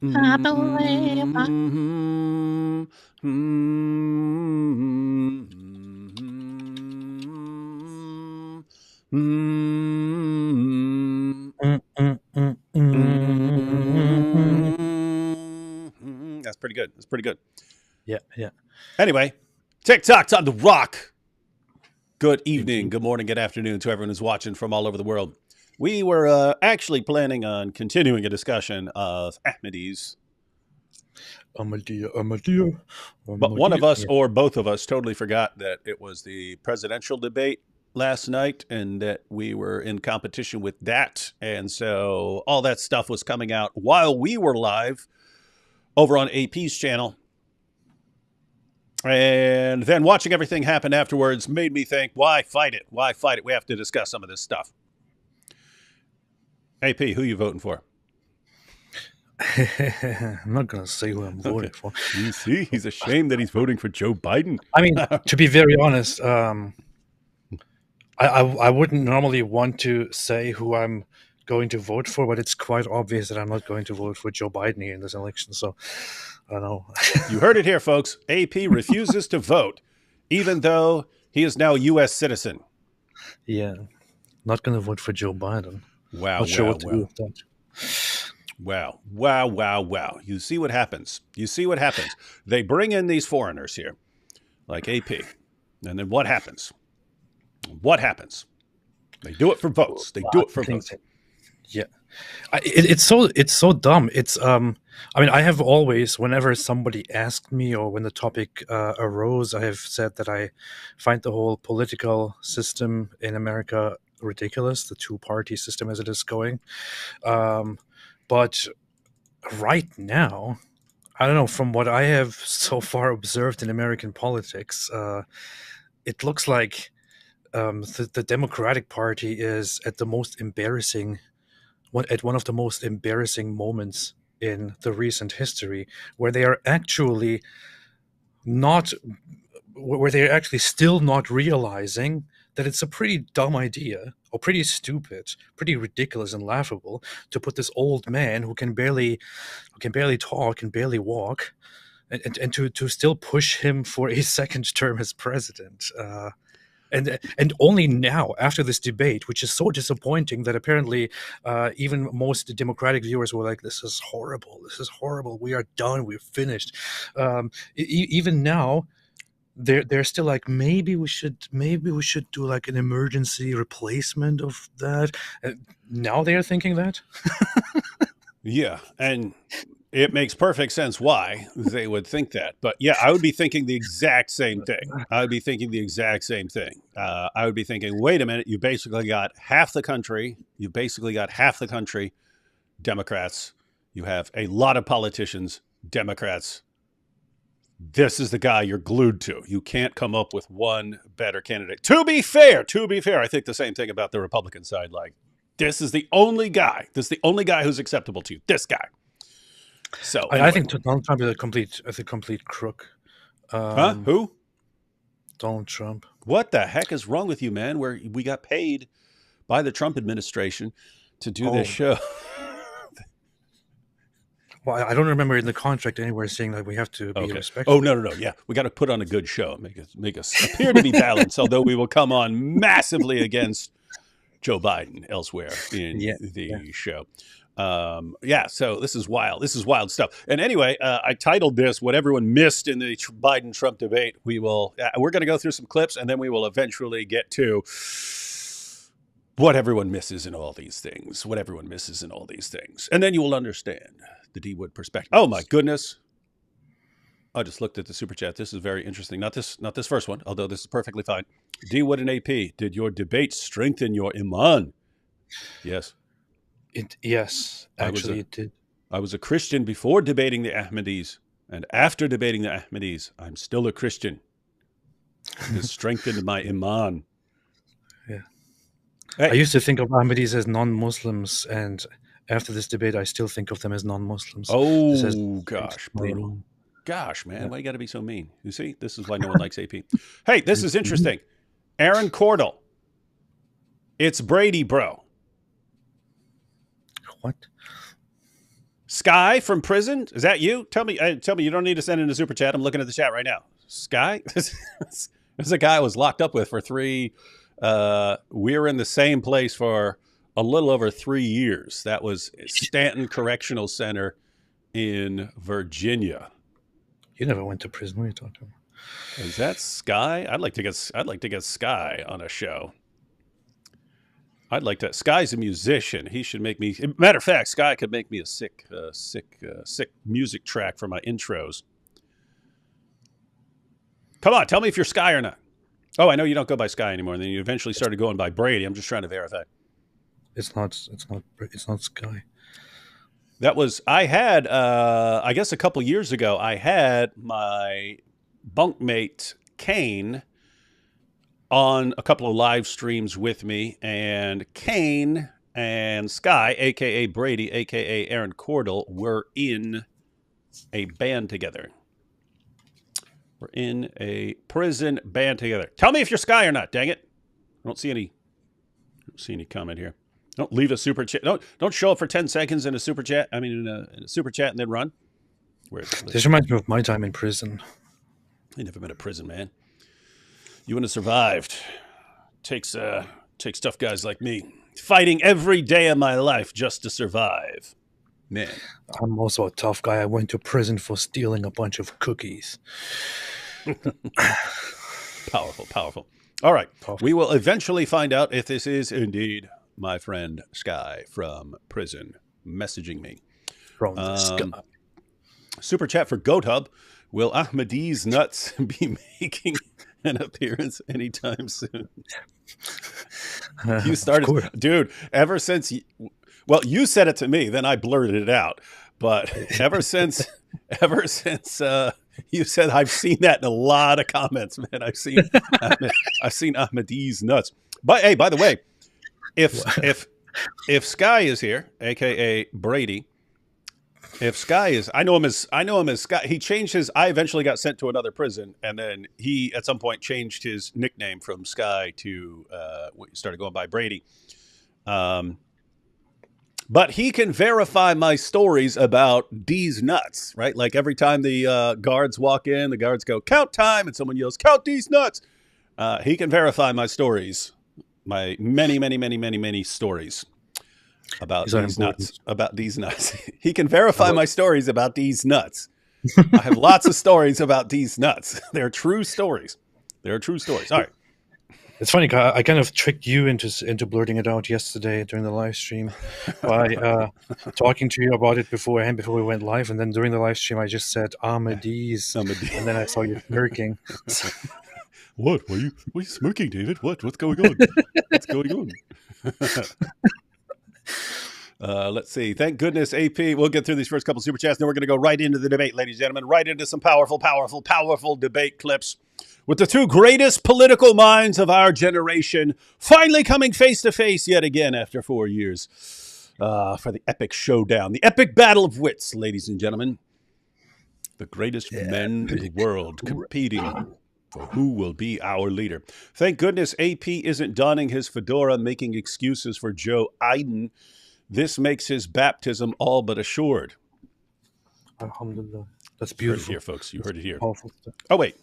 I believe I... Mm, mm, mm, Mm, mm, mm, mm. That's pretty good. That's pretty good. Yeah, yeah. Anyway, TikTok's on the rock. Good evening, Indeed. good morning, good afternoon to everyone who's watching from all over the world. We were actually planning on continuing a discussion of Ahmadis, Amadia, Amadia, but one of Amadia. us Yeah. or both of us totally forgot that it was the presidential debate last night and that we were in competition with that. And so all that stuff was coming out while we were live over on AP's channel. And then watching everything happen afterwards made me think, why fight it? Why fight it? We have to discuss some of this stuff. AP, who you voting for? I'm not gonna say who I'm voting for. You see, he's ashamed that he's voting for Joe Biden. I mean, to be very honest, I wouldn't normally want to say who I'm going to vote for, but it's quite obvious that I'm not going to vote for Joe Biden here in this election. So I don't know. You heard it here, folks. AP refuses to vote, even though he is now a U.S. citizen. Yeah, not gonna vote for Joe Biden. Wow, Not sure wow, what to do wow. with that. Wow, wow, wow, wow. You see what happens. You see what happens. They bring in these foreigners here, like AP. And then what happens? What happens? They do it for votes. They do it for votes. Yeah, it's so dumb. It's I mean, I have always, whenever somebody asked me or when the topic arose, I have said that I find the whole political system in America ridiculous, the two-party system as it is going. But right now, I don't know, from what I have so far observed in American politics, it looks like the Democratic Party is at the most embarrassing at one of the most embarrassing moments in the recent history, where they are actually not, where they're actually still not realizing that it's a pretty dumb idea or pretty stupid, pretty ridiculous and laughable to put this old man who can barely talk and barely walk, and to still push him for a second term as president. And only now, after this debate, which is so disappointing that apparently even most Democratic viewers were like, "This is horrible. This is horrible. We are done. We're finished." Even now, they're still like, maybe we should do like an emergency replacement of that. Now they are thinking that. Yeah, and it makes perfect sense why they would think that. But yeah, I would be thinking the exact same thing. I would be thinking the exact same thing. I would be thinking, wait a minute, you basically got half the country. You basically got half the country Democrats. You have a lot of politicians, Democrats. This is the guy you're glued to. You can't come up with one better candidate. To be fair, I think the same thing about the Republican side. Like, this is the only guy. This is the only guy who's acceptable to you. This guy. So anyway. I think Donald Trump is a complete crook. Who? Donald Trump. What the heck is wrong with you, man? We got paid by the Trump administration to do this show. Well, I don't remember in the contract anywhere saying that we have to be respectful. Oh, no. Yeah, we got to put on a good show, make us appear to be balanced, although we will come on massively against Joe Biden elsewhere in the show. So this is wild. This is wild stuff. And anyway, I titled this "What Everyone Missed in the Biden-Trump Debate." We're going to go through some clips, and then we will eventually get to what everyone misses in all these things. What everyone misses in all these things, and then you will understand the D Wood perspective. Oh my goodness! I just looked at the super chat. This is very interesting. Not this first one, although this is perfectly fine. D Wood and AP, did your debate strengthen your iman? Yes. Yes, actually it did. I was a Christian before debating the Ahmadis, and after debating the Ahmadis, I'm still a Christian. It strengthened my iman. Yeah. Hey. I used to think of Ahmadis as non-Muslims, and after this debate, I still think of them as non-Muslims. Oh, gosh, brutal. Gosh, man, why you got to be so mean? You see, this is why no one likes AP. Hey, this is interesting. Aaron Cordell. It's Brady, bro. What? Sky from prison. Is that you? Tell me you don't need to send in a super chat. I'm looking at the chat right now. Sky? There's a guy I was locked up with for 3. We were in the same place for a little over 3 years. That was Stanton Correctional Center in Virginia. You never went to prison. What are you talking about? Is that Sky? I'd like to get Sky on a show. I'd like to. Sky's a musician. He should make me. Matter of fact, Sky could make me a sick music track for my intros. Come on, tell me if you're Sky or not. Oh, I know you don't go by Sky anymore. And then you eventually started going by Brady. I'm just trying to verify. It's not Sky. That was I had. I guess a couple years ago, I had my bunkmate Kane on a couple of live streams with me, and Kane and Sky, aka Brady, aka Aaron Cordell, were in a band together. We're in a prison band together. Tell me if you're Sky or not. Dang it! I don't see any comment here. Don't leave a super chat. Don't show up for 10 seconds in a super chat. I mean, in a super chat and then run. This reminds me of my time in prison. I never been to prison, man. You wouldn't have survived. Takes tough guys like me fighting every day of my life just to survive. Man, I'm also a tough guy. I went to prison for stealing a bunch of cookies. Powerful. All right. We will eventually find out if this is indeed my friend Sky from prison messaging me. From the sky. Super chat for GoatHub. Will Ahmadi's nuts be making an appearance anytime soon? You started, dude, ever since you said it to me, then I blurted it out. But ever since you said, I've seen that in a lot of comments, man. I've seen Ahmadi's nuts. But hey, by the way, if Sky is here, aka Brady, if Sky is, I know him as Sky. He changed his. I eventually got sent to another prison, and then he at some point changed his nickname from Sky to started going by Brady. But he can verify my stories about D's nuts, right? Like every time the guards walk in, the guards go, count time, and someone yells, count D's nuts. He can verify my stories, my many stories about these nuts. About these nuts. He can verify my stories about these nuts. I have lots of stories about these nuts. They're true stories. All right. It's funny. I kind of tricked you into blurting it out yesterday during the live stream by talking to you about it beforehand before we went live, and then during the live stream I just said Ahmadi's, and then I saw you smirking. What? Were you smirking, David? What's going on? What's going on? Let's see. Thank goodness, AP. We'll get through these first couple super chats. Then we're going to go right into the debate, ladies and gentlemen. Right into some powerful debate clips with the two greatest political minds of our generation finally coming face to face yet again after 4 years for the epic showdown, the epic battle of wits, ladies and gentlemen. The greatest men in the world competing for who will be our leader. Thank goodness AP isn't donning his fedora, making excuses for Joe Biden. This makes his baptism all but assured. Alhamdulillah. That's beautiful. You heard it here, folks. You heard it here. Powerful. Oh, wait.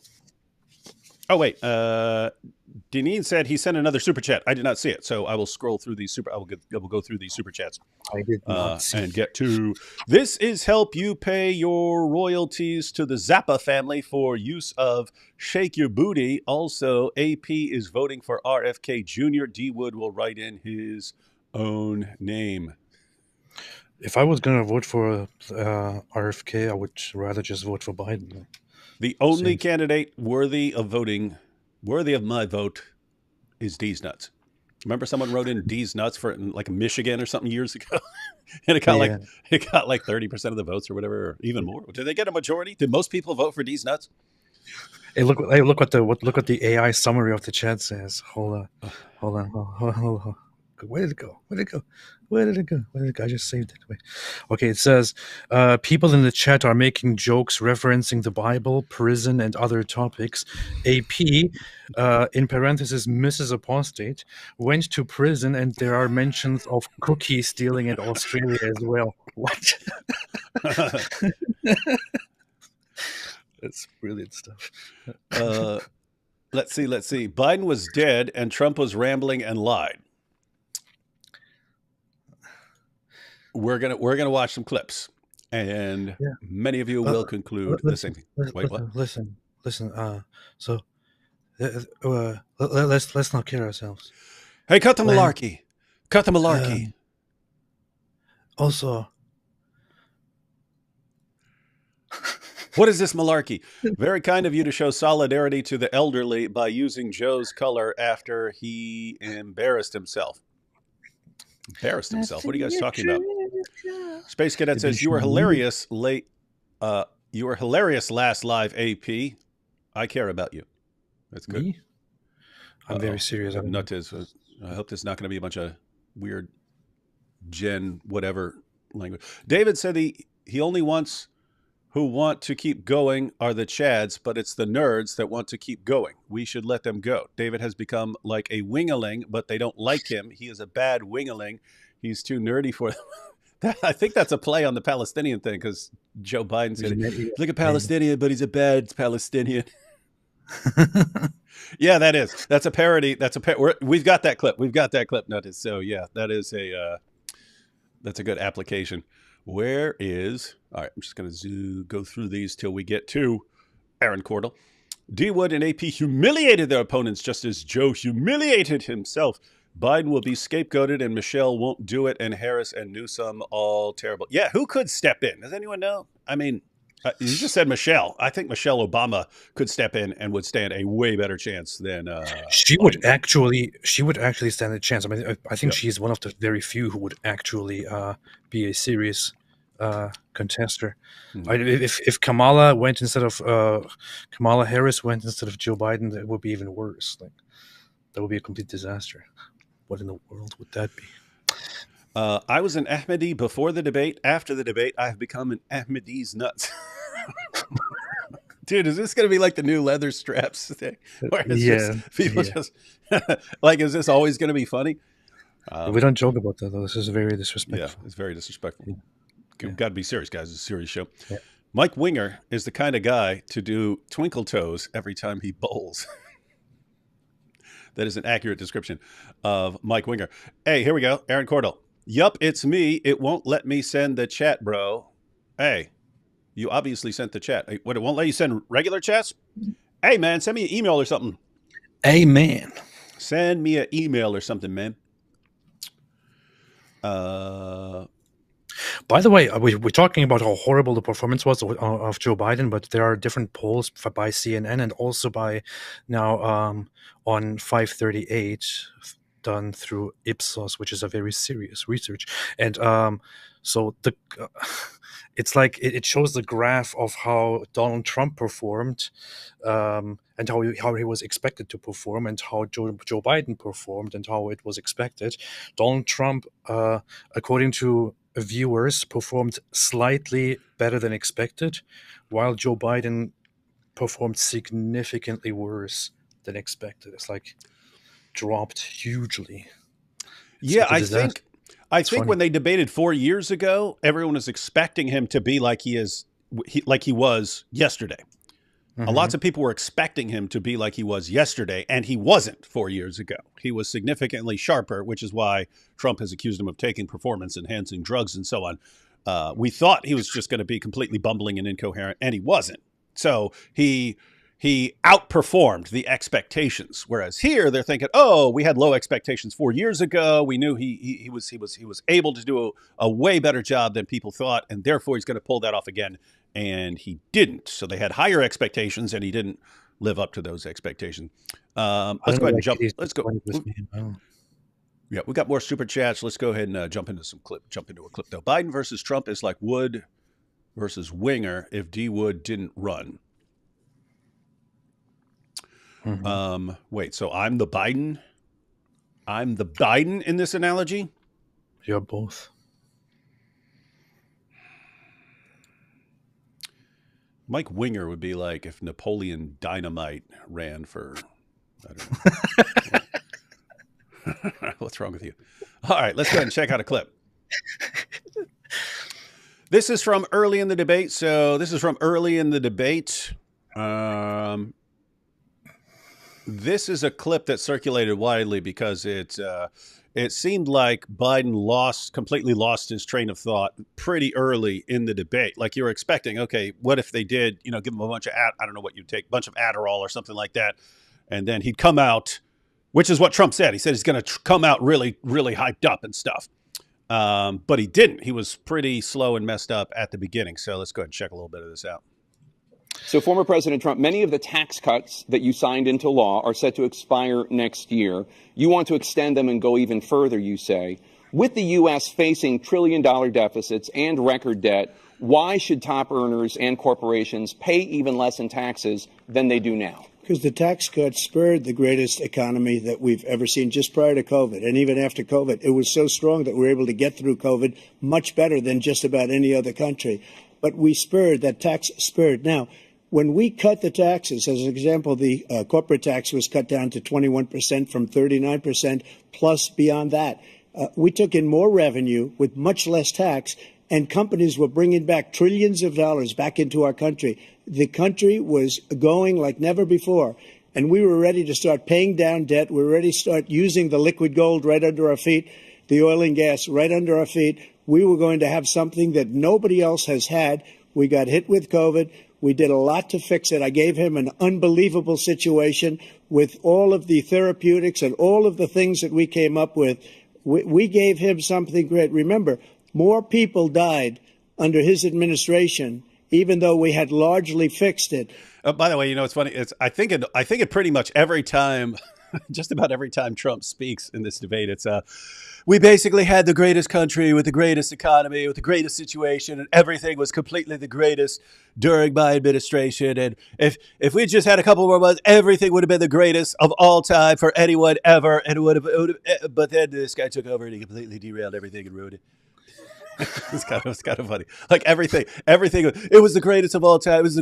Deneen said he sent another super chat. I did not see it, so I will scroll through these I will go through these super chats. I did not see and get to this is help you pay your royalties to the Zappa family for use of Shake Your Booty. Also, AP is voting for RFK Jr. D Wood will write in his own name. If I was going to vote for RFK, I would rather just vote for Biden. The only candidate worthy of my vote is D's nuts. Remember someone wrote in D's nuts for like Michigan or something years ago? And it got like 30% of the votes or whatever, or even more. Did they get a majority? Did most people vote for D's nuts? Hey, look what the AI summary of the chat says. Hold on. Where did it go? I just saved it. Wait. Okay, it says, people in the chat are making jokes referencing the Bible, prison, and other topics. AP, in parentheses, Mrs. Apostate, went to prison, and there are mentions of cookie stealing in Australia as well. What? That's brilliant stuff. Let's see. Biden was dead and Trump was rambling and lied. We're gonna watch some clips, and many of you will conclude the same thing. Wait, what? Listen. So let's not kid ourselves. Hey, cut the malarkey. Cut the malarkey. Also, what is this malarkey? Very kind of you to show solidarity to the elderly by using Joe's color after he embarrassed himself. Embarrassed himself? What are you guys talking about? Space Cadet says, you were hilarious you were hilarious last live, AP. I care about you. That's good. Me? I'm very serious. I hope there's not going to be a bunch of weird Gen whatever language. David said he only wants who want to keep going are the Chads, but it's the nerds that want to keep going. We should let them go. David has become like a wingaling, but they don't like him. He is a bad wingaling. He's too nerdy for them. I think that's a play on the Palestinian thing, because Joe Biden said, he's like a Palestinian, but he's a bad Palestinian. Yeah, that's a parody. We've got that clip. Notice. So yeah, that's a good application. Where is, all right, I'm just going to go through these till we get to Aaron Cordell. D. Wood and AP humiliated their opponents just as Joe humiliated himself. Biden will be scapegoated and Michelle won't do it, and Harris and Newsom all terrible. Yeah, who could step in? Does anyone know? I mean, you just said Michelle. I think Michelle Obama could step in and would stand a way better chance than she would actually stand a chance. I mean, I think she's one of the very few who would actually be a serious contester. If Kamala went instead of Kamala Harris went instead of Joe Biden, it would be even worse. Like, that would be a complete disaster. What in the world would that be? I was an Ahmadi before the debate. After the debate, I have become an Ahmadi's nuts. Dude, is this going to be like the new leather straps thing? Just like, is this always going to be funny? We don't joke about that, though. This is very disrespectful. Yeah, it's very disrespectful. You've got to be serious, guys. It's a serious show. Yeah. Mike Winger is the kind of guy to do twinkle toes every time he bowls. That is an accurate description of Mike Winger. Hey, here we go. Aaron Cordell. Yup, it's me. It won't let me send the chat, bro. Hey, you obviously sent the chat. What, it won't let you send regular chats? Hey, man, send me an email or something. Hey, man. Send me an email or something, man. By the way, we're talking about how horrible the performance was of Joe Biden, but there are different polls by CNN and also by now on 538 done through Ipsos, which is a very serious research. And so it's like it shows the graph of how Donald Trump performed and how he was expected to perform, and how Joe Biden performed and how it was expected. Donald Trump, according to viewers, performed slightly better than expected, while Joe Biden performed significantly worse than expected. It's like dropped hugely. Yeah, I think when they debated 4 years ago, everyone was expecting him to be like he was yesterday. Mm-hmm. Lots of people were expecting him to be like he was yesterday, and he wasn't 4 years ago. He was significantly sharper, which is why Trump has accused him of taking performance-enhancing drugs and so on. We thought he was just going to be completely bumbling and incoherent, and he wasn't. So he outperformed the expectations. Whereas here they're thinking, oh, we had low expectations 4 years ago. We knew he was able to do a way better job than people thought, and therefore he's going to pull that off again. And he didn't. So they had higher expectations, and he didn't live up to those expectations. Let's go ahead and jump. Let's go. Yeah, we got more super chats. Let's go ahead and jump into a clip though. Biden versus Trump is like Wood versus Winger if D. Wood didn't run. Mm-hmm. Wait, so I'm the Biden in this analogy? You're both. Mike Winger would be like if Napoleon Dynamite ran for, I don't know. What's wrong with you? All right, let's go ahead and check out a clip. This is from early in the debate. So this is from early in the debate. This is a clip that circulated widely because it seemed like Biden completely lost his train of thought pretty early in the debate. Like you were expecting, okay, what if they did, give him a bunch of, I don't know what you'd take, bunch of Adderall or something like that. And then he'd come out, which is what Trump said. He said he's going to come out really, really hyped up and stuff. But he didn't. He was pretty slow and messed up at the beginning. So let's go ahead and check a little bit of this out. So former President Trump, many of the tax cuts that you signed into law are set to expire next year. You want to extend them and go even further, you say. With the U.S. facing trillion-dollar deficits and record debt, why should top earners and corporations pay even less in taxes than they do now? Because the tax cuts spurred the greatest economy that we've ever seen just prior to COVID. And even after COVID, it was so strong that we were able to get through COVID much better than just about any other country. But we spurred, that tax spurred. Now, when we cut the taxes, as an example, the corporate tax was cut down to 21% from 39%, plus beyond that. We took in more revenue with much less tax, and companies were bringing back trillions of dollars back into our country. The country was going like never before, and we were ready to start paying down debt. We were ready to start using the liquid gold right under our feet, the oil and gas right under our feet. We were going to have something that nobody else has had. We got hit with COVID. We did a lot to fix it. I gave him an unbelievable situation with all of the therapeutics and all of the things that we came up with. We gave him something great. Remember, more people died under his administration, even though we had largely fixed it. By the way, it's funny. I think it pretty much every time, just about every time Trump speaks in this debate, it's we basically had the greatest country with the greatest economy, with the greatest situation, and everything was completely the greatest during my administration. And if we just had a couple more months, everything would have been the greatest of all time for anyone ever. And it would have, but then this guy took over and he completely derailed everything and ruined it. It's kind of funny. Like everything. It was the greatest of all time. It was the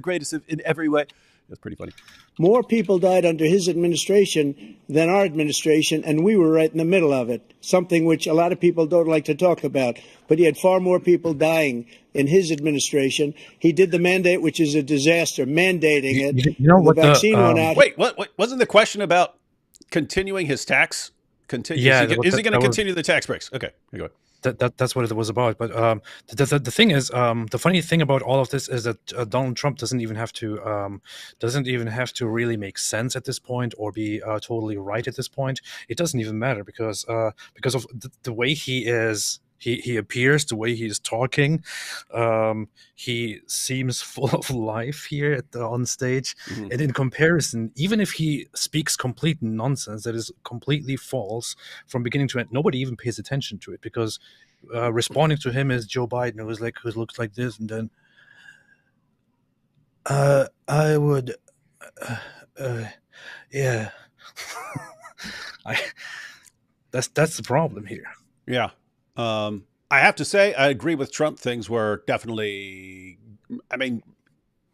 greatest in every way. That's pretty funny. More people died under his administration than our administration, and we were right in the middle of it, something which a lot of people don't like to talk about. But he had far more people dying in his administration. He did the mandate, which is a disaster, mandating it. The vaccine went out. Wait, what? Wasn't the question about continuing his tax? Is he going to continue the tax breaks? Okay, go ahead. That's what it was about. But the thing is, the funny thing about all of this is that Donald Trump doesn't even have to really make sense at this point or be totally right at this point. It doesn't even matter because of the way he is. He appears, the way he's talking, he seems full of life here on stage. Mm-hmm. And in comparison, even if he speaks complete nonsense that is completely false from beginning to end, nobody even pays attention to it because responding to him is Joe Biden, who looks like this, and then I would, yeah. That's the problem here. Yeah. I have to say, I agree with Trump. Things were definitely,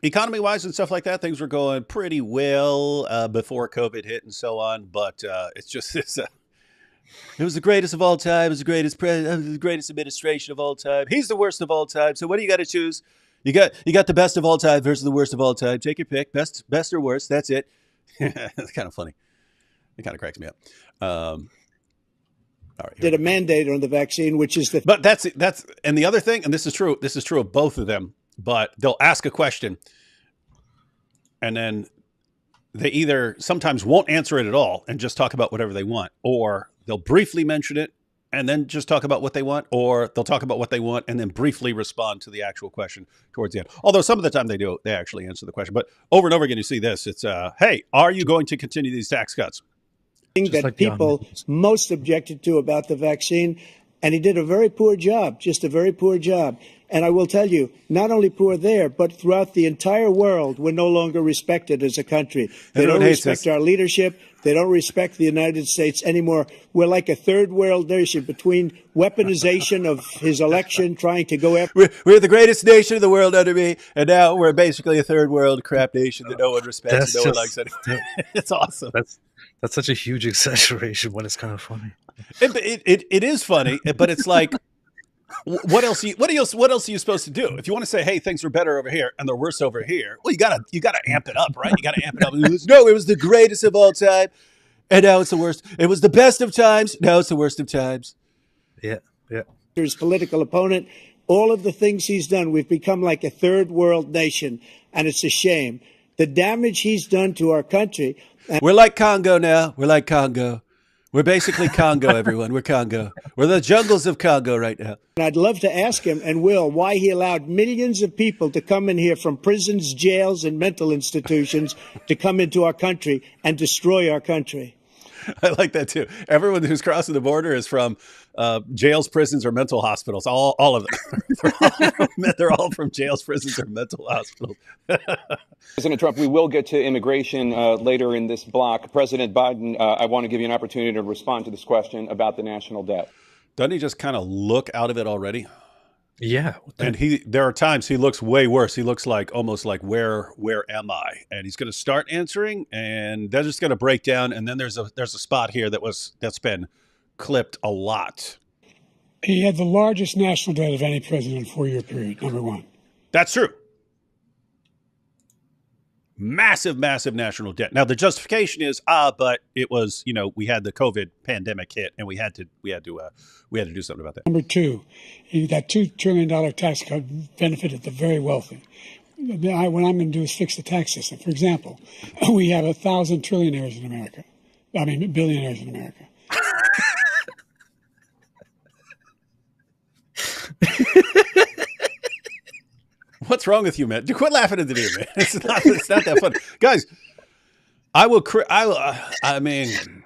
economy-wise and stuff like that, things were going pretty well before COVID hit and so on. But it's just this. It was the greatest of all time. It was the greatest president, the greatest administration of all time. He's the worst of all time. So what do you got to choose? You got the best of all time versus the worst of all time. Take your pick. Best or worst. That's it. It's kind of funny. It kind of cracks me up. All right, did a mandate on the vaccine, which is but that's and the other thing, and this is true of both of them, but they'll ask a question and then they either sometimes won't answer it at all and just talk about whatever they want, or they'll briefly mention it and then just talk about what they want, or they'll talk about what they want and then briefly respond to the actual question towards the end. Although some of the time they actually answer the question, but over and over again you see this. It's hey, are you going to continue these tax cuts? That like people most objected to about the vaccine, and he did a very poor job, just a very poor job. And I will tell you, not only poor there, but throughout the entire world, we're no longer respected as a country. They don't respect our leadership. They don't respect the United States anymore. We're like a third world nation between weaponization of his election, trying to go after. We're the greatest nation in the world under me, and now we're basically a third world crap nation that no one respects and no one likes anymore. It's awesome. That's such a huge exaggeration when it's kind of funny. It is funny, but it's like What else are you supposed to do? If you want to say, hey, things are better over here and they're worse over here, well, you gotta amp it up, right? You gotta amp it up. No, it was the greatest of all time, and now it's the worst. It was the best of times, now it's the worst of times. Yeah. His political opponent, all of the things he's done, we've become like a third world nation, and it's a shame. The damage he's done to our country. We're like Congo now. We're like Congo. We're basically Congo, everyone. We're Congo. We're the jungles of Congo right now. And I'd love to ask him, and will, why he allowed millions of people to come in here from prisons, jails, and mental institutions to come into our country and destroy our country. I like that too. Everyone who's crossing the border is from jails, prisons, or mental hospitals. All of them. They're all from jails, prisons, or mental hospitals. President Trump, we will get to immigration later in this block. President Biden, I want to give you an opportunity to respond to this question about the national debt. Doesn't he just kind of look out of it already? Yeah. And there are times he looks way worse. He looks like almost like where am I? And he's going to start answering, and they're just going to break down. And then there's a spot here that's been clipped a lot. He had the largest national debt of any president in a 4-year period. Number one. That's true. Massive national debt. Now the justification is, but it was, we had the COVID pandemic hit, and we had to do something about that. Number two, that $2 trillion tax cut benefited the very wealthy. What I'm going to do is fix the tax system. For example, we have 1,000 trillionaires in America. I mean, billionaires in America. What's wrong with you, man? Quit laughing at the dude, man. It's not that fun, guys. I mean,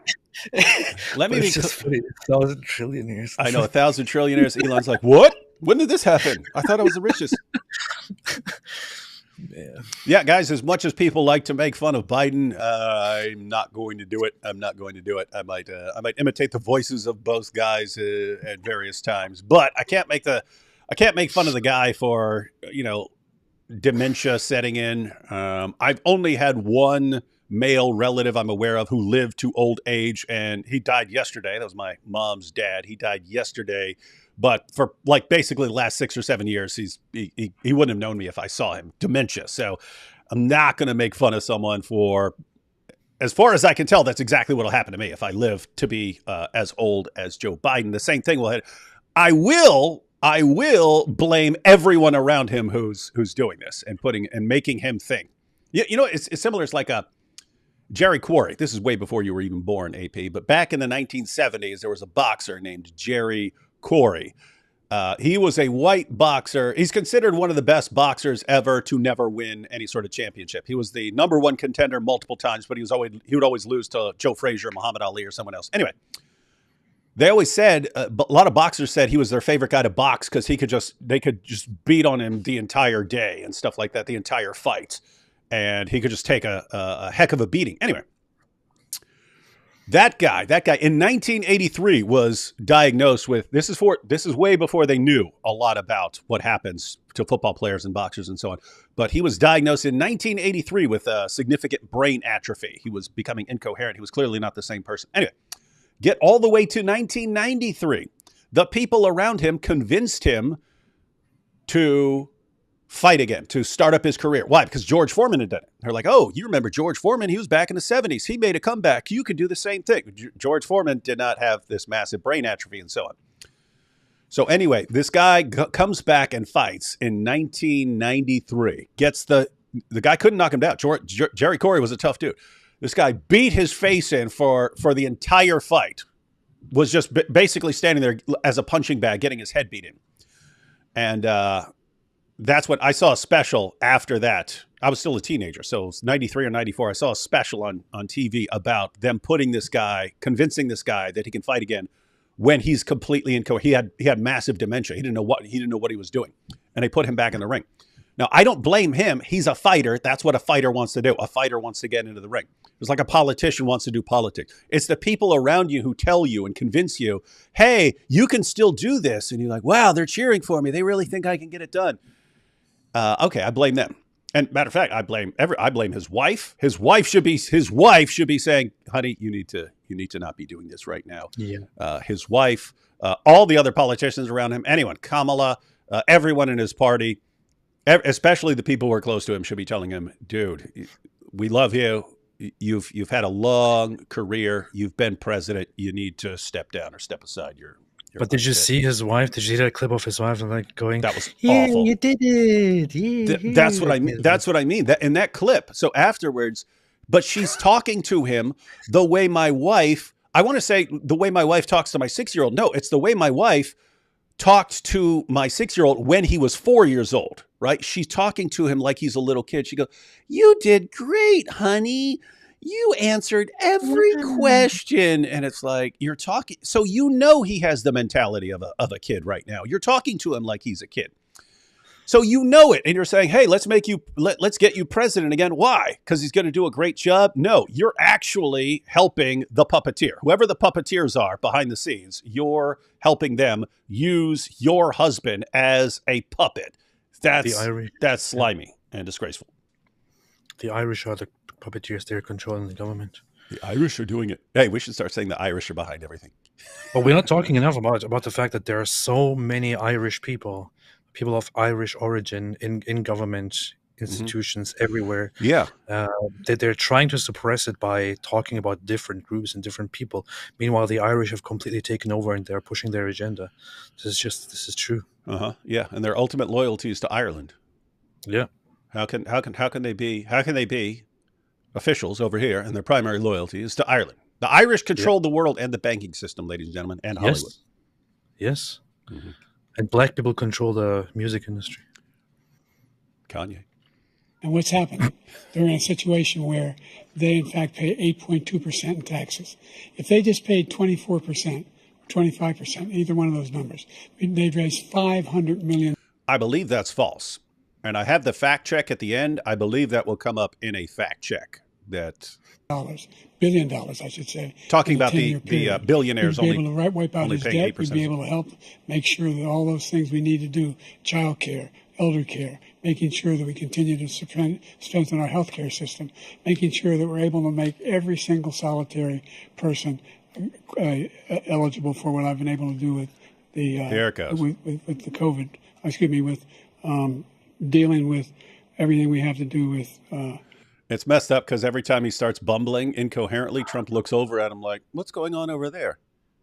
let me. It's just funny. 1,000 trillionaires. I know 1,000 trillionaires. Elon's like, what? When did this happen? I thought I was the richest. Yeah, guys. As much as people like to make fun of Biden, I'm not going to do it. I might imitate the voices of both guys at various times, but I can't make fun of the guy for, dementia setting in. I've only had one male relative I'm aware of who lived to old age, and he died yesterday. That was my mom's dad. He died yesterday, but for basically the last 6 or 7 years, he wouldn't have known me if I saw him. Dementia. So I'm not going to make fun of someone for, as far as I can tell, that's exactly what will happen to me if I live to be as old as Joe Biden. The same thing will happen. I will blame everyone around him who's doing this and making him think. It's similar. It's like a Jerry Quarry. This is way before you were even born, AP. But back in the 1970s, there was a boxer named Jerry Quarry. He was a white boxer. He's considered one of the best boxers ever to never win any sort of championship. He was the #1 contender multiple times, but he would always lose to Joe Frazier, Muhammad Ali, or someone else. Anyway. They always said, a lot of boxers said he was their favorite guy to box because they could just beat on him the entire day and stuff like that, the entire fight. And he could just take a heck of a beating. Anyway, that guy in 1983 was diagnosed with, this is way before they knew a lot about what happens to football players and boxers and so on. But he was diagnosed in 1983 with significant brain atrophy. He was becoming incoherent. He was clearly not the same person. Anyway. Get all the way to 1993. The people around him convinced him to fight again, to start up his career. Why? Because George Foreman had done it. They're like, oh, you remember George Foreman? He was back in the 70s. He made a comeback. You could do the same thing. George Foreman did not have this massive brain atrophy and so on. So anyway, this guy comes back and fights in 1993. Gets the guy couldn't knock him down. Jerry Quarry was a tough dude. This guy beat his face in for the entire fight, was just basically standing there as a punching bag, getting his head beat in. And that's what I saw a special after that. I was still a teenager, so it was 93 or 94. I saw a special on TV about them convincing this guy that he can fight again when he's completely incoherent. He had massive dementia. He didn't know what he was doing. And they put him back in the ring. Now, I don't blame him. He's a fighter. That's what a fighter wants to do. A fighter wants to get into the ring. It's like a politician wants to do politics. It's the people around you who tell you and convince you, hey, you can still do this. And you're like, wow, they're cheering for me. They really think I can get it done. Okay, I blame them. And matter of fact, I blame his wife. His wife should be saying, "Honey, you need to not be doing this right now." Yeah. His wife, all the other politicians around him, anyone, Kamala, everyone in his party, especially the people who are close to him, should be telling him, "Dude, we love you. You've had a long career. You've been president. You need to step down or step aside. But did you see his wife? Did you see that clip of his wife like going, that was yeah, awful. You did it. Yeah, That's what I mean. That's what I mean. That in that clip. So afterwards, but she's talking to him the way my wife, I want to say the way my wife talks to my 6-year-old. No, it's the way my wife talked to my 6-year-old when he was 4 years old, right? She's talking to him like he's a little kid. She goes, "You did great, honey. You answered every question." And it's like, you're talking. So he has the mentality of a kid right now. You're talking to him like he's a kid. So it. And you're saying, "Hey, let's get you president again." Why? Because he's going to do a great job? No, you're actually helping the puppeteer. Whoever the puppeteers are behind the scenes, you're helping them use your husband as a puppet. That's slimy and disgraceful. The Irish are the puppeteers. They're controlling the government. The Irish are doing it. Hey, we should start saying the Irish are behind everything. But we're not talking enough about the fact that there are so many Irish people of Irish origin in government institutions everywhere. Yeah. That they're trying to suppress it by talking about different groups and different people. Meanwhile, the Irish have completely taken over and they're pushing their agenda. This is true. Yeah. And their ultimate loyalty is to Ireland. Yeah. How can they be officials over here and their primary loyalty is to Ireland? The Irish control the world and the banking system, ladies and gentlemen, and Hollywood. Yes. And black people control the music industry. Kanye. And what's happened? They're in a situation where they, in fact, pay 8.2% in taxes. If they just paid 24%, 25%, either one of those numbers, they'd raise $500 million. I believe that's false. And I have the fact check at the end. I believe that will come up in a fact check. $1 billion, I should say. Talking about the billionaires we'd be able to wipe out his debt. 8%. We'd be able to help make sure that all those things we need to do, child care, elder care, making sure that we continue to strengthen our healthcare system, making sure that we're able to make every single solitary person eligible for what I've been able to do with the with the COVID. With dealing with everything we have to do with. It's messed up because every time he starts bumbling incoherently, Trump looks over at him like, "What's going on over there?"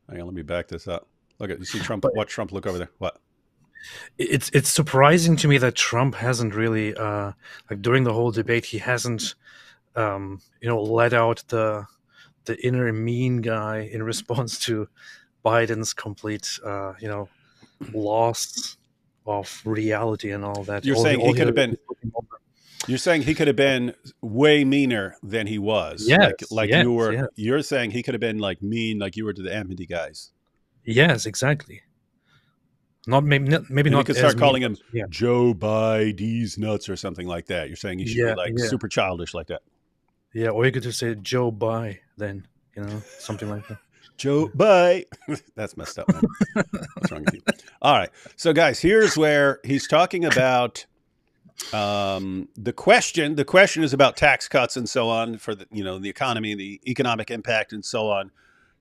Hang on, let me back this up. Look at you see Trump. Watch Trump look over there. What? It's surprising to me that Trump hasn't really like during the whole debate he hasn't let out the inner mean guy in response to Biden's complete loss of reality and all that. You're saying he could have been. You're saying he could have been way meaner than he was. Yes, you were. Yes. You're saying he could have been like mean, like you were to the Amity guys. Yes, exactly. Maybe not. You could start calling him Joe Biden's nuts or something like that. You're saying he should be super childish like that. Yeah, or you could just say Joe Bye then, something like that. Joe Bye. That's messed up, man. What's wrong with you? All right. So guys, here's where he's talking about the question is about tax cuts and so on for the economy, the economic impact and so on.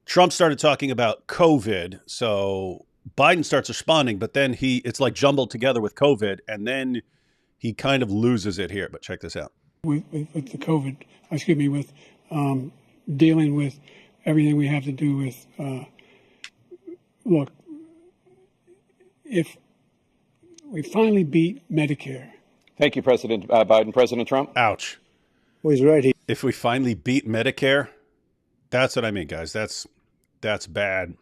Trump started talking about COVID. So Biden starts responding, but then it's like jumbled together with COVID, and then he kind of loses it here. But check this out. With the COVID, with dealing with everything we have to do with, look, if we finally beat Medicare. Thank you, President Biden. President Trump? Ouch. Well, he's right. If we finally beat Medicare, that's what I mean, guys. That's bad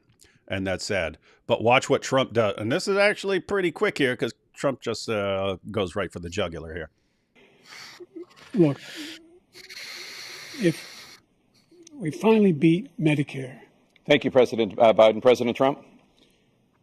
and that's sad. But watch what Trump does. And this is actually pretty quick here because Trump just goes right for the jugular here. Look, if we finally beat Medicare. Thank you, President Biden. President Trump?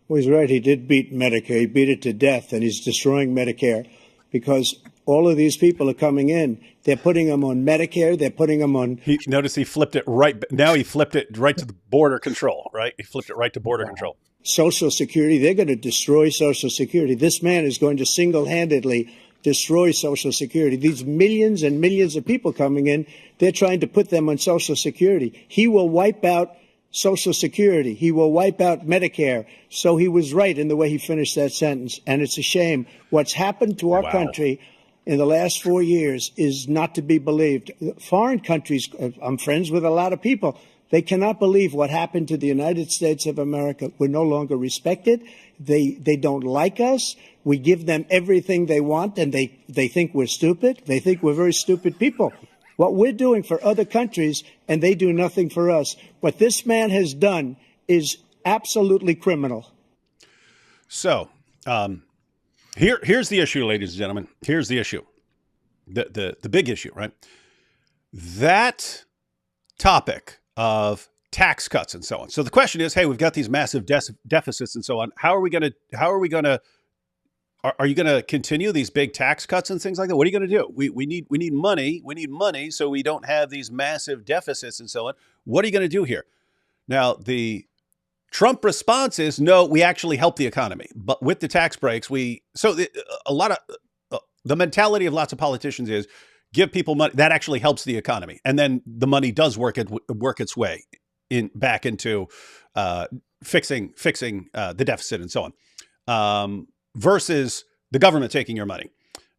Well, he's right. He did beat Medicare. He beat it to death, and he's destroying Medicare because all of these people are coming in. They're putting them on Medicare. They're putting them on. Notice he flipped it right. Now he flipped it right to the border control, right? He flipped it right to border control. Social Security. They're going to destroy Social Security. This man is going to single-handedly destroy Social Security. These millions and millions of people coming in, they're trying to put them on Social Security. He will wipe out Social Security. He will wipe out Medicare. So he was right in the way he finished that sentence. And it's a shame. What's happened to our country in the last 4 years is not to be believed. Foreign countries, I'm friends with a lot of people, they cannot believe what happened to the United States of America. We're no longer respected. They don't like us. We give them everything they want, and they think we're stupid. They think we're very stupid people. What we're doing for other countries, and they do nothing for us. What this man has done is absolutely criminal. So here's the issue, ladies and gentlemen. Here's the issue. The big issue, right? That topic of tax cuts and so on. So the question is, hey, we've got these massive deficits and so on. Are you going to continue these big tax cuts and things like that? What are you going to do? We need money. We need money so we don't have these massive deficits and so on. What are you going to do here? Now, the Trump response is, no, we actually help the economy. But with the tax breaks, the mentality of lots of politicians is give people money. That actually helps the economy. And then the money does work its way back into fixing the deficit and so on. Versus the government taking your money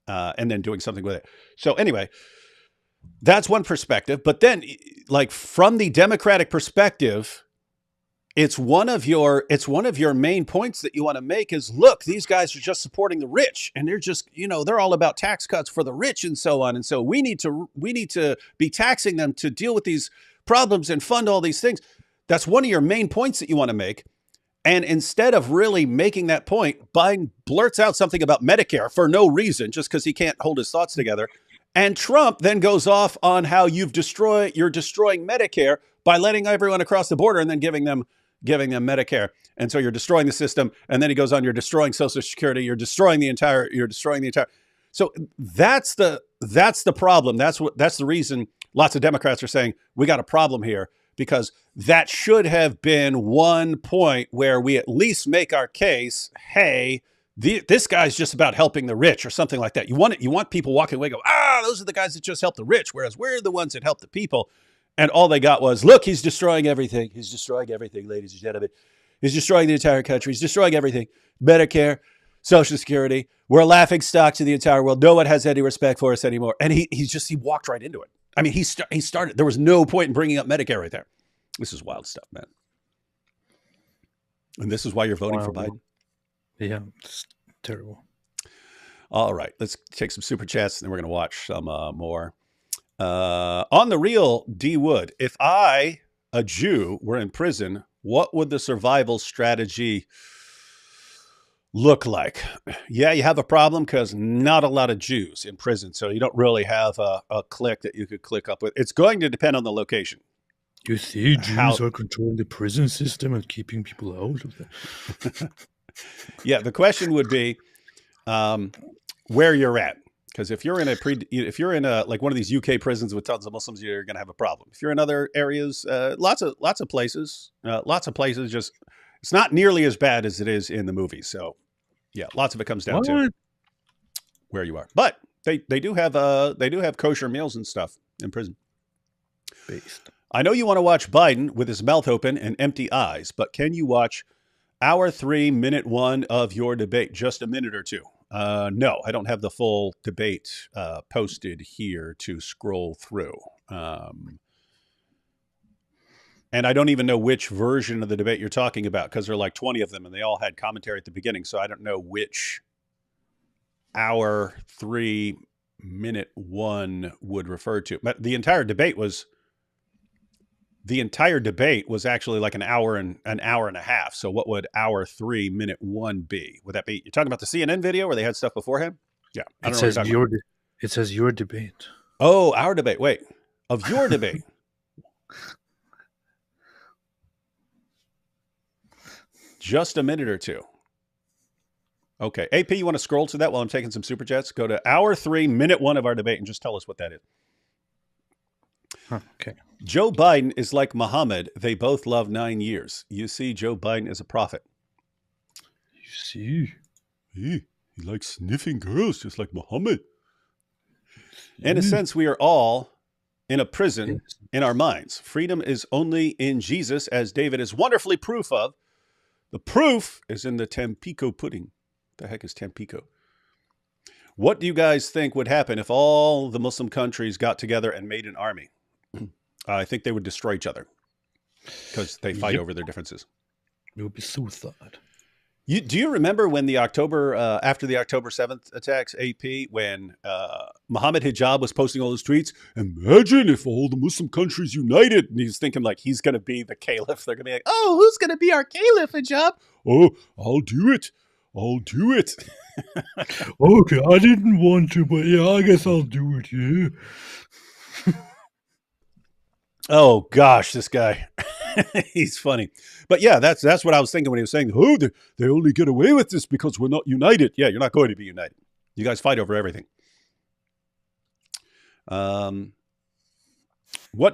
and then doing something with it. So anyway, that's one perspective. But then, like, from the Democratic perspective, it's one of your main points that you want to make is, look, these guys are just supporting the rich, and they're just, they're all about tax cuts for the rich and so on. And so we need to be taxing them to deal with these problems and fund all these things. That's one of your main points that you want to make. And instead of really making that point, Biden blurts out something about Medicare for no reason, just because he can't hold his thoughts together. And Trump then goes off on how you're destroying Medicare by letting everyone across the border and then giving them Medicare. And so you're destroying the system. And then he goes on, you're destroying Social Security. You're destroying the entire. So that's the problem. That's the reason lots of Democrats are saying we got a problem here, because that should have been one point where we at least make our case. Hey, this guy's just about helping the rich or something like that. You want people walking away, go, those are the guys that just help the rich, whereas we're the ones that help the people. And all they got was, look, he's destroying everything. He's destroying everything, ladies and gentlemen. He's destroying the entire country. He's destroying everything. Medicare, Social Security. We're a laughing stock to the entire world. No one has any respect for us anymore. And he walked right into it. I mean, he started. There was no point in bringing up Medicare right there. This is wild stuff, man. And this is why you're voting for Biden? Yeah, it's terrible. All right, let's take some super chats, and then we're going to watch some more. On the real, D. Wood, if I, a Jew, were in prison, what would the survival strategy look like? Yeah, you have a problem because not a lot of Jews in prison, so you don't really have a click that you could click up with. It's going to depend on the location. You see, Jews are controlling the prison system and keeping people out of there. Yeah, the question would be where you're at. Because if you're in like one of these UK prisons with tons of Muslims, you're going to have a problem. If you're in other areas, lots of places, just it's not nearly as bad as it is in the movies. So yeah, lots of it comes down to where you are. But they do have kosher meals and stuff in prison. Based. I know you want to watch Biden with his mouth open and empty eyes, but can you watch hour 3, minute 1 of your debate? Just a minute or two. No, I don't have the full debate posted here to scroll through. And I don't even know which version of the debate you're talking about, because there are like 20 of them and they all had commentary at the beginning. So I don't know which hour 3, minute 1 would refer to. But the entire debate was actually like an hour and a half. So what would hour 3, minute 1 be? Would that be, you're talking about the CNN video where they had stuff beforehand? Yeah. It says your debate. Oh, our debate. Wait, of your debate. Just a minute or two. Okay. AP, you want to scroll to that while I'm taking some super chats? Go to hour 3, minute 1 of our debate and just tell us what that is. Okay. Joe Biden is like Muhammad. They both love 9 years. You see, Joe Biden is a prophet. You see. He likes sniffing girls just like Muhammad. In a sense, we are all in a prison in our minds. Freedom is only in Jesus, as David is wonderfully proof of. The proof is in the Tampico pudding. The heck is Tampico? What do you guys think would happen if all the Muslim countries got together and made an army? I think they would destroy each other because they fight over their differences. It would be suicide. Do you remember when the after the October 7th attacks, AP, when Mohammed Hijab was posting all those tweets? Imagine if all the Muslim countries united. And he's thinking like he's going to be the caliph. They're going to be like, oh, who's going to be our caliph, Hijab? Oh, I'll do it. I'll do it. Okay, I didn't want to, but yeah, I guess I'll do it, yeah. Oh, gosh, this guy. He's funny. But yeah, that's what I was thinking when he was saying, oh, they only get away with this because we're not united. Yeah, you're not going to be united. You guys fight over everything. What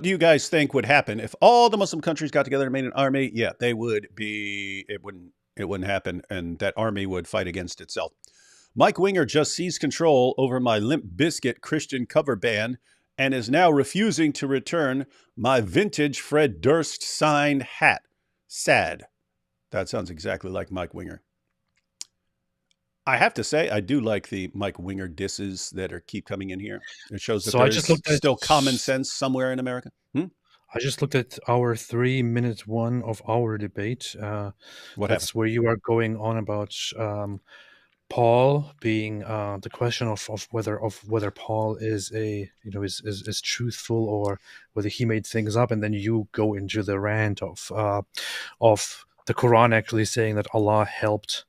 do you guys think would happen if all the Muslim countries got together and made an army? Yeah, they would be, it wouldn't happen, and that army would fight against itself. Mike Winger just seized control over my Limp Bizkit Christian cover band and is now refusing to return my vintage Fred Durst signed hat. Sad. That sounds exactly like Mike Winger. I have to say, I do like the Mike Winger disses that keep coming in here. It shows that there's still common sense somewhere in America. I just looked at our 3-minute one of our debate. That's where you are going on about Paul being the question of whether Paul is is truthful or whether he made things up, and then you go into the rant of the Quran actually saying that Allah helped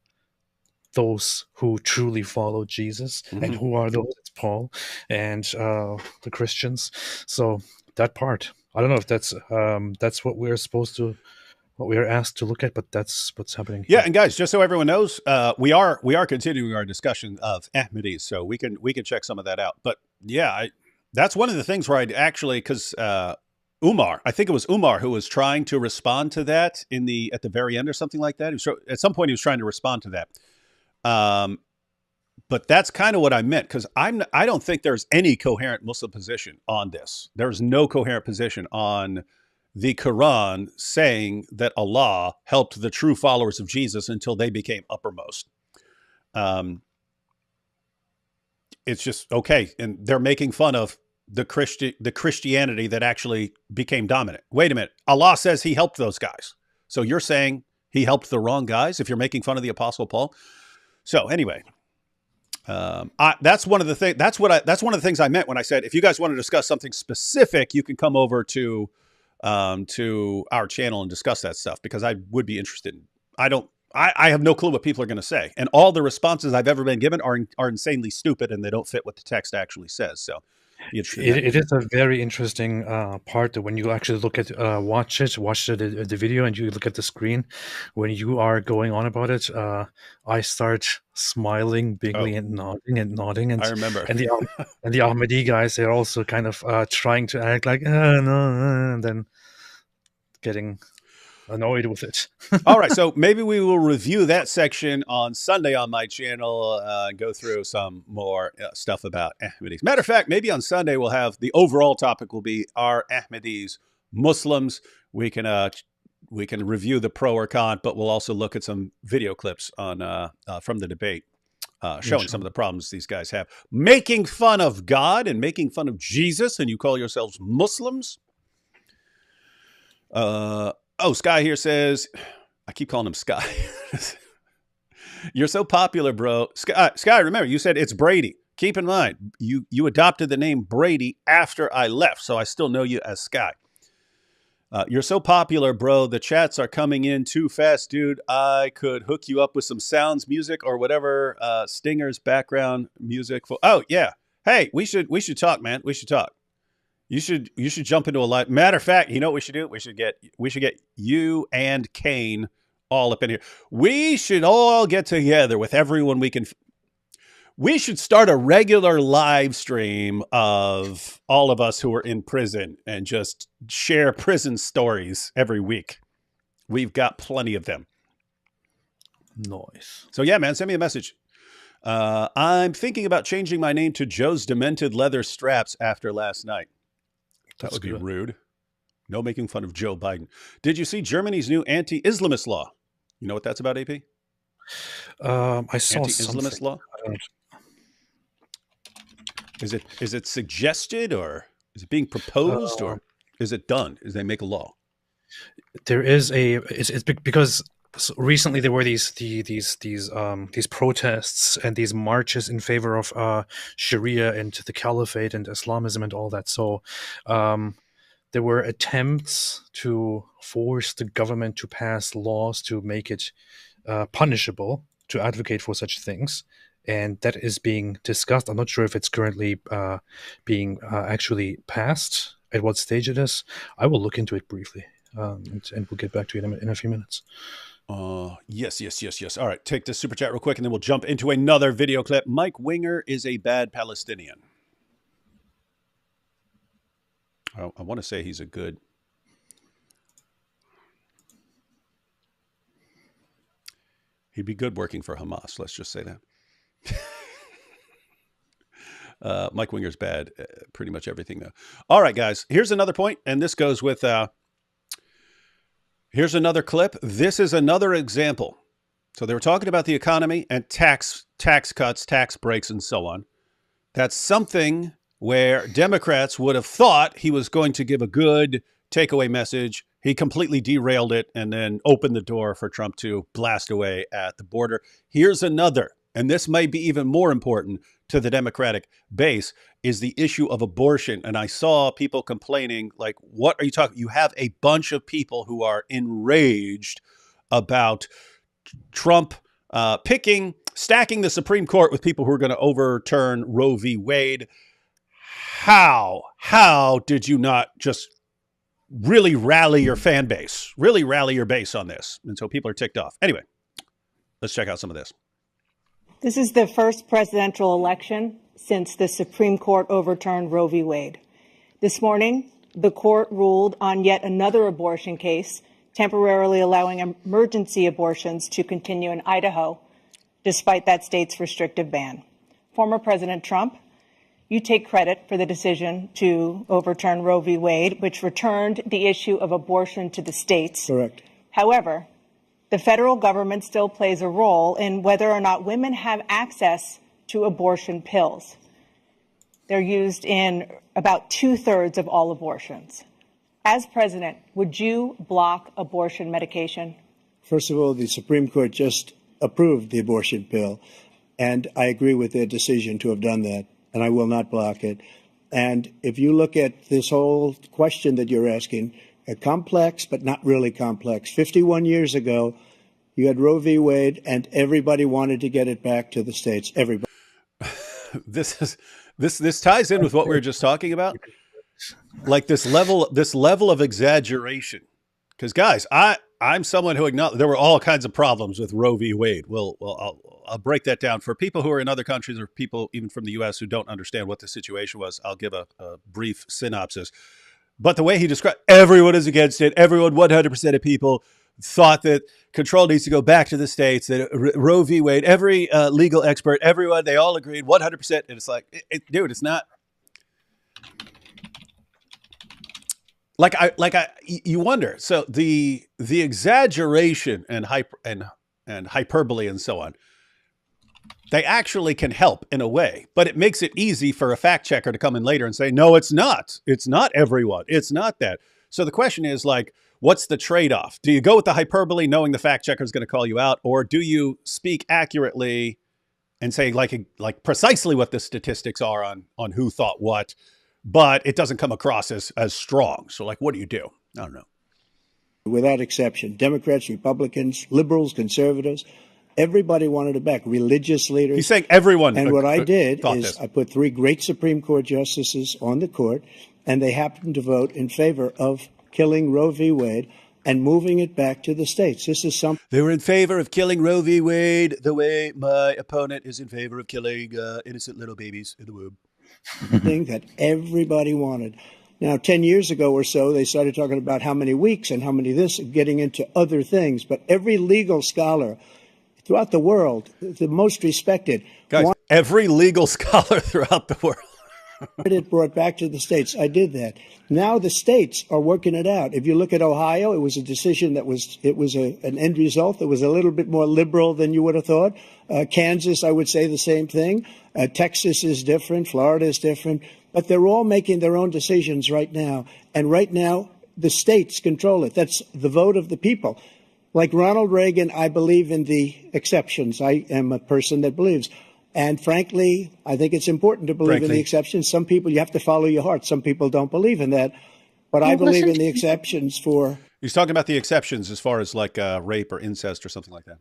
those who truly follow Jesus, and who are those? It's Paul and the Christians. So that part, I don't know if that's what we're supposed to. What we are asked to look at, but that's what's happening here. Yeah, and guys, just so everyone knows, we are continuing our discussion of Ahmadis, so we can check some of that out. But yeah, that's one of the things where I'd actually, because Umar, I think it was Umar who was trying to respond to that at the very end or something like that. At some point, he was trying to respond to that. But that's kind of what I meant, because I don't think there's any coherent Muslim position on this. There's no coherent position on the Quran saying that Allah helped the true followers of Jesus until they became uppermost. It's just, okay, and they're making fun of the Christianity that actually became dominant. Wait a minute. Allah says he helped those guys. So you're saying he helped the wrong guys if you're making fun of the Apostle Paul? So anyway, that's one of the things. That's one of the things I meant when I said, if you guys want to discuss something specific, you can come over to our channel and discuss that stuff, because I would be interested. I have no clue what people are going to say, and all the responses I've ever been given are insanely stupid, and they don't fit what the text actually says. So it is a very interesting part that when you actually look at watch the video and you look at the screen, when you are going on about it, I start smiling bigly and nodding and I remember, and the Ahmadi guys, they're also kind of trying to act like no, and then getting annoyed with it. All right, so maybe we will review that section on Sunday on my channel and go through some more stuff about Ahmadis. Matter of fact, maybe on Sunday we'll have the overall topic will be, are Ahmadis Muslims? We can review the pro or con, but we'll also look at some video clips on from the debate showing some of the problems these guys have. Making fun of God and making fun of Jesus, and you call yourselves Muslims? Sky here says, I keep calling him Sky. You're so popular, bro. Sky, remember, you said it's Brady. Keep in mind, you adopted the name Brady after I left, so I still know you as Sky. You're so popular, bro. The chats are coming in too fast, dude. I could hook you up with some sounds, music, or whatever. Stinger's background music. Oh, yeah. Hey, we should talk, man. We should talk. You should jump into a live. Matter of fact, you know what we should do? We should get you and Kane all up in here. We should all get together with everyone we can. We should start a regular live stream of all of us who are in prison and just share prison stories every week. We've got plenty of them. Nice. So yeah, man, send me a message. I'm thinking about changing my name to Joe's Demented Leather Straps after last night. That would be rude. No making fun of Joe Biden. Did you see Germany's new anti-Islamist law? You know what that's about, AP? I saw anti-Islamist something. law. Is it suggested, or is it being proposed, or is it done? Is they make a law? There is it's because recently there were these protests and these marches in favor of Sharia and the Caliphate and Islamism and all that. So there were attempts to force the government to pass laws to make it punishable to advocate for such things. And that is being discussed. I'm not sure if it's currently being actually passed, at what stage it is. I will look into it briefly, and we'll get back to you in a few minutes. Yes. All right, take this super chat real quick, and then we'll jump into another video clip. Mike Winger is a bad Palestinian. I want to say he's a good... He'd be good working for Hamas, let's just say that. Mike Winger's bad. Pretty much everything, though. All right, guys. Here's another point, and this goes with... here's another clip. This is another example. So they were talking about the economy and tax cuts, tax breaks, and so on. That's something where Democrats would have thought he was going to give a good takeaway message. He completely derailed it and then opened the door for Trump to blast away at the border. Here's another, and this might be even more important to the Democratic base, is the issue of abortion. And I saw people complaining, like, what are you talking? You have a bunch of people who are enraged about Trump stacking the Supreme Court with people who are going to overturn Roe v. Wade. How did you not just really rally your fan base, really rally your base on this? And so people are ticked off. Anyway, let's check out some of this. This is the first presidential election since the Supreme Court overturned Roe v. Wade. This morning, the court ruled on yet another abortion case, temporarily allowing emergency abortions to continue in Idaho, despite that state's restrictive ban. Former President Trump, you take credit for the decision to overturn Roe v. Wade, which returned the issue of abortion to the states. Correct. However, the federal government still plays a role in whether or not women have access to abortion pills. They're used in about 2/3 of all abortions. As president, would you block abortion medication? First of all, the Supreme Court just approved the abortion pill, and I agree with their decision to have done that, and I will not block it. And if you look at this whole question that you're asking, complex but not really complex. 51 years ago, you had Roe v. Wade, and everybody wanted to get it back to the states. Everybody. This ties in with what we were just talking about, like this level of exaggeration. Because guys, I'm someone who acknowledges there were all kinds of problems with Roe v. Wade. Well, I'll break that down for people who are in other countries or people even from the U.S. who don't understand what the situation was. I'll give a brief synopsis. But the way he described, everyone is against it. Everyone, 100% of people thought that control needs to go back to the states, that Roe v. Wade, every legal expert, everyone, they all agreed 100%. And it's like, dude, it's not. You wonder. So the exaggeration and hyperbole and so on, they actually can help in a way, but it makes it easy for a fact checker to come in later and say, no, it's not. It's not everyone. It's not that. So the question is, like, what's the trade-off? Do you go with the hyperbole knowing the fact checker is going to call you out, or do you speak accurately and say like precisely what the statistics are on who thought what, but it doesn't come across as strong? So like, what do you do? I don't know. Without exception, Democrats, Republicans, liberals, conservatives, everybody wanted it back. Religious leaders. He's saying everyone. And what I did is this. I put 3 great Supreme Court justices on the court, and they happened to vote in favor of killing Roe v. Wade and moving it back to the states. This is something. They were in favor of killing Roe v. Wade the way my opponent is in favor of killing innocent little babies in the womb. Thing that everybody wanted. Now, 10 years ago or so, they started talking about how many weeks and how many this, getting into other things. But every legal scholar throughout the world, the most respected. Guys, every legal scholar throughout the world. It brought back to the states. I did that. Now the states are working it out. If you look at Ohio, it was a decision that was an end result that was a little bit more liberal than you would have thought. Kansas, I would say the same thing. Texas is different. Florida is different. But they're all making their own decisions right now. And right now, the states control it. That's the vote of the people. Like Ronald Reagan, I believe in the exceptions. I am a person that believes. And frankly, I think it's important to believe in the exceptions. Some people, you have to follow your heart. Some people don't believe in that. But I believe in the exceptions for... He's talking about the exceptions as far as like rape or incest or something like that.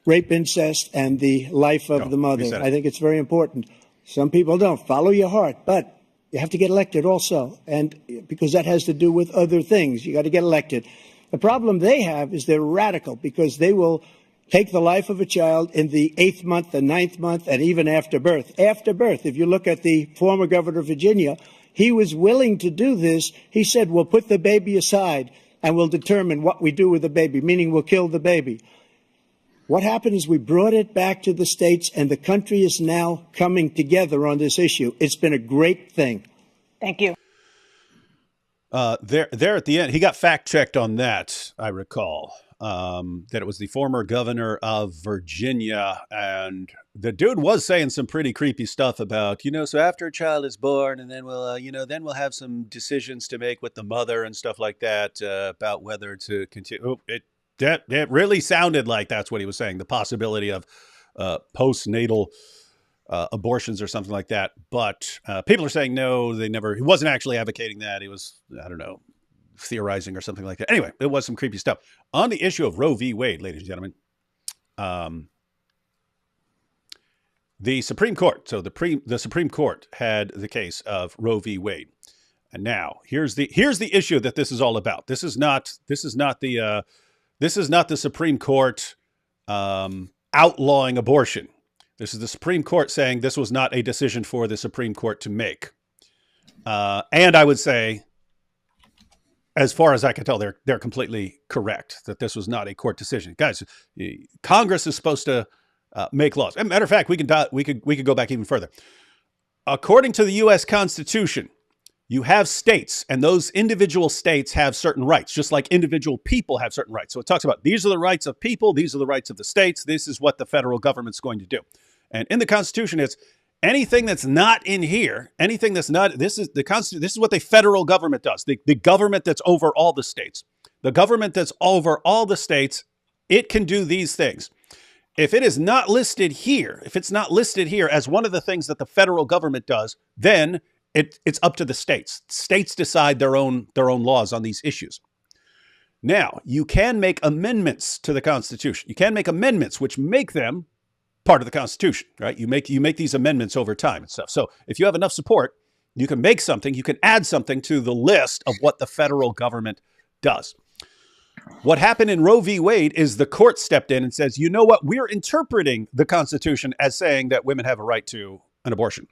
Rape, incest, and the life of the mother. I think it's very important. Some people don't. Follow your heart. But you have to get elected also. And because that has to do with other things. You got to get elected. The problem they have is they're radical because they will take the life of a child in the 8th month, the 9th month, and even after birth. After birth, if you look at the former governor of Virginia, he was willing to do this. He said, we'll put the baby aside and we'll determine what we do with the baby, meaning we'll kill the baby. What happened is we brought it back to the states, and the country is now coming together on this issue. It's been a great thing. Thank you. There at the end, he got fact-checked on that, I recall. That it was the former governor of Virginia, and the dude was saying some pretty creepy stuff about, so after a child is born, and then we'll have some decisions to make with the mother and stuff like that about whether to continue. It really sounded like that's what he was saying, the possibility of postnatal abortions or something like that. But people are saying no, he wasn't actually advocating that. He was, I don't know, theorizing or something like that. Anyway, it was some creepy stuff. On the issue of Roe v. Wade, ladies and gentlemen, the Supreme Court, so the Supreme Court had the case of Roe v. Wade. And now here's the issue that this is all about. This is not the Supreme Court outlawing abortion. This is the Supreme Court saying this was not a decision for the Supreme Court to make. And I would say, as far as I can tell, they're completely correct that this was not a court decision. Guys, Congress is supposed to make laws. As a matter of fact, we could go back even further. According to the U.S. Constitution, you have states, and those individual states have certain rights, just like individual people have certain rights. So it talks about these are the rights of people, these are the rights of the states, this is what the federal government's going to do. And in the Constitution, it's anything that's not in here, anything that's not, this is what the federal government does, the government that's over all the states. The government that's over all the states, it can do these things. If it is not listed here, if it's not listed here as one of the things that the federal government does, then it's up to the states. States decide their own laws on these issues. Now, you can make amendments to the Constitution. You can make amendments which make them part of the Constitution, right? You make these amendments over time and stuff. So if you have enough support, you can make something, you can add something to the list of what the federal government does. What happened in Roe v. Wade is the court stepped in and says, you know what? We're interpreting the Constitution as saying that women have a right to an abortion.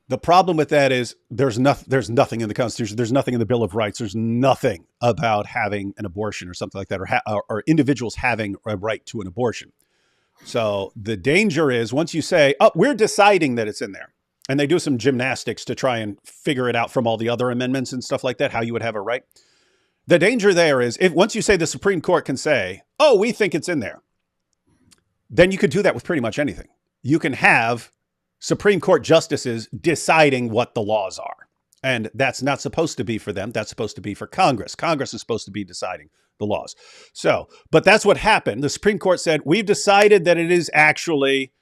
The problem with that is there's nothing in the Constitution. There's nothing in the Bill of Rights. There's nothing about having an abortion or something like that, or individuals having a right to an abortion. So the danger is once you say, oh, we're deciding that it's in there, and they do some gymnastics to try and figure it out from all the other amendments and stuff like that, how you would have a right. The danger there is if once you say the Supreme Court can say, oh, we think it's in there, then you could do that with pretty much anything. You can have Supreme Court justices deciding what the laws are. And that's not supposed to be for them. That's supposed to be for Congress. Congress is supposed to be deciding the laws. So, but that's what happened. The Supreme Court said, we've decided that it is actually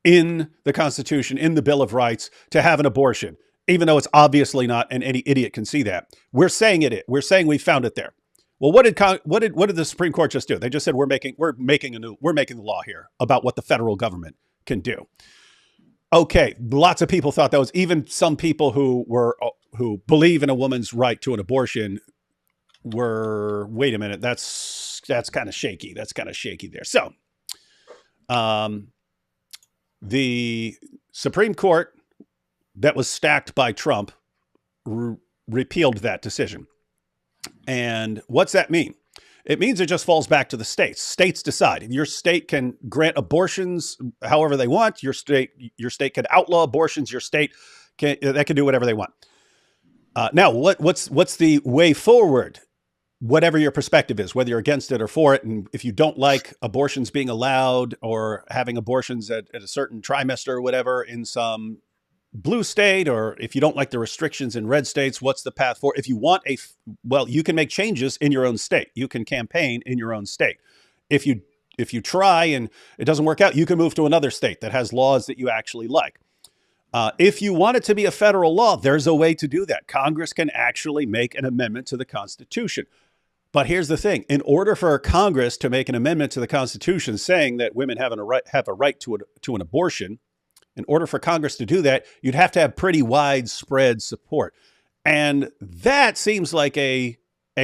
in the Constitution, in the Bill of Rights, to have an abortion, even though it's obviously not, and any idiot can see that. We're saying it. We're saying we found it there. Well, what did the Supreme Court just do? They just said we're making the law here about what the federal government can do. Okay, lots of people thought that was, even some people who believe in a woman's right to an abortion were, wait a minute, that's kind of shaky. That's kind of shaky there. So, the Supreme Court that was stacked by Trump repealed that decision. And what's that mean? It means it just falls back to the states. States decide. Your state can grant abortions however they want. Your state can outlaw abortions. Your state can do whatever they want. Now, what's the way forward? Whatever your perspective is, whether you're against it or for it, and if you don't like abortions being allowed or having abortions at a certain trimester or whatever in some blue state, or if you don't like the restrictions in red states, what's the path forward? If you want you can make changes in your own state. You can campaign in your own state. If you try and it doesn't work out, you can move to another state that has laws that you actually like. If you want it to be a federal law, there's a way to do that. Congress can actually make an amendment to the Constitution. But here's the thing. In order for Congress to make an amendment to the Constitution saying that women have a right to an abortion, in order for Congress to do that, you'd have to have pretty widespread support. And that seems like a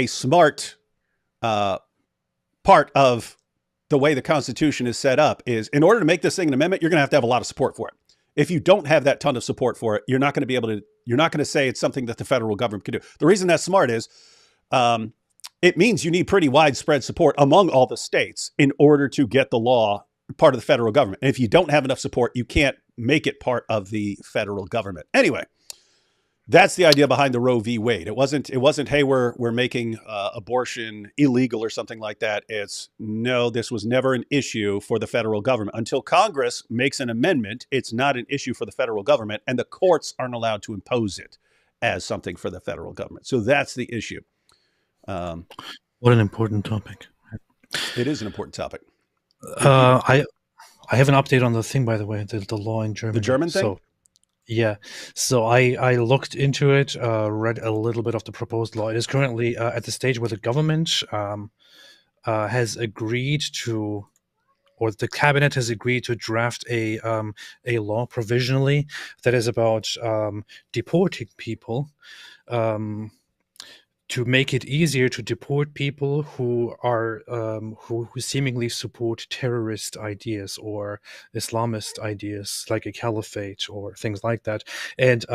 smart part of the way the Constitution is set up is in order to make this thing an amendment, you're going to have a lot of support for it. If you don't have that ton of support for it, you're not going to say it's something that the federal government can do. The reason that's smart is it means you need pretty widespread support among all the states in order to get the law part of the federal government. And if you don't have enough support, you can't make it part of the federal government. Anyway, that's the idea behind the Roe v. Wade. It wasn't, hey, we're making abortion illegal or something like that. No, this was never an issue for the federal government. Until Congress makes an amendment, it's not an issue for the federal government, and the courts aren't allowed to impose it as something for the federal government. So that's the issue. What an important topic. It is an important topic. I have an update on the thing, by the way, the law in Germany. The German thing? So, yeah. So I looked into it, read a little bit of the proposed law. It is currently at the stage where the government has agreed to, or the cabinet has agreed to draft a law provisionally that is about deporting people. To make it easier to deport people who are who seemingly support terrorist ideas or Islamist ideas, like a caliphate or things like that. And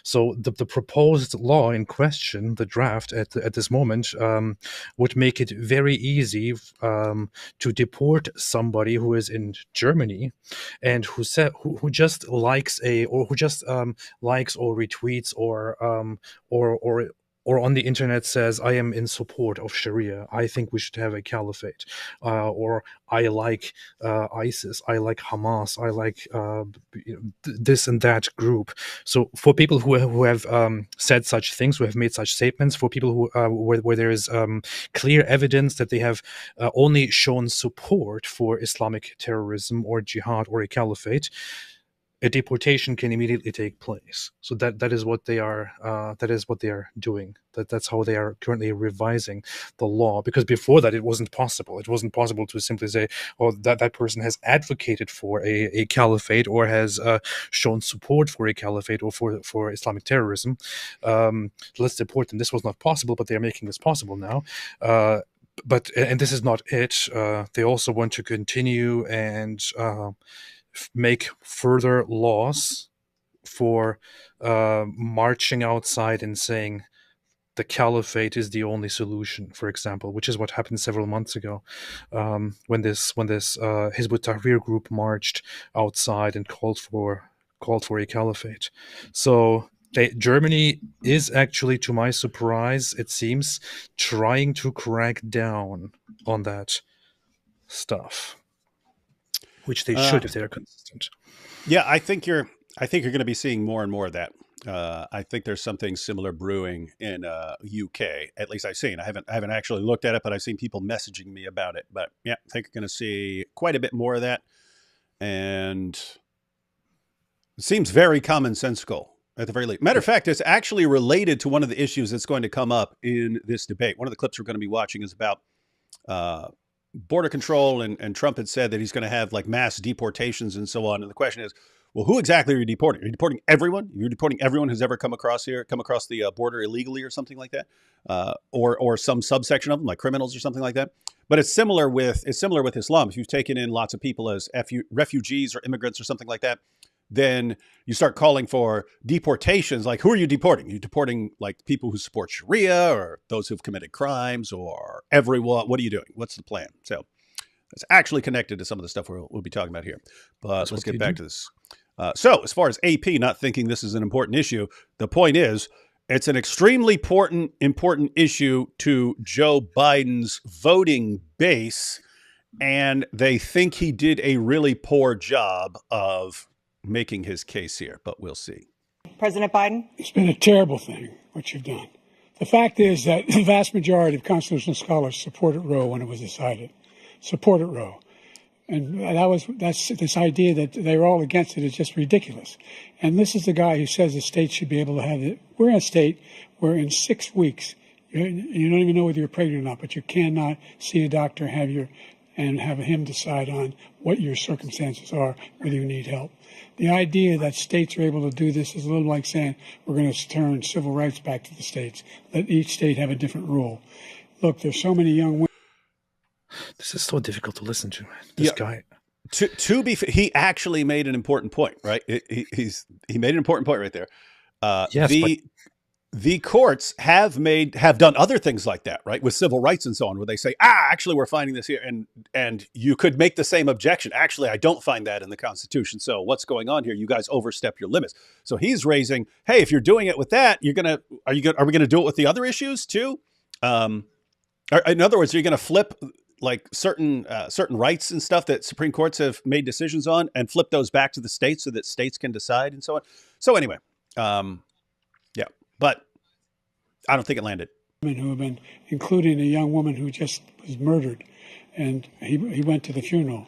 so the proposed law in question, the draft at this moment, would make it very easy to deport somebody who is in Germany and who just likes likes or retweets or on the internet says, I am in support of Sharia. I think we should have a caliphate. Or I like ISIS. I like Hamas. I like this and that group. So for people who have said such things, who have made such statements, for people who where there is clear evidence that they have only shown support for Islamic terrorism or jihad or a caliphate, a deportation can immediately take place. So that is what they are. That is what they are doing. That's how they are currently revising the law. Because before that, it wasn't possible. It wasn't possible to simply say, "Oh, that person has advocated for a caliphate or has shown support for a caliphate or for Islamic terrorism. Let's deport them." This was not possible, but they are making this possible now. And this is not it. They also want to continue and make further laws for marching outside and saying the caliphate is the only solution, for example, which is what happened several months ago when this Hizb ut-Tahrir group marched outside and called for a caliphate. So Germany is actually, to my surprise, it seems, trying to crack down on that stuff, which they should if they're consistent. Yeah, I think you're going to be seeing more and more of that. I think there's something similar brewing in UK. At least I've seen. I haven't actually looked at it, but I've seen people messaging me about it. But yeah, I think you're going to see quite a bit more of that, and it seems very commonsensical at the very least. Matter of fact, it's actually related to one of the issues that's going to come up in this debate. One of the clips we're going to be watching is about border control, and Trump had said that he's going to have like mass deportations and so on. And the question is, well, who exactly are you deporting? Are you deporting everyone? You're deporting everyone who's ever come across the border illegally or something like that, or some subsection of them, like criminals or something like that. But it's similar with Islam. If you've taken in lots of people as refugees or immigrants or something like that, then you start calling for deportations. Like, who are you deporting? Are you deporting like people who support Sharia or those who've committed crimes or everyone? What are you doing? What's the plan? So it's actually connected to some of the stuff we'll be talking about here. But let's get back to this. So as far as AP not thinking this is an important issue, the point is it's an extremely important issue to Joe Biden's voting base. And they think he did a really poor job of making his case here, but we'll see. President Biden? It's been a terrible thing, what you've done. The fact is that the vast majority of constitutional scholars supported Roe when it was decided. Supported Roe. And that's this idea that they were all against it is just ridiculous. And this is the guy who says the state should be able to have it. We're in a state where in 6 weeks, you don't even know whether you're pregnant or not, but you cannot see a doctor and have him decide on what your circumstances are, whether you need help. The idea that states are able to do this is a little like saying we're going to turn civil rights back to the states. Let each state have a different rule. Look, there's so many young women. This is so difficult to listen to. This guy. He actually made an important point, right? He made an important point right there. Yes, the courts have done other things like that, right? With civil rights and so on, where they say, actually, we're finding this here. And you could make the same objection. Actually, I don't find that in the Constitution. So what's going on here? You guys overstep your limits. So he's raising, hey, if you're doing it with that, are we going to do it with the other issues too? In other words, are you going to flip like certain rights and stuff that Supreme Courts have made decisions on and flip those back to the states so that states can decide and so on? So anyway, but I don't think it landed. Who have been, including a young woman who just was murdered, and he went to the funeral.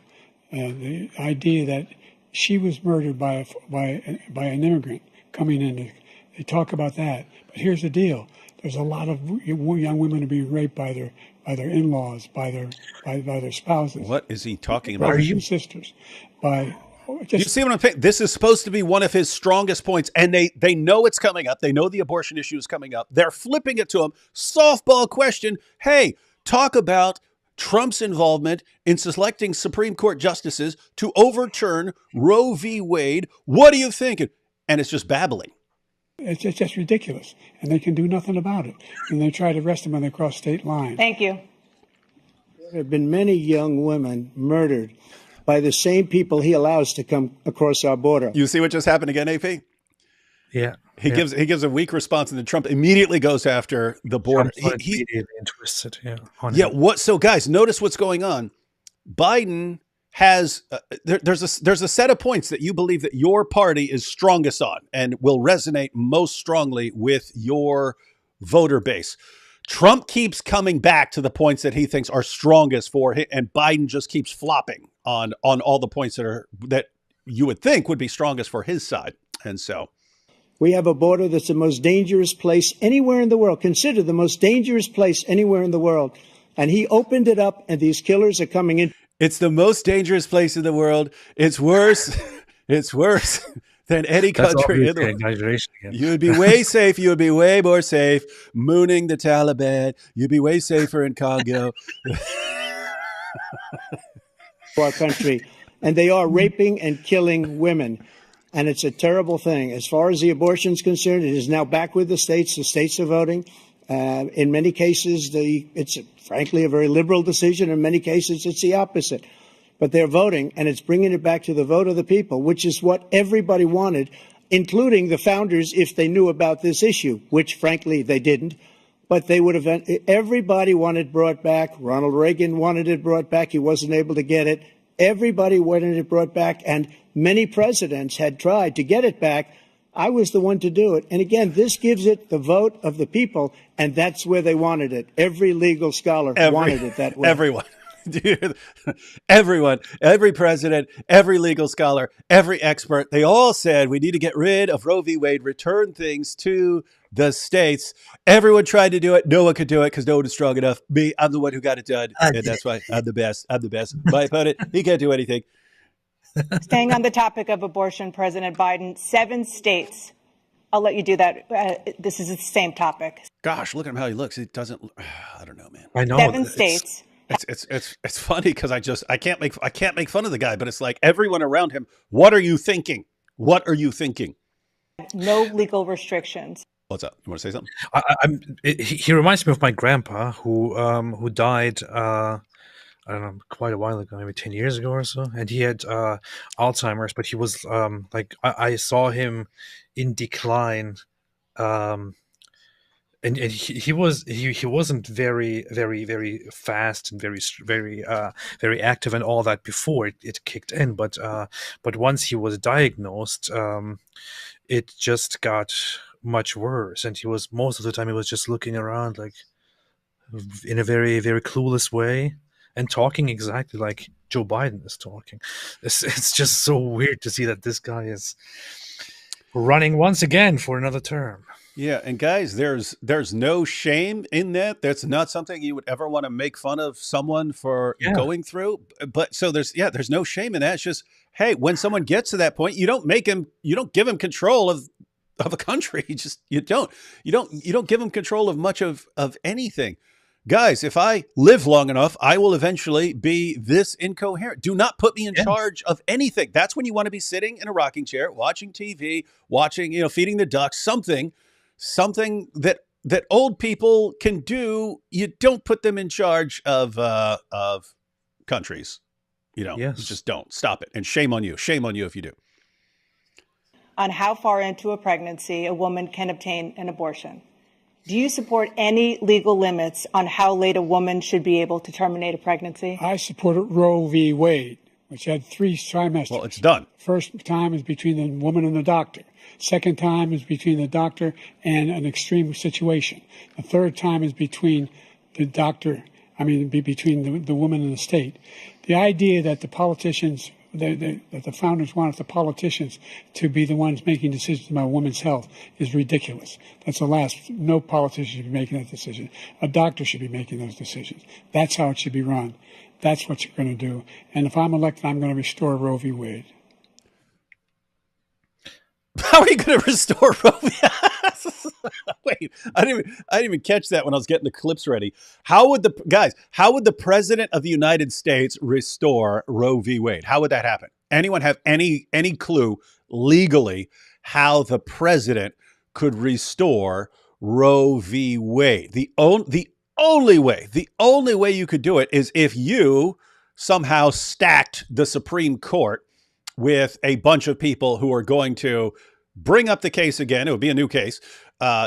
The idea that she was murdered by an immigrant coming in, they talk about that. But here's the deal: there's a lot of young women who are being raped by their in-laws, by their spouses. What is he talking about? Brothers and sisters, you see what I'm saying? This is supposed to be one of his strongest points, and they know it's coming up. They know the abortion issue is coming up. They're flipping it to him. Softball question. Hey, talk about Trump's involvement in selecting Supreme Court justices to overturn Roe v. Wade. What are you thinking? And it's just babbling. It's just ridiculous, and they can do nothing about it. And they try to arrest him when they cross state lines. Thank you. There have been many young women murdered by the same people he allows to come across our border. You see what just happened again, AP? Yeah. He gives a weak response, and then Trump immediately goes after the border. He's interested. So guys, notice what's going on. Biden has there's a set of points that you believe that your party is strongest on and will resonate most strongly with your voter base. Trump keeps coming back to the points that he thinks are strongest for him, and Biden just keeps flopping on all the points that you would think would be strongest for his side. And so we have a border that's the most dangerous place anywhere in the world, considered the most dangerous place anywhere in the world. And he opened it up, and these killers are coming in. It's the most dangerous place in the world. It's worse. It's worse than any country in the world. You would be way safe. You would be way more safe mooning the Taliban. You'd be way safer in Congo. Our country, and they are raping and killing women, and it's a terrible thing. As far as the abortion is concerned, it is now back with the states. The states are voting. In many cases, it's frankly a very liberal decision. In many cases, it's the opposite. But they're voting, and it's bringing it back to the vote of the people, which is what everybody wanted, including the founders, if they knew about this issue, which frankly they didn't. But they would have. Everybody wanted it brought back. Ronald Reagan wanted it brought back. He wasn't able to get it. Everybody wanted it brought back, and many presidents had tried to get it back. I was the one to do it. And again, this gives it the vote of the people, and that's where they wanted it. Every legal scholar wanted it that way. Everyone. Everyone, every president, every legal scholar, every expert, they all said we need to get rid of Roe v. Wade, return things to the states. Everyone tried to do it. No one could do it because no one is strong enough. Me, I'm the one who got it done. And that's why I'm the best. I'm the best. My opponent, he can't do anything. Staying on the topic of abortion, President Biden, 7 states. I'll let you do that. This is the same topic. Gosh, look at him how he looks. It doesn't. I don't know, man. I know. 7 states. It's funny because I can't make fun of the guy, but it's like everyone around him. What are you thinking? What are you thinking? No legal restrictions. What's up? You want to say something? He reminds me of my grandpa who died. I don't know, quite a while ago, maybe 10 years ago or so. And he had Alzheimer's, but he was like, I saw him in decline. And he wasn't very fast and very active and all that before it kicked in. But once he was diagnosed, it just got much worse. And most of the time he was just looking around like in a very clueless way, and talking exactly like Joe Biden is talking. It's just so weird to see that this guy is running once again for another term. Yeah, and guys, there's no shame in that. That's not something you would ever want to make fun of someone for going through. But so there's no shame in that. It's just, hey, when someone gets to that point, you don't give him control of a country. You don't give him control of much of anything. Guys, if I live long enough, I will eventually be this incoherent. Do not put me in charge of anything. That's when you want to be sitting in a rocking chair, watching TV, watching, feeding the ducks, something that old people can do. You don't put them in charge of countries. You just don't. Stop it. And shame on you. Shame on you if you do. On how far into a pregnancy a woman can obtain an abortion. Do you support any legal limits on how late a woman should be able to terminate a pregnancy? I support Roe v. Wade, which had 3 trimesters. Well, it's done. First time is between the woman and the doctor. Second time is between the doctor and an extreme situation. The third time is between the doctor, between the woman and the state. The idea that the politicians, that the founders wanted the politicians to be the ones making decisions about women's health is ridiculous. That's the last. No politician should be making that decision. A doctor should be making those decisions. That's how it should be run. That's what you're going to do. And if I'm elected, I'm going to restore Roe v. Wade. How are you going to restore Roe v. Wait, I didn't even catch that when I was getting the clips ready. How would the president of the United States restore Roe v. Wade? How would that happen? Anyone have any clue legally how the president could restore Roe v. Wade? The only way you could do it is if you somehow stacked the Supreme Court with a bunch of people who are going to bring up the case again. It would be a new case.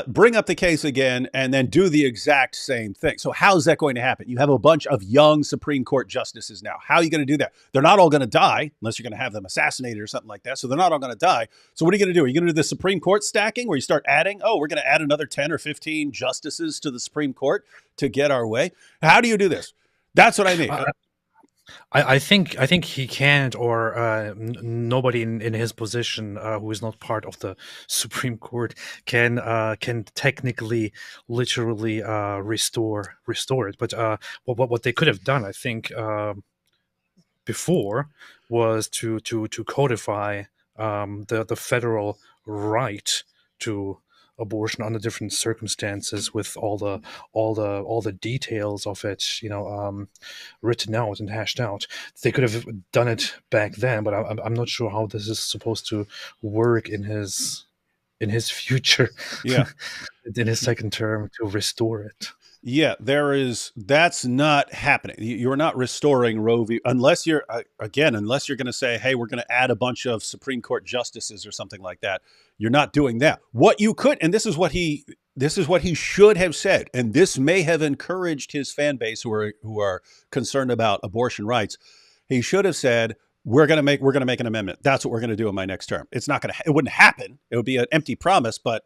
Bring up the case again and then do the exact same thing. So how's that going to happen? You have a bunch of young Supreme Court justices now. How are you going to do that? They're not all going to die unless you're going to have them assassinated or something like that. So they're not all going to die. So what are you going to do? Are you going to do the Supreme Court stacking where you start adding, we're going to add another 10 or 15 justices to the Supreme Court to get our way? How do you do this? That's what I mean. I think he can't, or nobody in his position who is not part of the Supreme Court can technically, literally restore it. But what they could have done, I think, before was to codify the federal right to abortion under different circumstances, with all the details of it, written out and hashed out. They could have done it back then, but I'm not sure how this is supposed to work in his future. Yeah, in his second term, to restore it. Yeah, that's not happening. You're not restoring Roe v. unless you're going to say, hey, we're going to add a bunch of Supreme Court justices or something like that. You're not doing that. What you could, and this is what he should have said, and this may have encouraged his fan base who are concerned about abortion rights. He should have said, we're going to make an amendment. That's what we're going to do in my next term. It wouldn't happen. It would be an empty promise, but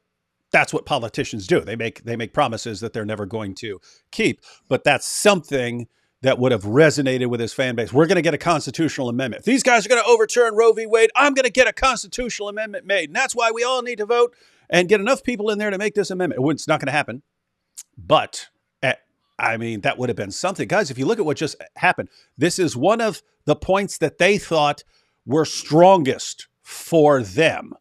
that's what politicians do. They make promises that they're never going to keep. But that's something that would have resonated with his fan base. We're going to get a constitutional amendment. If these guys are going to overturn Roe v. Wade, I'm going to get a constitutional amendment made. And that's why we all need to vote and get enough people in there to make this amendment. It's not going to happen. But, that would have been something. Guys, if you look at what just happened, this is one of the points that they thought were strongest for them.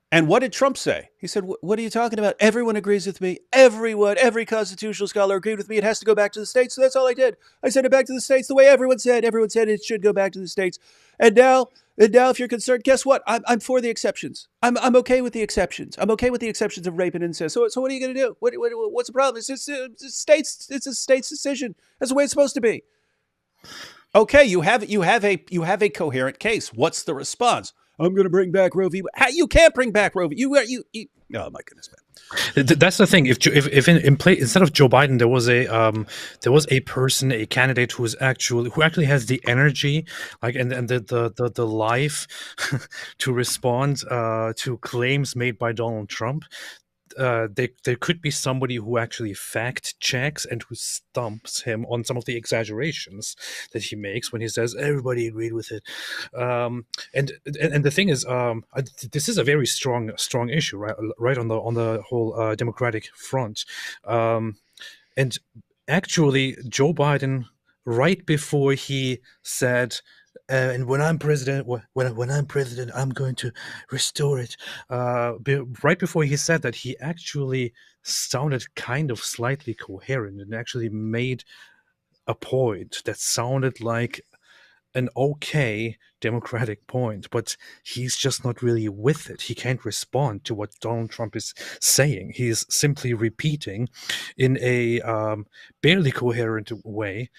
And what did Trump say? He said, what are you talking about? Everyone agrees with me. Everyone, every constitutional scholar agreed with me. It has to go back to the states. So that's all I did. I sent it back to the states the way everyone said. Everyone said it should go back to the states. And now if you're concerned, guess what? I'm for the exceptions. I'm okay with the exceptions. I'm okay with the exceptions of rape and incest. So what are you going to do? What's the problem? It's a state's decision. That's the way it's supposed to be. Okay, you have a coherent case. What's the response? I'm going to bring back Roe v. Wade. You can't bring back Roe v. You. Oh my goodness, man. That's the thing. If in play instead of Joe Biden, there was a person, a candidate who actually has the energy, like and the life to respond to claims made by Donald Trump. There could be somebody who actually fact checks and who stumps him on some of the exaggerations that he makes when he says everybody agreed with it. And the thing is, this is a very strong issue, right on the whole Democratic front. And actually, Joe Biden, right before he said, and when I'm president, when I'm president, I'm going to restore it. Right before he said that, he actually sounded kind of slightly coherent and actually made a point that sounded like an okay Democratic point, but he's just not really with it. He can't respond to what Donald Trump is saying. He's simply repeating in a barely coherent way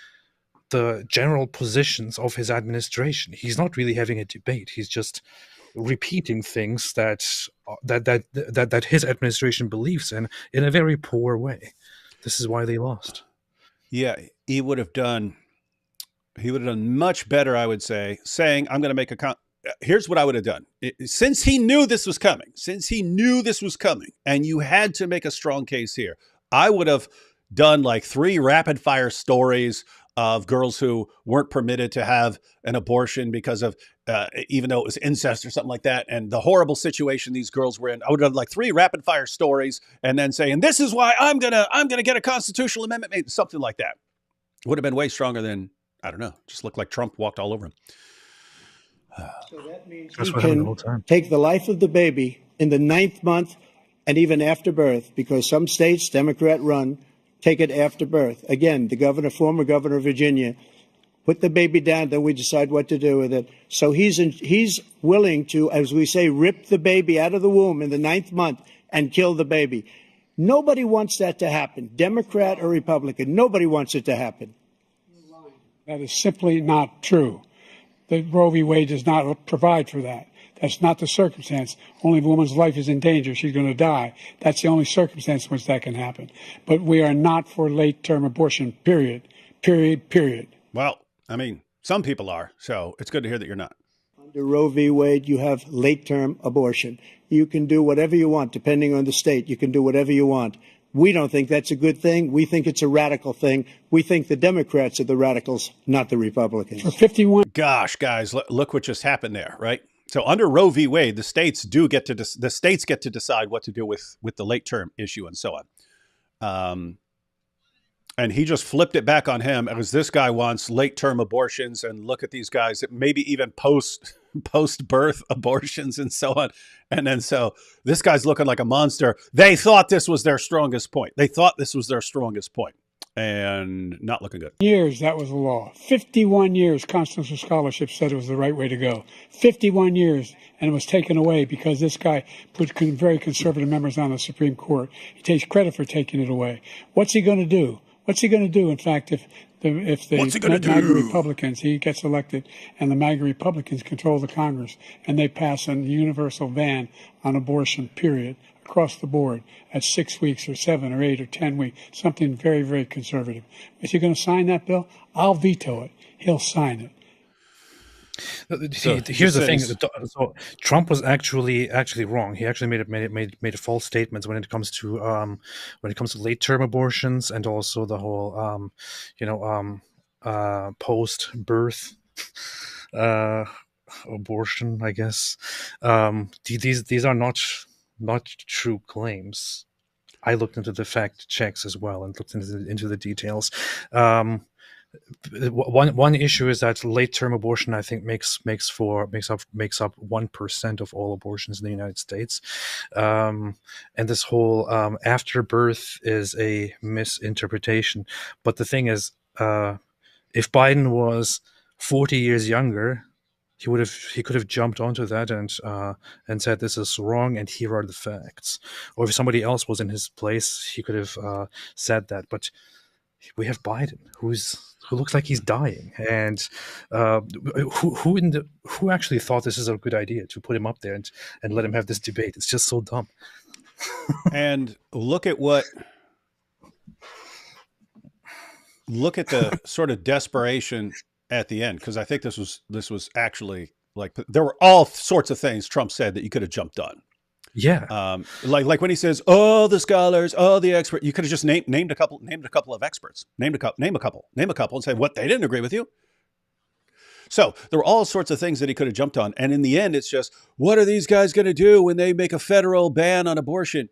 the general positions of his administration. He's not really having a debate. He's just repeating things that his administration believes in a very poor way. This is why they lost. Yeah, he would have done much better, I would say, saying, I'm going to make here's what I would have done. Since he knew this was coming, and you had to make a strong case here, I would have done like 3 rapid fire stories of girls who weren't permitted to have an abortion because of, even though it was incest or something like that, and the horrible situation these girls were in. I would have done like 3 rapid fire stories and then saying, this is why I'm gonna get a constitutional amendment made, something like that. Would have been way stronger than, I don't know, just looked like Trump walked all over him. So that means he can take the life of the baby in the 9th month and even after birth, because some states, Democrat run, take it after birth. Again, the former governor of Virginia, put the baby down, then we decide what to do with it. So he's willing to, as we say, rip the baby out of the womb in the 9th month and kill the baby. Nobody wants that to happen, Democrat or Republican. Nobody wants it to happen. That is simply not true. The Roe v. Wade does not provide for that. That's not the circumstance. Only if a woman's life is in danger, she's going to die. That's the only circumstance in which that can happen. But we are not for late-term abortion, period. Well, I mean, some people are, so it's good to hear that you're not. Under Roe v. Wade, you have late-term abortion. You can do whatever you want, depending on the state. You can do whatever you want. We don't think that's a good thing. We think it's a radical thing. We think the Democrats are the radicals, not the Republicans. For 51. Gosh, guys, look what just happened there, right? So under Roe v. Wade, the states get to decide what to do with the late term issue and so on. And he just flipped it back on him as this guy wants late term abortions, and look at these guys, maybe even post birth abortions and so on. And then so this guy's looking like a monster. They thought this was their strongest point. And not looking good. Years, that was the law. 51 years, constitutional scholarship said it was the right way to go. 51 years, and it was taken away because this guy put very conservative members on the Supreme Court. He takes credit for taking it away. What's he going to do? In fact, if the MAGA Republicans, he gets elected, and the MAGA Republicans control the Congress, and they pass a universal ban on abortion, period, across the board at 6 weeks or 7 or 8 or 10 weeks, something very, very conservative. Is he going to sign that bill? I'll veto it. He'll sign it. Here's the thing. So Trump was actually wrong. He actually made false statements when it comes to late term abortions and also the whole post birth abortion, I guess. These are not true claims. I looked into the fact checks as well and looked into the details. one issue is that late term abortion, I think, makes up 1% of all abortions in the United States, and this whole after birth is a misinterpretation. But the thing is, if Biden was 40 years younger, he could have jumped onto that and said this is wrong and here are the facts. Or if somebody else was in his place, he could have said that. But we have Biden, who looks like he's dying, and who actually thought this is a good idea to put him up there and let him have this debate? It's just so dumb. And look at the sort of desperation at the end, because I think this was actually like there were all sorts of things Trump said that you could have jumped on. Yeah. Like when he says, "Oh, the scholars, oh, the expert," you could have just named a couple of experts, name a couple, and say what they didn't agree with you. So there were all sorts of things that he could have jumped on, and in the end, it's just, what are these guys going to do when they make a federal ban on abortion?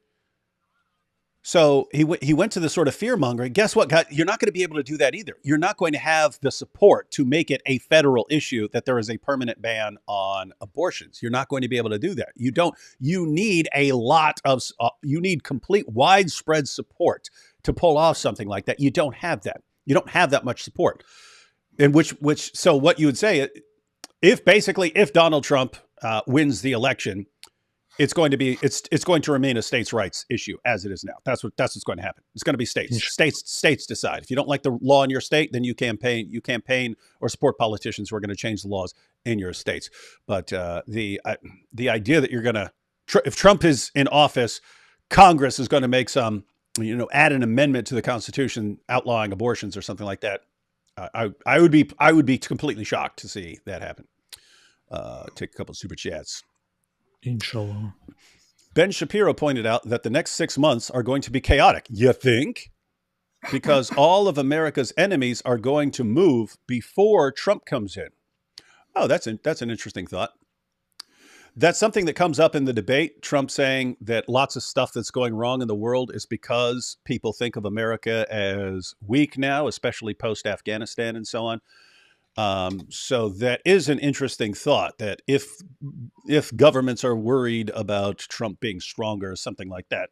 So he went to the sort of fear mongering. Guess what, guys? You're not going to be able to do that either. You're not going to have the support to make it a federal issue that there is a permanent ban on abortions. You're not going to be able to do that. You don't. You need you need complete widespread support to pull off something like that. You don't have that. You don't have that much support. And so what you would say, if Donald Trump wins the election, it's going to remain a states' rights issue as it is now. That's what's going to happen. It's going to be states decide. If you don't like the law in your state, then you campaign or support politicians who are going to change the laws in your states. But the idea that you're going to, if Trump is in office, Congress is going to make some, add an amendment to the Constitution outlawing abortions or something like that. I would be completely shocked to see that happen. Take a couple of super chats. Inshallah. Ben Shapiro pointed out that the next 6 months are going to be chaotic. You think? Because all of America's enemies are going to move before Trump comes in. Oh, that's an interesting thought. That's something that comes up in the debate. Trump saying that lots of stuff that's going wrong in the world is because people think of America as weak now, especially post-Afghanistan and so on. So that is an interesting thought, that if governments are worried about Trump being stronger or something like that,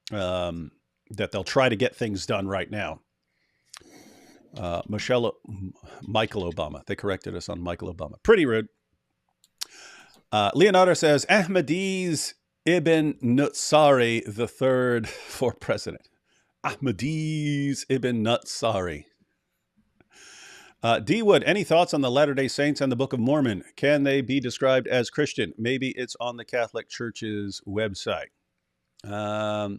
that they'll try to get things done right now. Michael Obama. They corrected us on Michael Obama. Pretty rude. Leonardo says, Ahmadis ibn Nutsari III for president. Ahmadis ibn Nutsari. D. Wood, any thoughts on the Latter-day Saints and the Book of Mormon? Can they be described as Christian? Maybe it's on the Catholic Church's website. Yeah,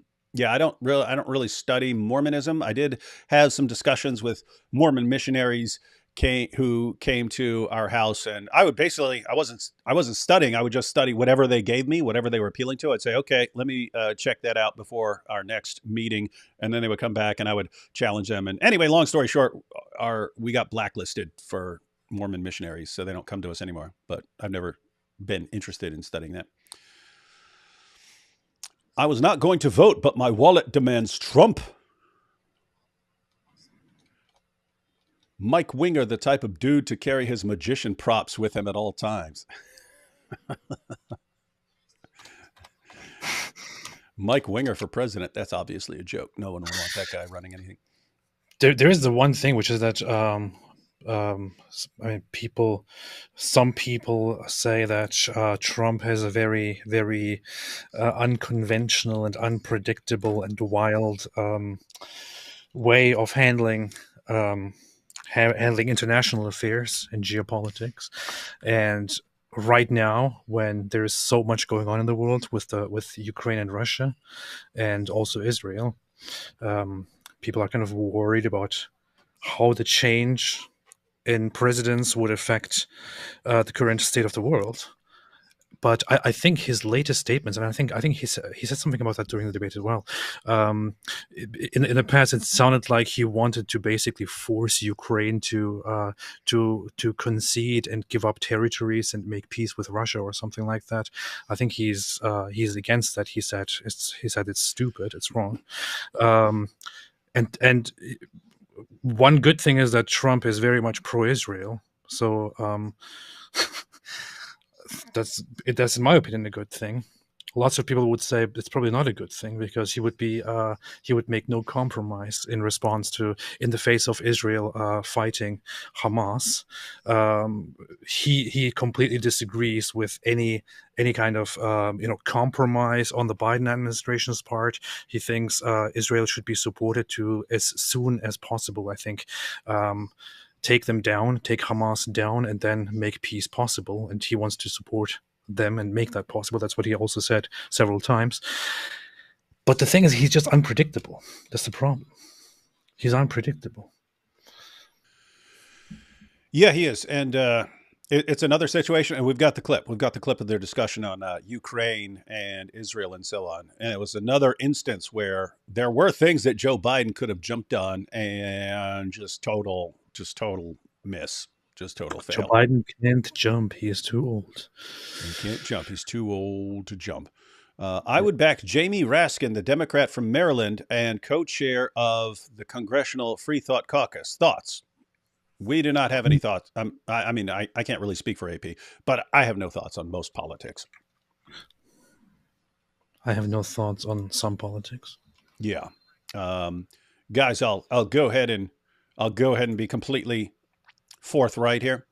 I don't really study Mormonism. I did have some discussions with Mormon missionaries who came to our house, and I wasn't studying. I would just study whatever they gave me, whatever they were appealing to. I'd say, okay, let me check that out before our next meeting, and then they would come back, and I would challenge them. And anyway, long story short, we got blacklisted for Mormon missionaries, so they don't come to us anymore. But I've never been interested in studying that. I was not going to vote, but my wallet demands Trump. Mike Winger, the type of dude to carry his magician props with him at all times. Mike Winger for president. That's obviously a joke. No one would want that guy running anything. There is the one thing, which is that some people say that Trump has a very, very unconventional and unpredictable and wild way of handling international affairs and geopolitics. And right now, when there is so much going on in the world with Ukraine and Russia, and also Israel, people are kind of worried about how the change in presidents would affect the current state of the world. But I think his latest statements, and I think he said something about that during the debate as well. In the past, it sounded like he wanted to basically force Ukraine to concede and give up territories and make peace with Russia or something like that. I think he's against that. He said it's stupid. It's wrong. And one good thing is that Trump is very much pro-Israel. So that's in my opinion a good thing. Lots of people would say it's probably not a good thing because he would make no compromise in the face of Israel fighting Hamas. He completely disagrees with any kind of compromise on the Biden administration's part. He thinks Israel should be supported to as soon as possible. I think. Take Hamas down, and then make peace possible. And he wants to support them and make that possible. That's what he also said several times. But the thing is, he's just unpredictable. That's the problem. He's unpredictable. Yeah, he is. And it's another situation. And we've got the clip. We've got the clip of their discussion on Ukraine and Israel and so on. And it was another instance where there were things that Joe Biden could have jumped on and just total miss. Just total fail. Joe Biden can't jump. He is too old. He can't jump. He's too old to jump. I would back Jamie Raskin, the Democrat from Maryland and co-chair of the Congressional Free Thought Caucus. Thoughts? We do not have any thoughts. I mean, I can't really speak for AP, but I have no thoughts on most politics. I have no thoughts on some politics. Yeah. Guys, I'll go ahead and be completely forthright here.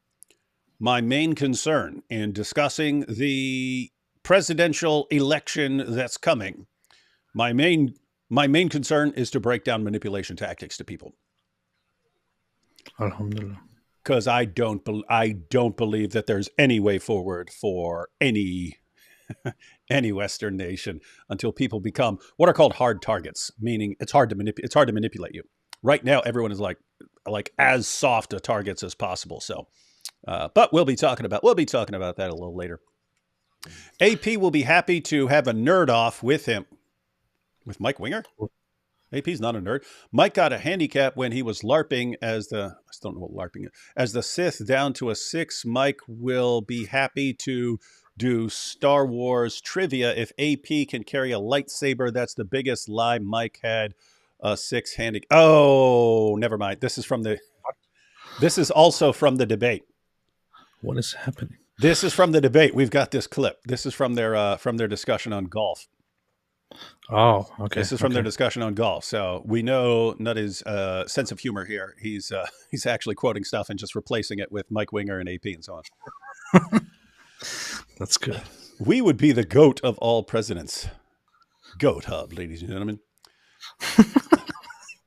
My main concern in discussing the presidential election that's coming, my main concern is to break down manipulation tactics to people. Alhamdulillah. Because I don't believe that there's any way forward for any Western nation until people become what are called hard targets, meaning it's hard to manipulate you. Right now, everyone is like as soft a targets as possible. So, but we'll be talking about that a little later. AP will be happy to have a nerd off with him, with Mike Winger. AP's not a nerd. Mike got a handicap when he was LARPing I still don't know what LARPing is. As the Sith down to a 6, Mike will be happy to do Star Wars trivia if AP can carry a lightsaber. That's the biggest lie. Mike had a 6 handicap. Oh, never mind. This is also from the debate. What is happening? This is from the debate. We've got this clip. This is from their discussion on golf. Oh, okay. This is from their discussion on golf. So we know Nutty's sense of humor here. He's actually quoting stuff and just replacing it with Mike Winger and AP and so on. That's good. We would be the GOAT of all presidents. GOAT hub, ladies and gentlemen.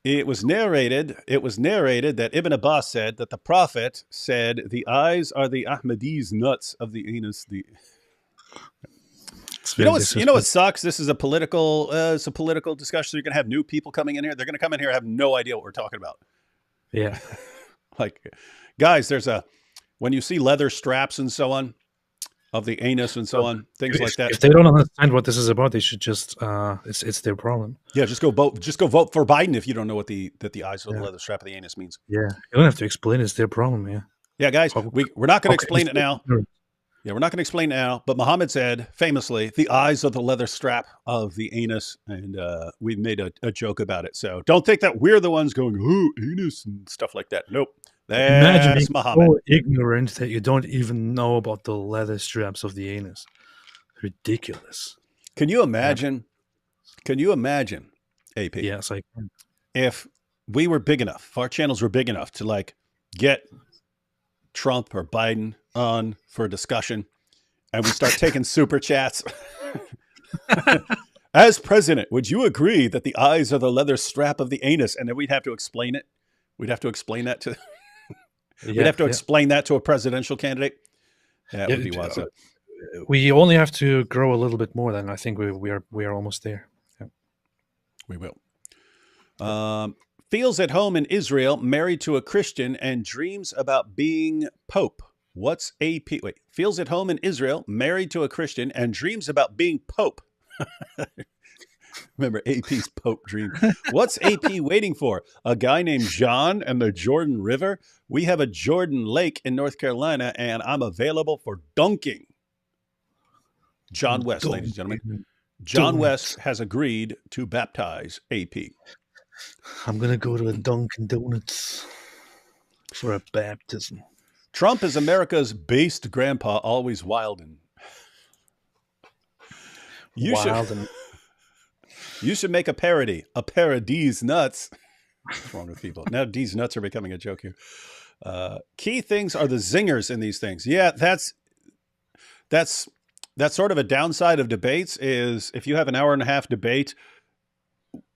It was narrated that Ibn Abbas said that the Prophet said, "The eyes are the Ahmadi's nuts of the anus." You know what sucks? This is a political discussion. So you're gonna have new people coming in here. They're gonna come in here and have no idea what we're talking about. Yeah. Like, guys, when you see leather straps and so on of the anus and so on, things like that. If they don't understand what this is about, they should just it's their problem. Yeah, just go vote for Biden if you don't know what the eyes of the leather strap of the anus means. Yeah, you don't have to explain. It's their problem. Yeah. Yeah, guys, we're not going to explain it now. Yeah, we're not going to explain it now. But Muhammad said famously, "The eyes of the leather strap of the anus," and we've made a joke about it. So don't think that we're the ones going, "Oh, anus" and stuff like that. Nope. Imagine being Muhammad. so ignorant that you don't even know about the leather straps of the anus. Ridiculous. Can you imagine? Can you imagine, AP? Yes, I can. If we were big enough, if our channels were big enough to like get Trump or Biden on for a discussion, and we start taking super chats. As president, would you agree that the eyes are the leather strap of the anus? And then we'd have to explain it. We'd have to explain that to. We'd have to explain that to a presidential candidate. That would be awesome. We only have to grow a little bit more. Then I think we are almost there. Yeah. We will. Feels at home in Israel, married to a Christian, and dreams about being Pope. What's AP? Wait, feels at home in Israel, married to a Christian, and dreams about being Pope. Remember AP's Pope dream. What's AP waiting for? A guy named John and the Jordan River? We have a Jordan Lake in North Carolina, and I'm available for dunking. John West, ladies and gentlemen. John West has agreed to baptize AP. I'm going to go to a Dunkin' Donuts for a baptism. Trump is America's based grandpa, always wildin'. You should make a parody. A pair of D's nuts. What's wrong with people? Now D's nuts are becoming a joke here. Key things are the zingers in these things. Yeah, that's sort of a downside of debates is if you have an hour and a half debate,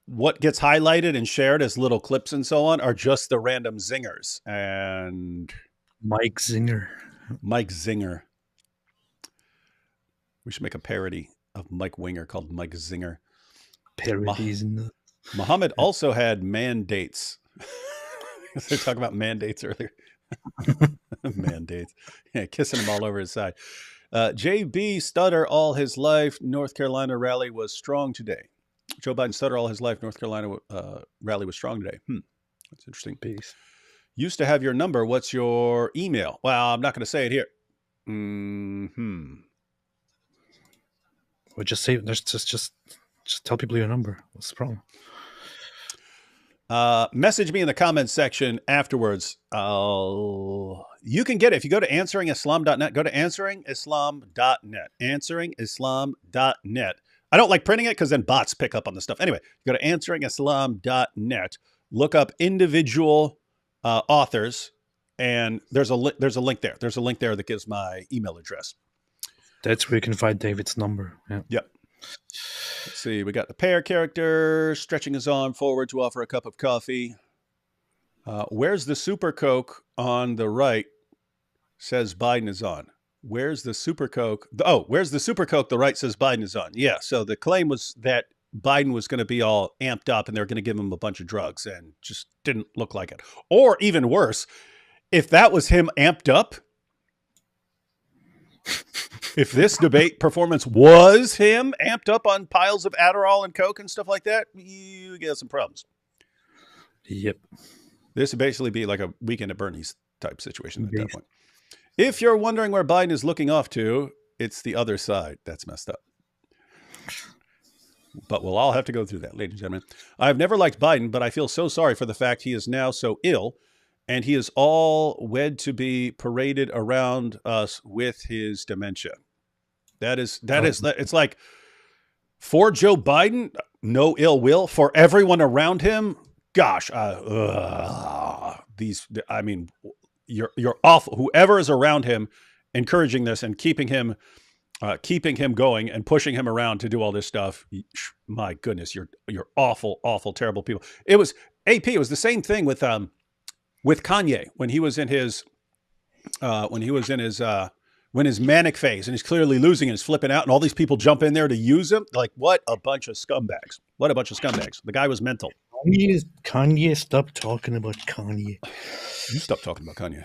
what gets highlighted and shared as little clips and so on are just the random zingers. And Mike Zinger. We should make a parody of Mike Winger called Mike Zinger. Parodies in the... Muhammad also had mandates. They talked about mandates earlier. Mandates. Yeah, kissing him all over his side. JB stutter all his life. North Carolina rally was strong today. Joe Biden stutter all his life. North Carolina rally was strong today. That's interesting. Peace. Used to have your number. What's your email? Well, I'm not going to say it here. Well, just say just tell people your number. What's the problem? Message me in the comments section afterwards. You can get it if you go to answeringislam.net. Go to answeringislam.net. Answeringislam.net. I don't like printing it because then bots pick up on the stuff. Anyway, go to answeringislam.net. Look up individual authors, and there's a link there. There's a link there that gives my email address. That's where you can find David's number. Yeah. Yep. Let's see. We got the pair character stretching his arm forward to offer a cup of coffee. Where's the Super Coke on the right? Says Biden is on. Where's the Super Coke? Where's the Super Coke? The right says Biden is on. Yeah. So the claim was that Biden was going to be all amped up and they're going to give him a bunch of drugs, and just didn't look like it. Or even worse, if that was him amped up, if this debate performance was him amped up on piles of Adderall and Coke and stuff like that, you get some problems. Yep. This would basically be like a Weekend at Bernie's type situation at that point. If you're wondering where Biden is looking off to, it's the other side. That's messed up. But we'll all have to go through that, ladies and gentlemen. I've never liked Biden, but I feel so sorry for the fact he is now so ill, and he is all wed to be paraded around us with his dementia. It's like, for Joe Biden, no ill will. For everyone around him, gosh, you're awful. Whoever is around him, encouraging this and keeping him going and pushing him around to do all this stuff. My goodness, you're awful, awful, terrible people. It was AP. It was the same thing with Kanye when he was in his when his manic phase and he's clearly losing and he's flipping out and all these people jump in there to use him. Like, what a bunch of scumbags. What a bunch of scumbags. The guy was mental. Kanye, stop talking about Kanye. You stop talking about Kanye.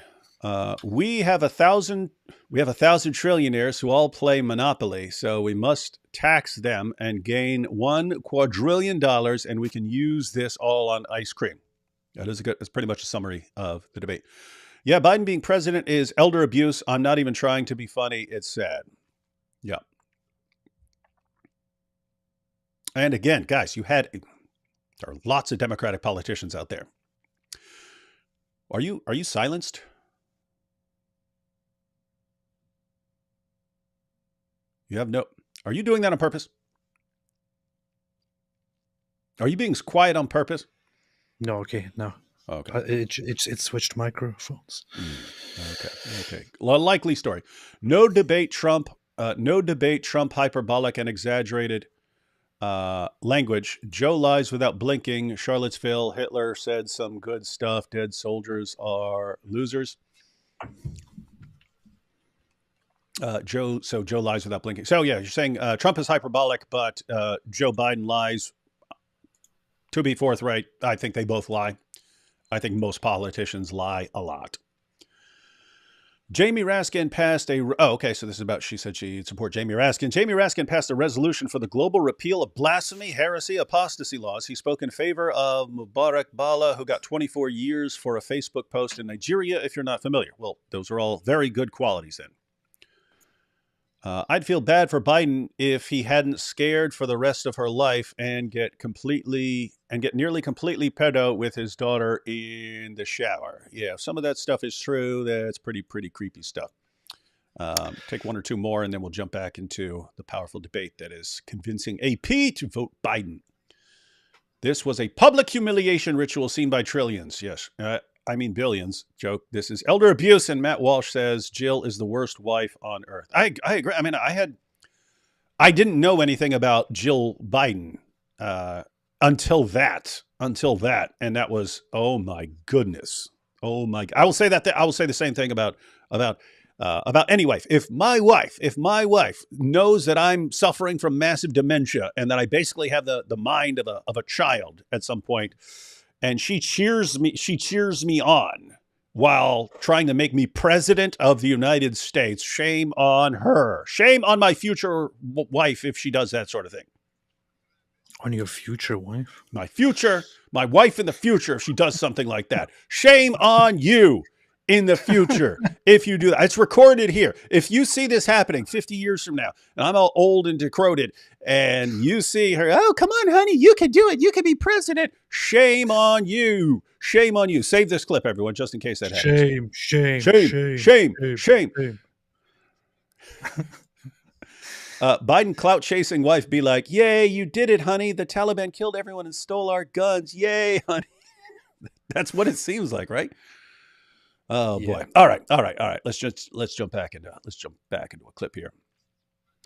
We have 1,000 trillionaires who all play Monopoly, so we must tax them and gain $1 quadrillion, and we can use this all on ice cream. That's pretty much a summary of the debate. Yeah, Biden being president is elder abuse. I'm not even trying to be funny. It's sad. Yeah. And again, guys, there are lots of Democratic politicians out there. Are you silenced? Are you doing that on purpose? Are you being quiet on purpose? No, okay, no. Okay. It switched microphones. Okay. Likely story. No debate Trump hyperbolic and exaggerated language. Joe lies without blinking. Charlottesville, Hitler said some good stuff. Dead soldiers are losers. Joe lies without blinking. So yeah, you're saying Trump is hyperbolic, but Joe Biden lies. To be forthright, I think they both lie. I think most politicians lie a lot. Jamie Raskin passed so this is about, she said she'd support Jamie Raskin. Jamie Raskin passed a resolution for the global repeal of blasphemy, heresy, apostasy laws. He spoke in favor of Mubarak Bala, who got 24 years for a Facebook post in Nigeria, if you're not familiar. Well, those are all very good qualities then. I'd feel bad for Biden if he hadn't scared for the rest of her life and get nearly completely pedo with his daughter in the shower. Yeah, some of that stuff is true. That's pretty creepy stuff. Take one or two more, and then we'll jump back into the powerful debate that is convincing AP to vote Biden. This was a public humiliation ritual seen by trillions. Yes, I mean billions. Joke. This is elder abuse, and Matt Walsh says Jill is the worst wife on earth. I agree. I mean, I didn't know anything about Jill Biden until that, and that was, oh my goodness. Oh my! I will say that. I will say the same thing about any wife. If my wife knows that I'm suffering from massive dementia and that I basically have the mind of a child at some point, and she cheers me on while trying to make me president of the United States, shame on her. Shame on my future wife if she does that sort of thing. On your future wife? My wife in the future, if she does something like that. Shame on you in the future if you do that. It's recorded here. If you see this happening 50 years from now, and I'm all old and decrepit, and you see her, oh, come on, honey, you can do it. You can be president. Shame on you. Shame on you. Save this clip, everyone, just in case that happens. Shame. Biden clout-chasing wife be like, yay, you did it, honey. The Taliban killed everyone and stole our guns. Yay, honey. That's what it seems like, right? Oh boy! Yeah. All right. Let's jump back into a clip here.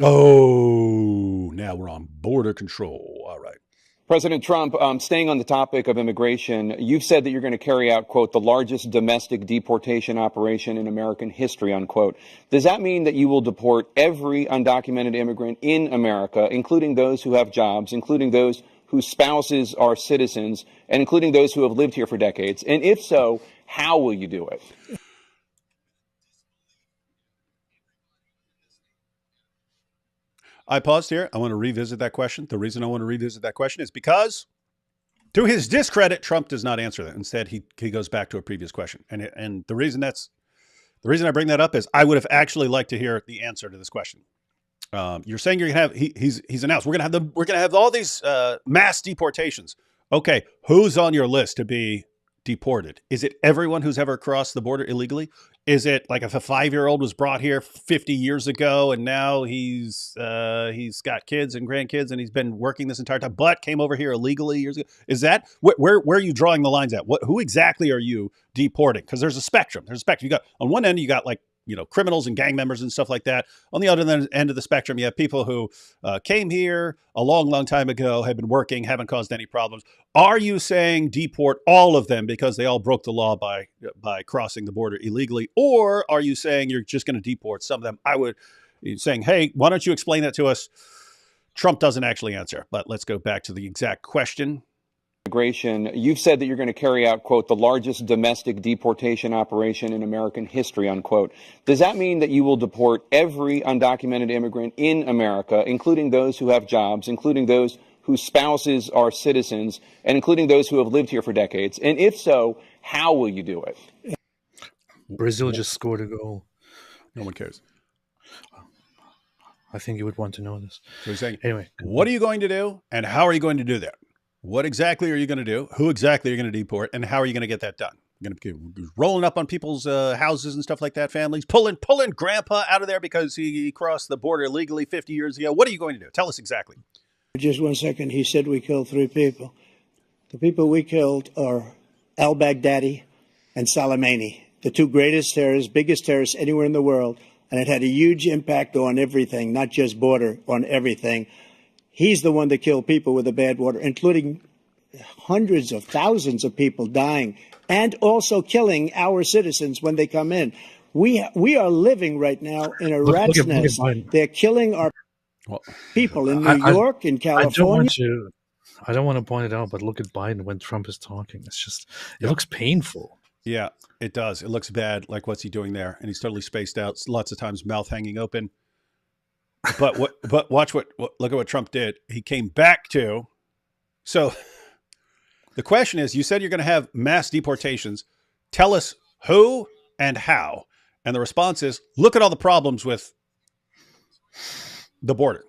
Oh, now we're on border control. All right. President Trump, staying on the topic of immigration, you've said that you're going to carry out, quote, the largest domestic deportation operation in American history, unquote. Does that mean that you will deport every undocumented immigrant in America, including those who have jobs, including those whose spouses are citizens, and including those who have lived here for decades? And if so, how will you do it? I paused here. I want to revisit that question. The reason I want to revisit that question is because, to his discredit, Trump does not answer that. Instead, he goes back to a previous question. And the reason I bring that up is I would have actually liked to hear the answer to this question. You're saying you're gonna have he's announced we're gonna have all these mass deportations. Okay, who's on your list to be deported? Is it everyone who's ever crossed the border illegally? Is it like if a 5-year-old was brought here 50 years ago and now he's got kids and grandkids and he's been working this entire time, but came over here illegally years ago? Is that where are you drawing the lines at? Who exactly are you deporting? Because there's a spectrum. You got on one end you got like criminals and gang members and stuff like that. On the other end of the spectrum, you have people who came here a long time ago, have been working, haven't caused any problems. Are you saying deport all of them because they all broke the law by crossing the border illegally? Or are you saying you're just going to deport some of them? Saying, hey, why don't you explain that to us? Trump doesn't actually answer, but let's go back to the exact question. Immigration, you've said that you're going to carry out, quote, the largest domestic deportation operation in American history, unquote. Does that mean that you will deport every undocumented immigrant in America, including those who have jobs, including those whose spouses are citizens, and including those who have lived here for decades? And if so, how will you do it? Brazil just scored a goal. No one cares. I think you would want to know this. So he's saying, anyway, what are you going to do, and how are you going to do that? What exactly are you going to do? Who exactly are you going to deport? And how are you going to get that done? You're going to be rolling up on people's houses and stuff like that, families, pulling grandpa out of there because he crossed the border illegally 50 years ago. What are you going to do? Tell us exactly. Just 1 second. He said we killed 3 people. The people we killed are al-Baghdadi and Soleimani, the 2 greatest terrorists, biggest terrorists anywhere in the world. And it had a huge impact on everything, not just border, on everything. He's the one that killed people with the bad water, including hundreds of thousands of people dying and also killing our citizens when they come in. We are living right now in a rat's nest. They're killing our people in New York, in California. I don't want to point it out, but look at Biden when Trump is talking. It's just, it looks painful. Yeah, it does. It looks bad. Like, what's he doing there? And he's totally spaced out. Lots of times mouth hanging open. But watch look at what Trump did. He came back to. So the question is, you said you're going to have mass deportations. Tell us who and how. And the response is, look at all the problems with the border.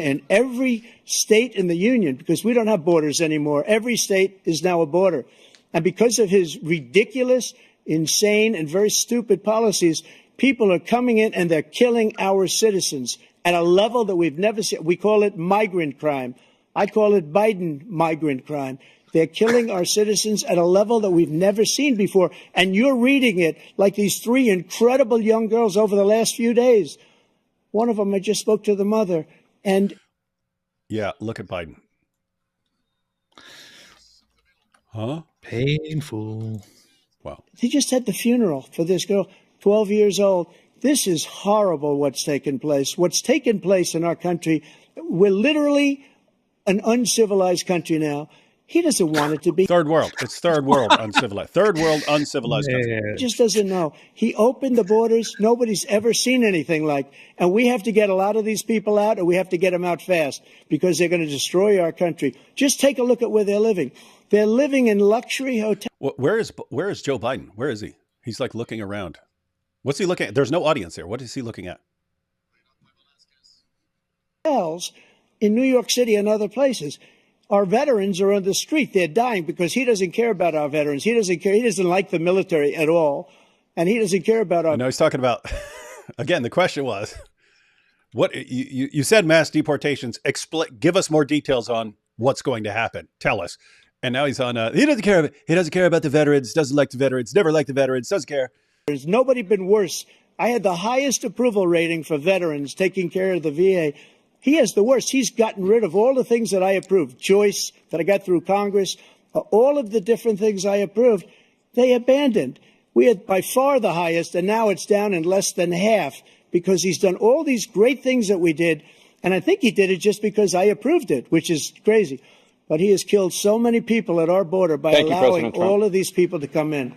And every state in the union, because we don't have borders anymore, every state is now a border. And because of his ridiculous, insane, and very stupid policies, people are coming in and they're killing our citizens at a level that we've never seen. We call it migrant crime. I call it Biden migrant crime. They're killing our citizens at a level that we've never seen before. And you're reading it like these three incredible young girls over the last few days. One of them, I just spoke to the mother. And yeah, look at Biden. Huh? Painful. Wow. He just had the funeral for this girl, 12 years old. This is horrible what's taken place. What's taken place in our country, we're literally an uncivilized country now. He doesn't want it to be. Third world. It's third world uncivilized. Third world uncivilized country. He just doesn't know. He opened the borders. Nobody's ever seen anything like. And we have to get a lot of these people out, and we have to get them out fast because they're going to destroy our country. Just take a look at where they're living. They're living in luxury hotels. Where is Joe Biden? Where is he? He's like looking around. What's he looking at? There's no audience there. What is he looking at? In New York City and other places. Our veterans are on the street. They're dying because he doesn't care about our veterans. He doesn't care. He doesn't like the military at all. And he doesn't care about our... No, he's talking about... Again, the question was, what you said mass deportations. Give us more details on what's going to happen. Tell us. And now he's on... he doesn't care. He doesn't care about the veterans. Doesn't like the veterans. Never liked the veterans. Doesn't care. There's nobody been worse. I had the highest approval rating for veterans taking care of the VA. He has the worst. He's gotten rid of all the things that I approved. Choice that I got through Congress, all of the different things I approved, they abandoned. We had by far the highest, and now it's down in less than half because he's done all these great things that we did. And I think he did it just because I approved it, which is crazy. But he has killed so many people at our border by allowing all of these people to come in.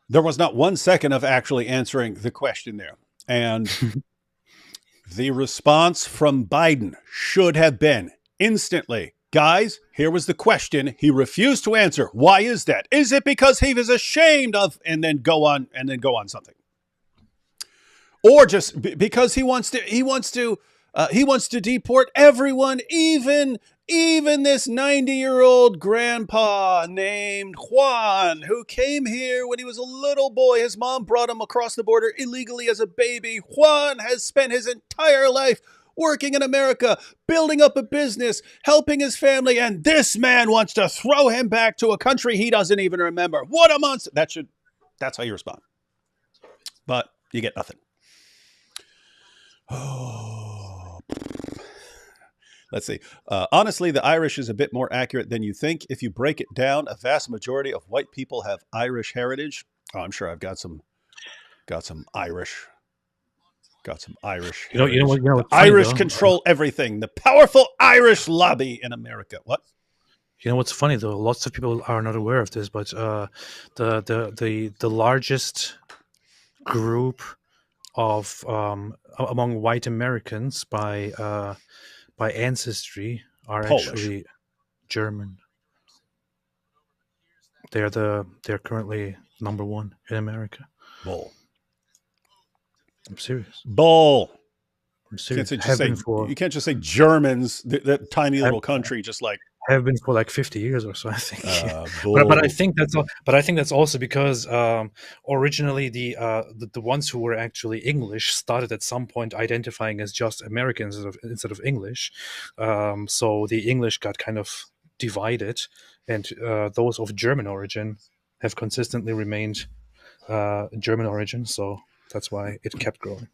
There was not 1 second of actually answering the question there. And the response from Biden should have been instantly, guys, here was the question. He refused to answer. Why is that? Is it because he was ashamed of, and then go on something? Or just because he wants to deport everyone, even this 90-year-old grandpa named Juan, who came here when he was a little boy. His mom brought him across the border illegally as a baby. Juan has spent his entire life working in America, building up a business, helping his family, and this man wants to throw him back to a country he doesn't even remember. What a monster. That's how you respond. But you get nothing. Oh. Let's see. Honestly, the Irish is a bit more accurate than you think. If you break it down, a vast majority of white people have Irish heritage. Oh, I'm sure I've got some Irish. You know what? Irish control everything. The powerful Irish lobby in America. What? You know what's funny though? Lots of people are not aware of this, but the largest group of among white Americans by ancestry are Polish. Actually German. They're currently number one in America. Bull. I'm serious. Bull. I'm serious. You can't just say Germans, that tiny little country, just like have been for like 50 years or so, I think. Bull. But I think that's also because originally the ones who were actually English started at some point identifying as just Americans instead of English. So the English got kind of divided, and those of German origin have consistently remained German origin. So that's why it kept growing.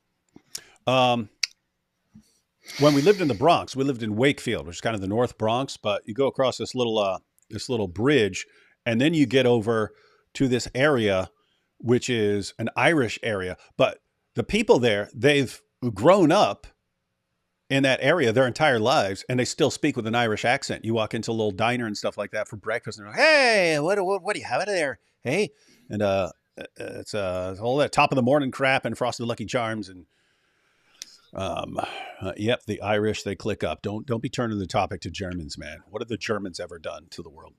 When we lived in the Bronx, we lived in Wakefield, which is kind of the North Bronx, but you go across this little bridge, and then you get over to this area, which is an Irish area. But the people there, they've grown up in that area their entire lives, and they still speak with an Irish accent. You walk into a little diner and stuff like that for breakfast, and they're like, hey, what do you have there? Hey, and it's all that top of the morning crap and Frosted Lucky Charms and yep, the Irish, they click up. Don't be turning the topic to Germans, man. What have the Germans ever done to the world?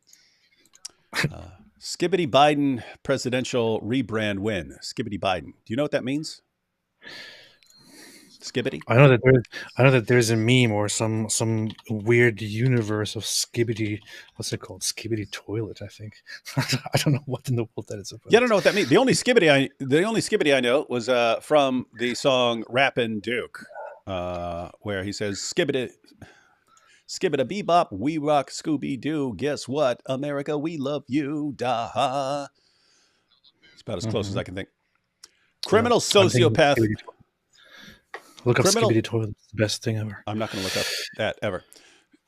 Skibbity Biden presidential rebrand win. Skibbity Biden. Do you know what that means? Skibbity? I know that there's a meme or some weird universe of Skibbity. What's it called? Skibbity toilet, I think. I don't know what in the world that is about. Yeah, I don't know what that means. The only Skibbity I know was from the song Rappin' Duke, where he says Skibbity bebop, we rock Scooby Doo. Guess what? America, we love you. Da. It's about as close as I can think. Criminal sociopath. Look up Skibbity toilet. It's the best thing ever. I'm not going to look up that ever.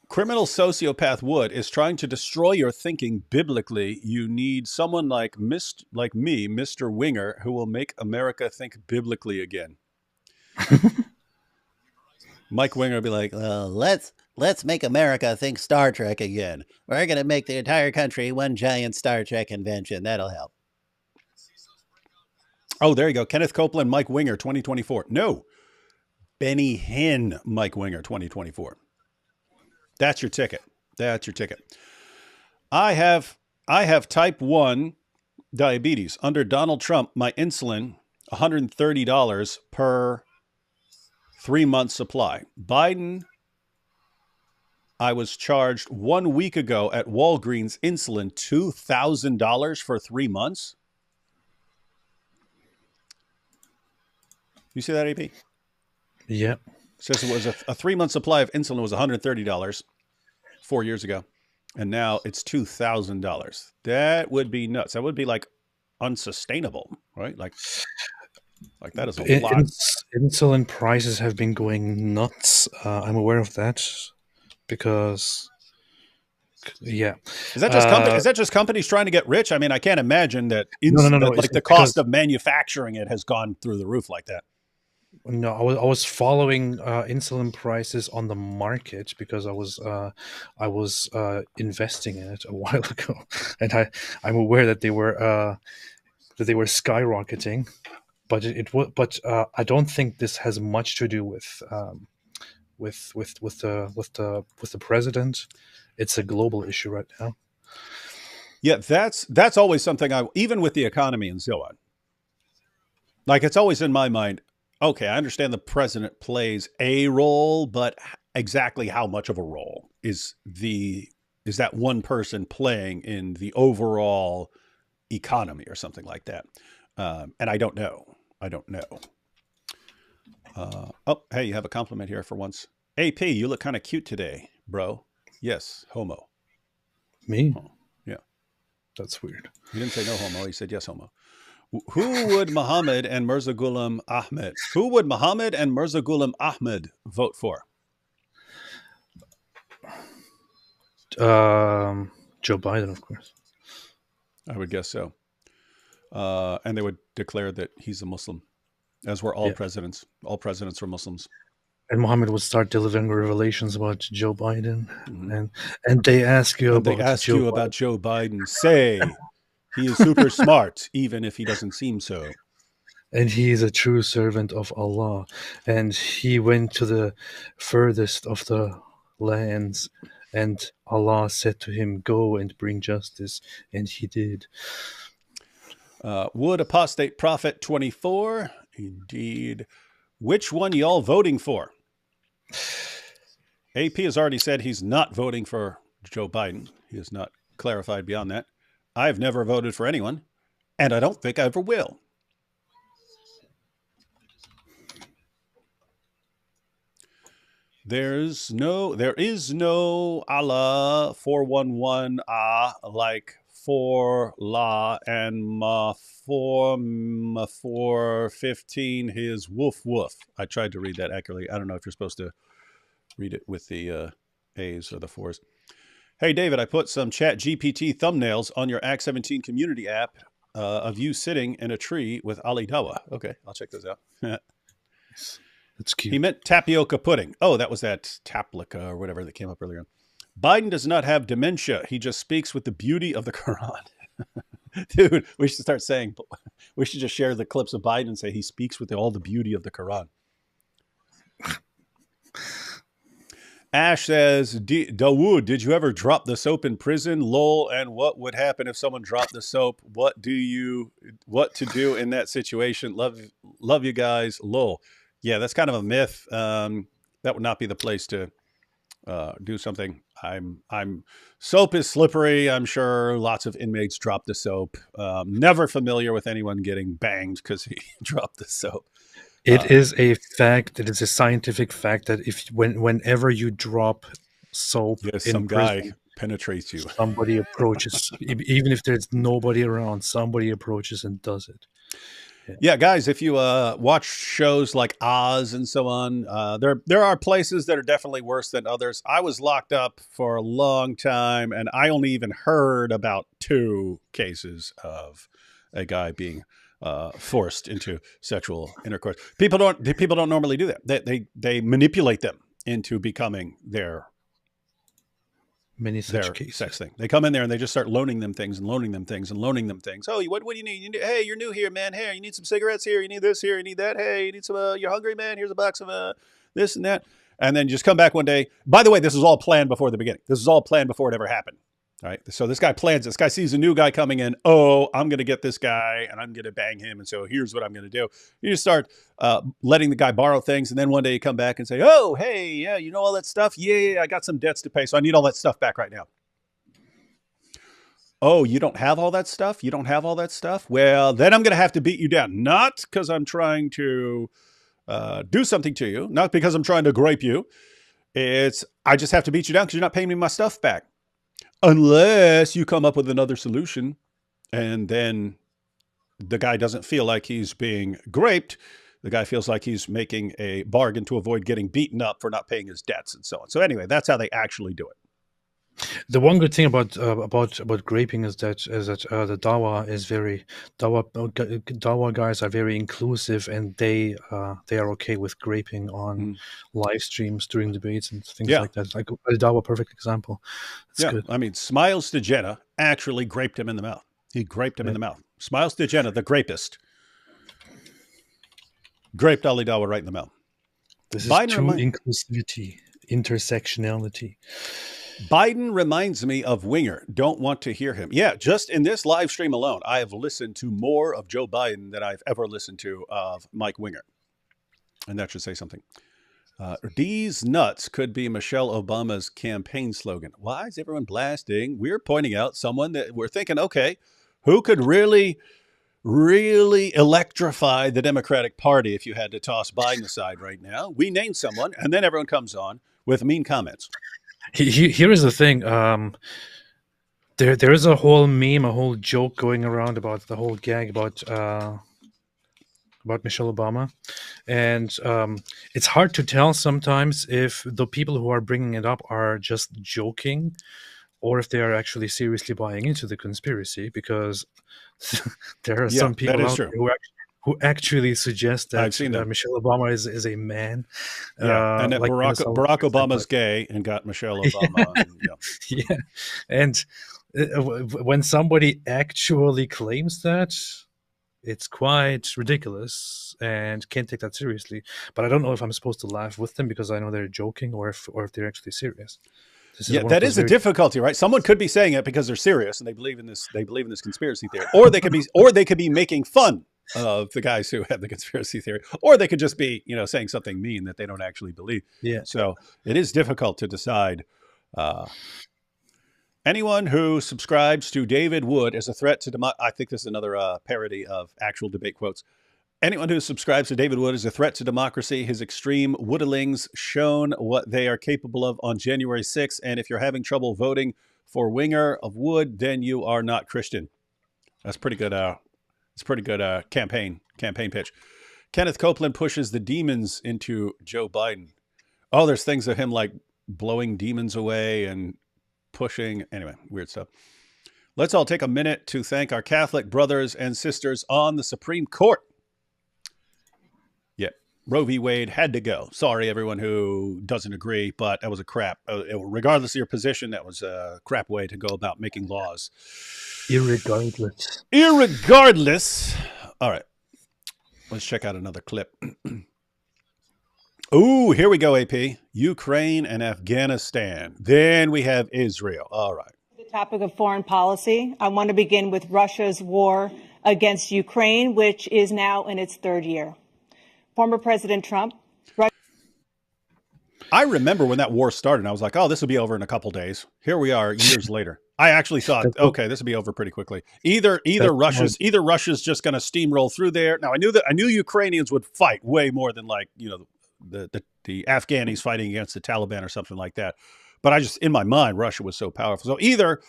Criminal sociopath Wood is trying to destroy your thinking biblically. You need someone like me, Mr. Winger, who will make America think biblically again. Mike Winger will be like, let's make America think Star Trek again. We're going to make the entire country one giant Star Trek convention. That'll help. Oh, there you go. Kenneth Copeland, Mike Winger, 2024. No. Benny Hinn, Mike Winger, 2024. That's your ticket. I have type 1 diabetes. Under Donald Trump, my insulin, $130 per 3-month supply. Biden, I was charged 1 week ago at Walgreens insulin, $2,000 for 3 months. You see that, AP? Yeah. Says it was a 3-month supply of insulin was $130 4 years ago, and now it's $2,000. That would be nuts. That would be like unsustainable, right? Like that is a lot. Insulin prices have been going nuts. I'm aware of that because, yeah. Is that just companies trying to get rich? I mean, I can't imagine that. No. Like the cost of manufacturing it has gone through the roof like that. No, I was following insulin prices on the market because I was investing in it a while ago, and I'm aware that they were skyrocketing, but I don't think this has much to do with the president. It's a global issue right now. Yeah, that's always something even with the economy and so on. Like, it's always in my mind. Okay, I understand the president plays a role, but exactly how much of a role is that one person playing in the overall economy or something like that? And I don't know. Oh, hey, you have a compliment here for once. AP, you look kind of cute today, bro. Yes, homo. Me? Oh, yeah. That's weird. He didn't say no homo. He said yes, homo. Who would Mohammed and Mirza Ghulam Ahmed vote for? Joe Biden, of course. I would guess so. And they would declare that he's a Muslim, as were all presidents. All presidents were Muslims. And Mohammed would start delivering revelations about Joe Biden, and they ask you about Joe Biden. Say. He is super smart, even if he doesn't seem so. And he is a true servant of Allah. And he went to the furthest of the lands, and Allah said to him, go and bring justice. And he did. Would Apostate Prophet 24? Indeed. Which one y'all voting for? AP has already said he's not voting for Joe Biden. He has not clarified beyond that. I've never voted for anyone, and I don't think I ever will. There is no Allah 411 like for La and ma 415 his woof woof. I tried to read that accurately. I don't know if you're supposed to read it with the A's or the 4s. Hey, David, I put some Chat GPT thumbnails on your Act 17 community app of you sitting in a tree with Ali Dawah. Okay, I'll check those out. That's cute. He meant tapioca pudding. Oh, that was that taplica or whatever that came up earlier. Biden does not have dementia. He just speaks with the beauty of the Quran. Dude, we should just share the clips of Biden and say he speaks with all the beauty of the Quran. Ash says, Dawood, did you ever drop the soap in prison? Lol. And what would happen if someone dropped the soap? What to do in that situation? Love you guys. Lol. Yeah, that's kind of a myth. That would not be the place to do something. Soap is slippery. I'm sure lots of inmates drop the soap. Never familiar with anyone getting banged because he dropped the soap. It is a fact. It is a scientific fact that whenever you drop soap in some guy prison, penetrates you. Somebody approaches, even if there's nobody around. Somebody approaches and does it. Yeah, guys, if you watch shows like Oz and so on, there are places that are definitely worse than others. I was locked up for a long time, and I only even heard about 2 cases of a guy being forced into sexual intercourse. People don't normally do that. They manipulate them into becoming their sex thing. They come in there and they just start loaning them things and loaning them things and loaning them things. Oh, what do you need? Hey, you're new here, man. Hey, you need some cigarettes here. You need this here. You need that. Hey, you need some. You're hungry, man. Here's a box of this and that. And then just come back one day. By the way, this was all planned before the beginning. This was all planned before it ever happened. All right. So this guy plans. This guy sees a new guy coming in. Oh, I'm going to get this guy and I'm going to bang him. And so here's what I'm going to do. You just start letting the guy borrow things. And then one day you come back and say, oh, hey, yeah, you know all that stuff? Yeah, I got some debts to pay. So I need all that stuff back right now. Oh, you don't have all that stuff? You don't have all that stuff? Well, then I'm going to have to beat you down. Not because I'm trying to do something to you. Not because I'm trying to grape you. I just have to beat you down because you're not paying me my stuff back. Unless you come up with another solution, and then the guy doesn't feel like he's being graped. The guy feels like he's making a bargain to avoid getting beaten up for not paying his debts and so on. So anyway, that's how they actually do it. The one good thing about graping is that the Dawa guys are very inclusive, and they are okay with graping on live streams during debates and things like that. Like the Dawa, perfect example. It's good. I mean, Smiles to Jenna actually graped him in the mouth. He graped him in the mouth. Smiles to Jenna, the grapist, graped Ali Dawa right in the mouth. This is true inclusivity, intersectionality. Biden reminds me of Winger. Don't want to hear him. Yeah, just in this live stream alone, I have listened to more of Joe Biden than I've ever listened to of Mike Winger. And that should say something. These nuts could be Michelle Obama's campaign slogan. Why is everyone blasting? We're pointing out someone that we're thinking, okay, who could really electrify the Democratic Party if you had to toss Biden aside right now? We name someone, and then everyone comes on with mean comments. Here is the thing. There is a whole meme, a whole joke going around about the whole gag about Michelle Obama, and it's hard to tell sometimes if the people who are bringing it up are just joking, or if they are actually seriously buying into the conspiracy. Because there are some people out there who actually suggest that Michelle Obama is a man. And that Barack Obama's gay and got Michelle Obama. And when somebody actually claims that, it's quite ridiculous and can't take that seriously. But I don't know if I'm supposed to laugh with them because I know they're joking, or if they're actually serious. That is a difficulty, right? Someone could be saying it because they're serious and they believe in this conspiracy theory, or they could be making fun of the guys who have the conspiracy theory, or they could just be, saying something mean that they don't actually believe. Yeah. So it is difficult to decide. Anyone who subscribes to David Wood as a threat to I think this is another parody of actual debate quotes. Anyone who subscribes to David Wood as a threat to democracy, his extreme Woodlings shown what they are capable of on January 6th. And if you're having trouble voting for Winger of Wood, then you are not Christian. That's pretty good. It's pretty good campaign pitch. Kenneth Copeland pushes the demons into Joe Biden. Oh, there's things of him like blowing demons away and pushing. Anyway, weird stuff. Let's all take a minute to thank our Catholic brothers and sisters on the Supreme Court. Yeah, Roe v. Wade had to go. Sorry, everyone who doesn't agree, but that was a crap. Regardless of your position, that was a crap way to go about making laws. Irregardless. All right. Let's check out another clip. Ooh, here we go, AP. Ukraine and Afghanistan. Then we have Israel. All right. The topic of foreign policy. I want to begin with Russia's war against Ukraine, which is now in its 3rd year. Former President Trump. I remember when that war started, and I was like, oh, this will be over in a couple days. Here we are years later. I actually thought, okay, this will be over pretty quickly. Either Russia's just going to steamroll through there. Now, I knew Ukrainians would fight way more than, like, you know, the Afghanis fighting against the Taliban or something like that. But I just, in my mind, Russia was so powerful. So either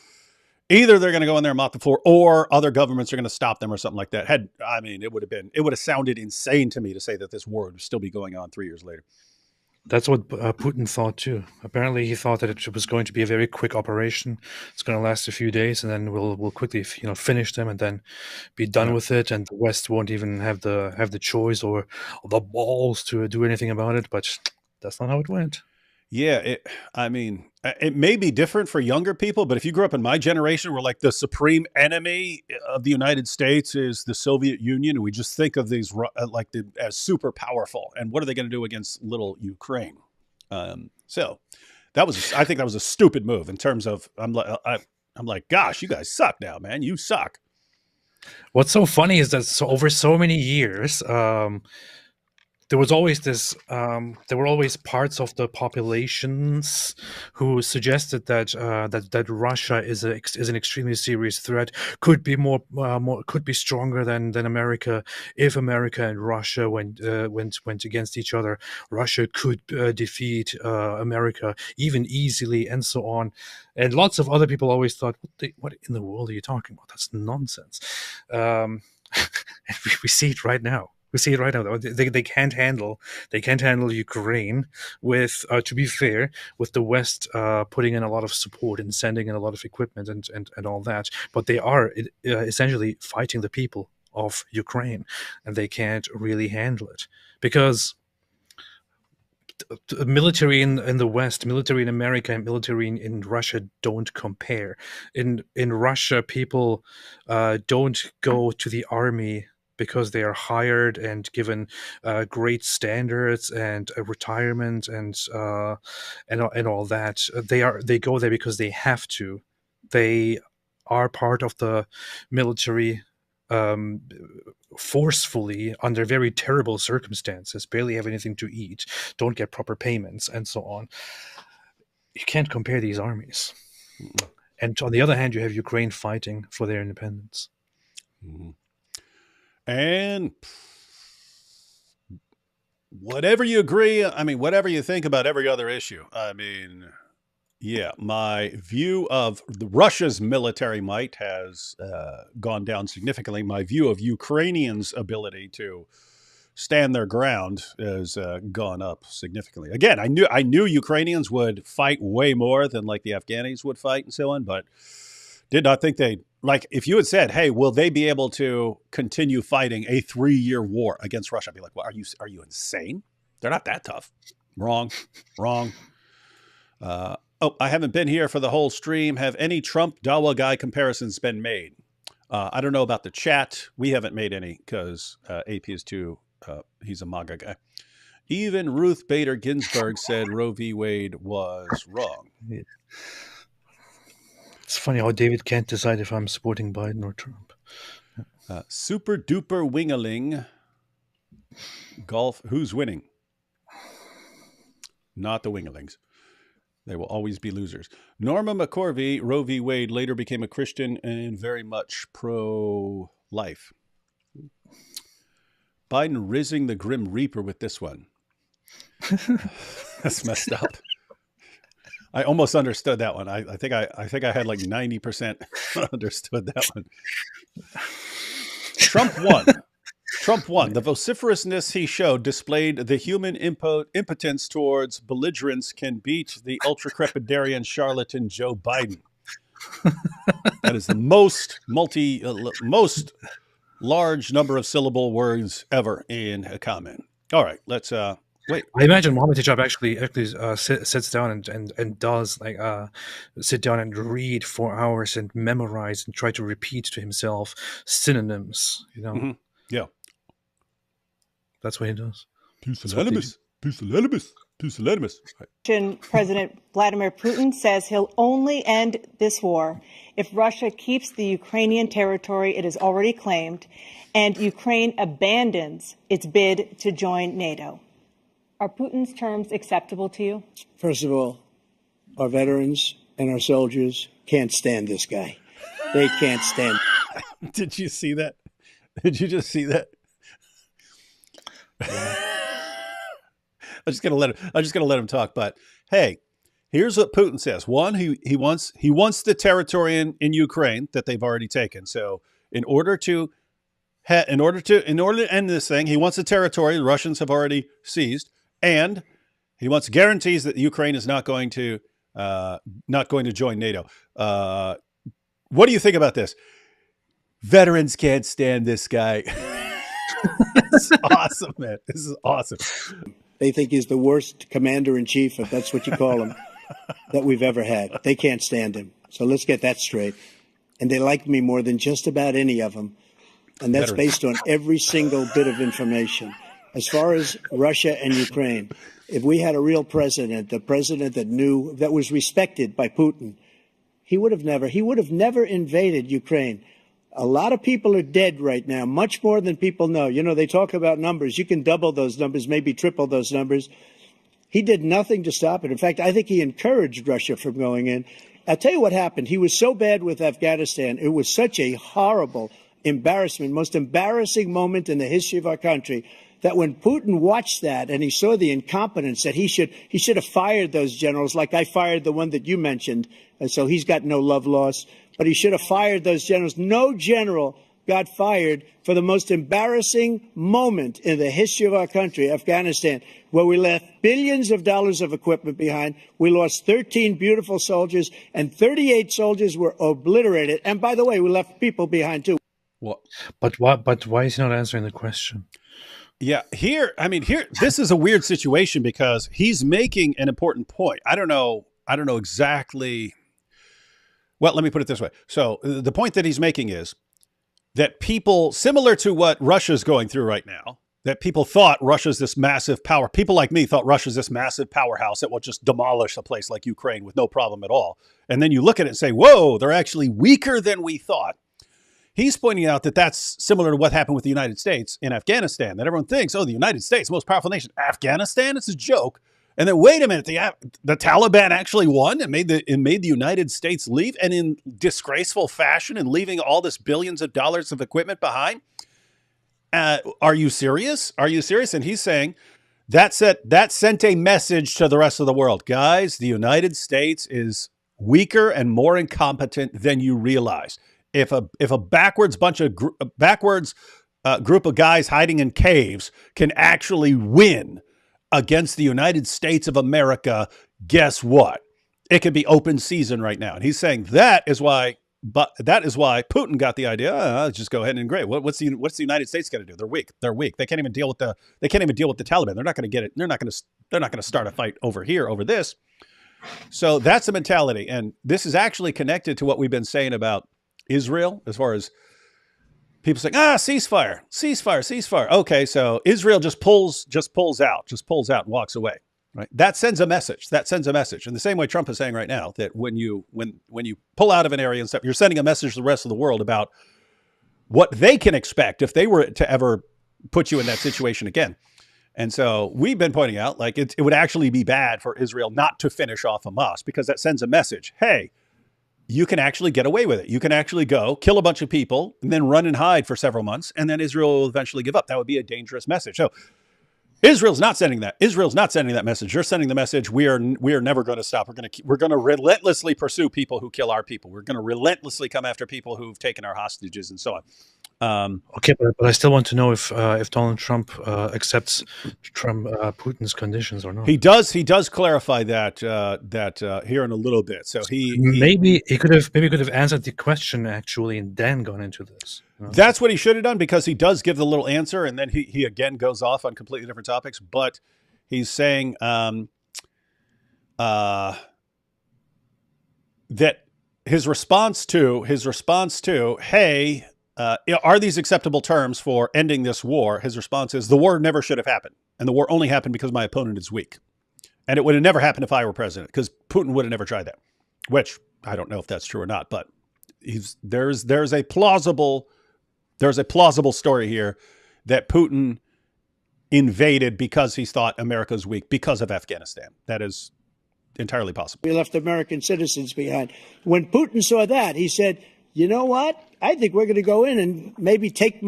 they're going to go in there and mop the floor, or other governments are going to stop them or something like that. It would have sounded insane to me to say that this war would still be going on 3 years later. That's what Putin thought too. Apparently, he thought that it was going to be a very quick operation. It's going to last a few days, and then we'll quickly, finish them, and then be done with it. And the West won't even have the choice or the balls to do anything about it. But that's not how it went. Yeah, it may be different for younger people, but if you grew up in my generation, where, like, the supreme enemy of the United States is the Soviet Union, and we just think of these as super powerful, and what are they going to do against little Ukraine? So I think that was a stupid move in terms of, I'm like, gosh, you guys suck now, man. You suck. What's so funny is that over so many years, there was always this. There were always parts of the populations who suggested that that Russia is an extremely serious threat. Could be could be stronger than America. If America and Russia went against each other, Russia could defeat America even easily, and so on. And lots of other people always thought, "What in the world are you talking about? That's nonsense." And we see it right now. We see it right now. They can't handle Ukraine with, to be fair, with the West putting in a lot of support and sending in a lot of equipment and all that. But they are essentially fighting the people of Ukraine, and they can't really handle it because military in the West, military in America, and military in Russia don't compare. In Russia, people don't go to the army because they are hired and given great standards and retirement and all that. They go there because they have to. They are part of the military forcefully under very terrible circumstances, barely have anything to eat, don't get proper payments, and so on. You can't compare these armies. Mm-hmm. And on the other hand, you have Ukraine fighting for their independence. Mm-hmm. And whatever you agree, whatever you think about every other issue, yeah, my view of Russia's military might has gone down significantly. My view of Ukrainians' ability to stand their ground has gone up significantly. Again, I knew Ukrainians would fight way more than, like, the Afghanis would fight and so on, but did not think they'd, like, if you had said, hey, will they be able to continue fighting a 3-year war against Russia? I'd be like, well, are you insane? They're not that tough. Wrong. I haven't been here for the whole stream. Have any Trump Dawa guy comparisons been made? I don't know about the chat. We haven't made any because AP is too, he's a MAGA guy. Even Ruth Bader Ginsburg said Roe v. Wade was wrong. Yeah. It's funny how David can't decide if I'm supporting Biden or Trump. Super duper wingaling. Golf. Who's winning? Not the wingalings. They will always be losers. Norma McCorvey, Roe v. Wade, later became a Christian and very much pro-life. Biden rizzing the Grim Reaper with this one. That's messed up. I almost understood that one. I think I had like 90% understood that one. Trump won. The vociferousness he showed displayed the human impotence towards belligerence can beat the ultra-crepidarian charlatan Joe Biden. That is the most large number of syllable words ever in a comment. All right, let's wait. I imagine Mohammed Hijab actually sits down and does sit down and read for hours and memorize and try to repeat to himself synonyms. Mm-hmm. Yeah. That's what he does. Pusillanimous. Pusillanimous. Russian President Vladimir Putin says he'll only end this war if Russia keeps the Ukrainian territory it has already claimed and Ukraine abandons its bid to join NATO. Are Putin's terms acceptable to you? First of all, our veterans and our soldiers can't stand this guy. They can't stand. Did you see that? Did you just see that? I'm just gonna let him talk. But hey, here's what Putin says. One, he wants the territory in Ukraine that they've already taken. So in order to end this thing, he wants the territory the Russians have already seized, and he wants guarantees that Ukraine is not going to join NATO. What do you think about this? Veterans can't stand this guy. This is awesome, man. This is awesome. They think he's the worst commander-in-chief, if that's what you call him, that we've ever had. They can't stand him. So let's get that straight. And they like me more than just about any of them. And that's based on every single bit of information. As far as Russia and Ukraine, if we had a real president, the president that knew, that was respected by Putin, he would have never invaded Ukraine. A lot of people are dead right now, much more than people know. You know, they talk about numbers. You can double those numbers, maybe triple those numbers. He did nothing to stop it. In fact, I think he encouraged Russia from going in. I'll tell you what happened. He was so bad with Afghanistan. It was such a horrible embarrassment, most embarrassing moment in the history of our country, that when Putin watched that and he saw the incompetence, that he should have fired those generals, like I fired the one that you mentioned. And so he's got no love lost. But he should have fired those generals. No general got fired for the most embarrassing moment in the history of our country, Afghanistan, where we left billions of dollars of equipment behind. We lost 13 beautiful soldiers, and 38 soldiers were obliterated. And by the way, we left people behind, too. What? But why is he not answering the question? Yeah, here, this is a weird situation because he's making an important point. I don't know exactly. Well, let me put it this way. So the point that he's making is that people, similar to what Russia's going through right now, that people thought Russia's this massive power. People like me thought Russia's this massive powerhouse that will just demolish a place like Ukraine with no problem at all. And then you look at it and say, whoa, they're actually weaker than we thought. He's pointing out that that's similar to what happened with the United States in Afghanistan, that everyone thinks, oh, the United States, most powerful nation. Afghanistan, it's a joke. And then wait a minute, the Taliban actually won and made the United States leave, and in disgraceful fashion, and leaving all this billions of dollars of equipment behind. Are you serious? Are you serious? And he's saying that sent a message to the rest of the world, guys. The United States is weaker and more incompetent than you realize. If a backwards group of guys hiding in caves can actually win against the United States of America, guess what? It could be open season right now. And he's saying that is why Putin got the idea. Just go ahead and invade. What's the United States going to do? They're weak. They can't even deal with the Taliban. They're not going to get it. They're not going to start a fight over this. So that's the mentality. And this is actually connected to what we've been saying about Israel, as far as people saying, ceasefire. Okay, so Israel just pulls out and walks away. Right? That sends a message. In the same way Trump is saying right now, that when you pull out of an area and stuff, you're sending a message to the rest of the world about what they can expect if they were to ever put you in that situation again. And so we've been pointing out, like, it would actually be bad for Israel not to finish off Hamas, because that sends a message. Hey, you can actually get away with it. You can actually go kill a bunch of people and then run and hide for several months, and then Israel will eventually give up. That would be a dangerous message. So Israel's not sending that. Israel's not sending that message. You're sending the message, we are never going to stop. We're going to relentlessly pursue people who kill our people. We're going to relentlessly come after people who've taken our hostages and so on. Okay, but I still want to know if Donald Trump accepts Putin's conditions or not. He does clarify that here in a little bit. So maybe he could have answered the question actually and then gone into this. That's what he should have done, because he does give the little answer and then he again goes off on completely different topics. But he's saying that his response to hey. Are these acceptable terms for ending this war? His response is, the war never should have happened. And the war only happened because my opponent is weak. And it would have never happened if I were president, because Putin would have never tried that, which I don't know if that's true or not, but there's a plausible story here that Putin invaded because he thought America's weak because of Afghanistan. That is entirely possible. We left American citizens behind. When Putin saw that, he said, you know what? I think we're going to go in and maybe take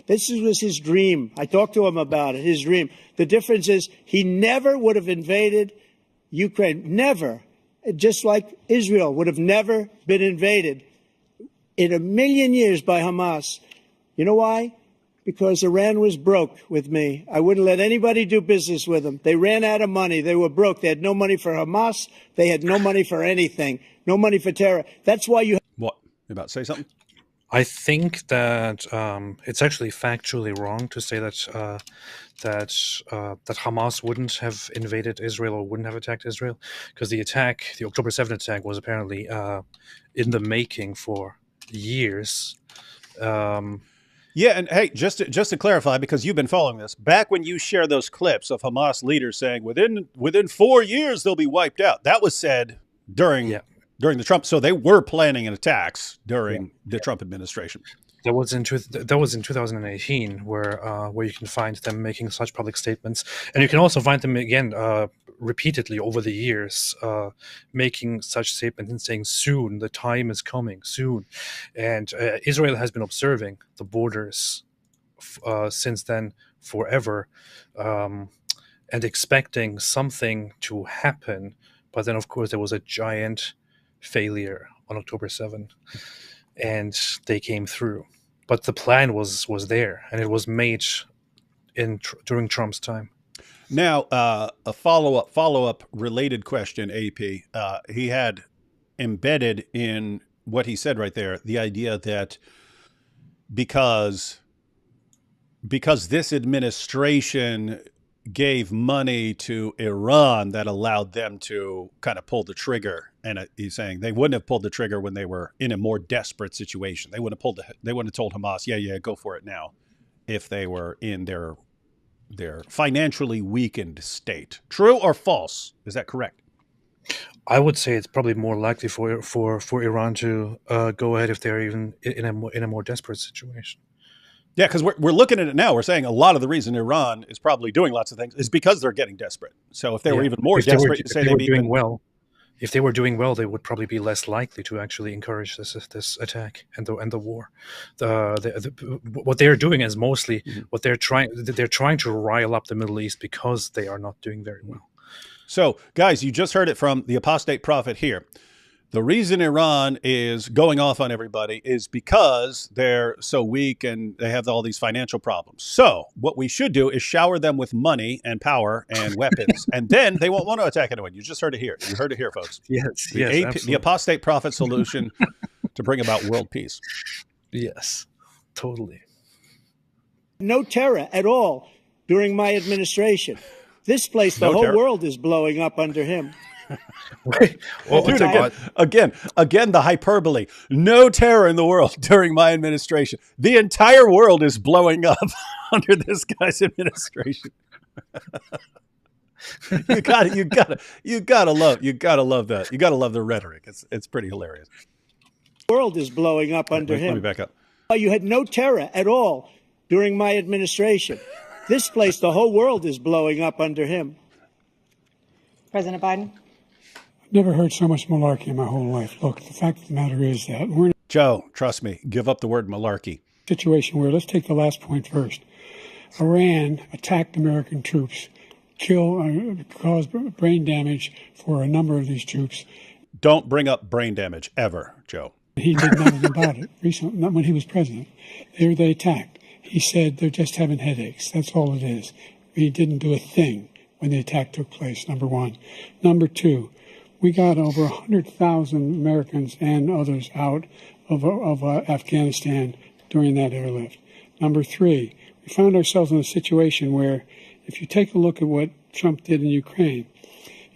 this was his dream. I talked to him about it, his dream. The difference is he never would have invaded Ukraine. Never. Just like Israel would have never been invaded in a million years by Hamas. You know why? Because Iran was broke with me. I wouldn't let anybody do business with them. They ran out of money. They were broke. They had no money for Hamas. They had no money for anything. No money for terror. That's why you... What? You about to say something? I think that it's actually factually wrong to say that that Hamas wouldn't have invaded Israel or wouldn't have attacked Israel, because the October 7th attack, was apparently in the making for years. Yeah, and hey, just to clarify, because you've been following this, back when you share those clips of Hamas leaders saying within 4 years they'll be wiped out, that was said during the Trump. So they were planning an attacks during the Trump administration. That was in 2018, where you can find them making such public statements, and you can also find them again repeatedly over the years, making such statements and saying, soon, the time is coming, soon. And Israel has been observing the borders since then forever, and expecting something to happen. But then, of course, there was a giant failure on October 7th, and they came through. But the plan was there, and it was made during Trump's time. Now, a follow-up related question, AP. He had embedded in what he said right there the idea that because this administration gave money to Iran, that allowed them to kind of pull the trigger. And he's saying they wouldn't have pulled the trigger when they were in a more desperate situation. They wouldn't have told Hamas, yeah, go for it now, if they were in their financially weakened state. True or false? Is that correct? I would say it's probably more likely for Iran to go ahead if they're even in a more desperate situation. Yeah, because we're looking at it now. We're saying a lot of the reason Iran is probably doing lots of things is because they're getting desperate. So if they were even more desperate, if they were doing well, they would probably be less likely to actually encourage this attack and the war. What they're doing is mostly what they're trying to rile up the Middle East because they are not doing very well. So, guys, you just heard it from the Apostate Prophet here. The reason Iran is going off on everybody is because they're so weak and they have all these financial problems. So what we should do is shower them with money and power and weapons, and then they won't want to attack anyone. You just heard it here. You heard it here, folks. Yes, the Apostate Prophet solution to bring about world peace. Yes, totally. No terror at all during my administration. This place, the whole world is blowing up under him. Well, dude, again, the hyperbole. No terror in the world during my administration. The entire world is blowing up under this guy's administration. You gotta love that. You gotta love the rhetoric. It's pretty hilarious. The world is blowing up under him. Let me back up. You had no terror at all during my administration. This place, the whole world is blowing up under him. President Biden? Never heard so much malarkey in my whole life. Look, the fact of the matter is that we're in Joe, trust me, give up the word malarkey. A situation where, let's take the last point first. Iran attacked American troops, caused brain damage for a number of these troops. Don't bring up brain damage ever, Joe. He did nothing about it recently, not when he was president. They attacked. He said they're just having headaches. That's all it is. He didn't do a thing when the attack took place, number one. Number two, we got over 100,000 Americans and others out of Afghanistan during that airlift. Number three, we found ourselves in a situation where, if you take a look at what Trump did in Ukraine,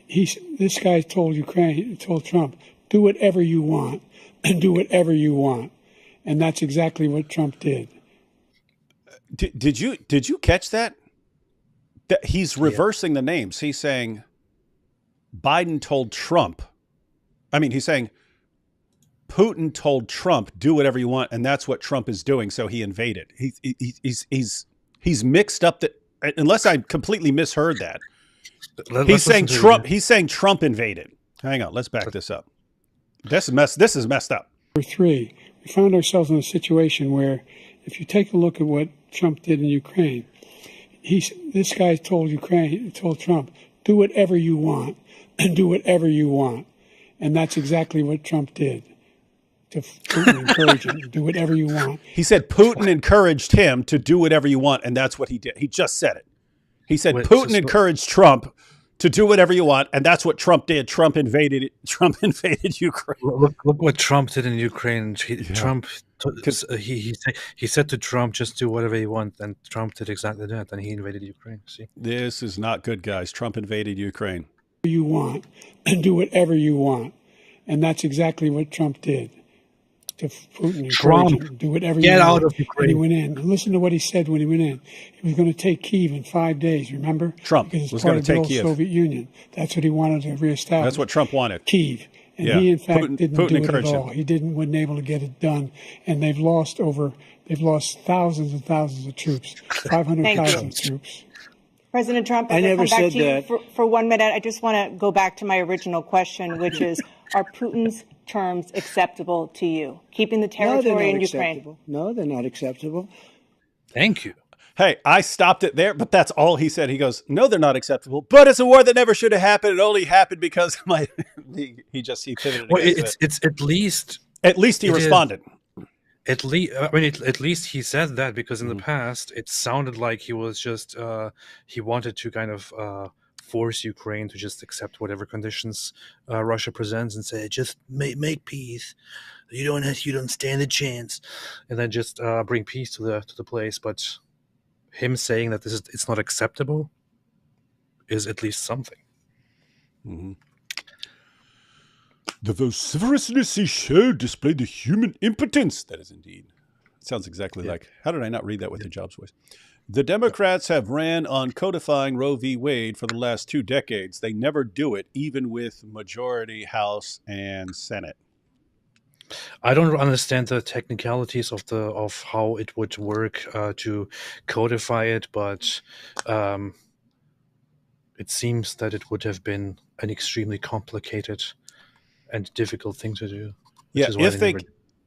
this guy told Trump, do whatever you want and do whatever you want. And that's exactly what Trump did. Did you catch that? That he's reversing the names. He's saying, Biden told Trump, he's saying Putin told Trump, do whatever you want, and that's what Trump is doing, so he invaded. He's mixed up that, unless I completely misheard that. He's saying Trump invaded. Hang on, let's back this up. This is messed up. Number 3, we found ourselves in a situation where, if you take a look at what Trump did in Ukraine, this guy told Trump, do whatever you want, and do whatever you want. And that's exactly what Trump did. To Putin encourage him to do whatever you want. He said Putin encouraged him to do whatever you want, and that's what he did. He just said it. He said Putin encouraged Trump to do whatever you want, and that's what Trump did. Trump invaded Ukraine. Look what Trump did in Ukraine. Trump he said to Trump, just do whatever you want, and Trump did exactly that, and he invaded Ukraine. See, this is not good, guys. Trump invaded Ukraine. You want and do whatever you want, and that's exactly what Trump did. To Putin, Trump, do whatever you want. Get out of Ukraine. And he went in. And listen to what he said when he went in. He was going to take Kyiv in 5 days. Remember? Trump was going to take Kyiv. Soviet Union. That's what he wanted to reestablish. That's what Trump wanted. Kyiv. And he, in fact, didn't do it at all. He wasn't able to get it done. And they've lost thousands and thousands of troops, 500,000 troops. President Trump, I never said that. For 1 minute, I just want to go back to my original question, which is, are Putin's terms acceptable to you? Keeping the territory in Ukraine? No, they're not acceptable. Thank you. Hey, I stopped it there, but that's all he said. He goes, no, they're not acceptable, but it's a war that never should have happened. It only happened because he pivoted. Well, it's at least he responded. At least he said that, because in the past it sounded like he was just he wanted to kind of force Ukraine to just accept whatever conditions Russia presents and say, just make peace. You don't stand a chance, and then just bring peace to the place. But him saying that it's not acceptable is at least something. Mm-hmm. The vociferousness he showed displayed the human impotence. That is indeed. It sounds exactly like. How did I not read that with the Jobs voice? The Democrats have ran on codifying Roe v. Wade for the last 2 decades. They never do it, even with majority House and Senate. I don't understand the technicalities of how it would work to codify it, but it seems that it would have been an extremely complicated and difficult thing to do. Yeah,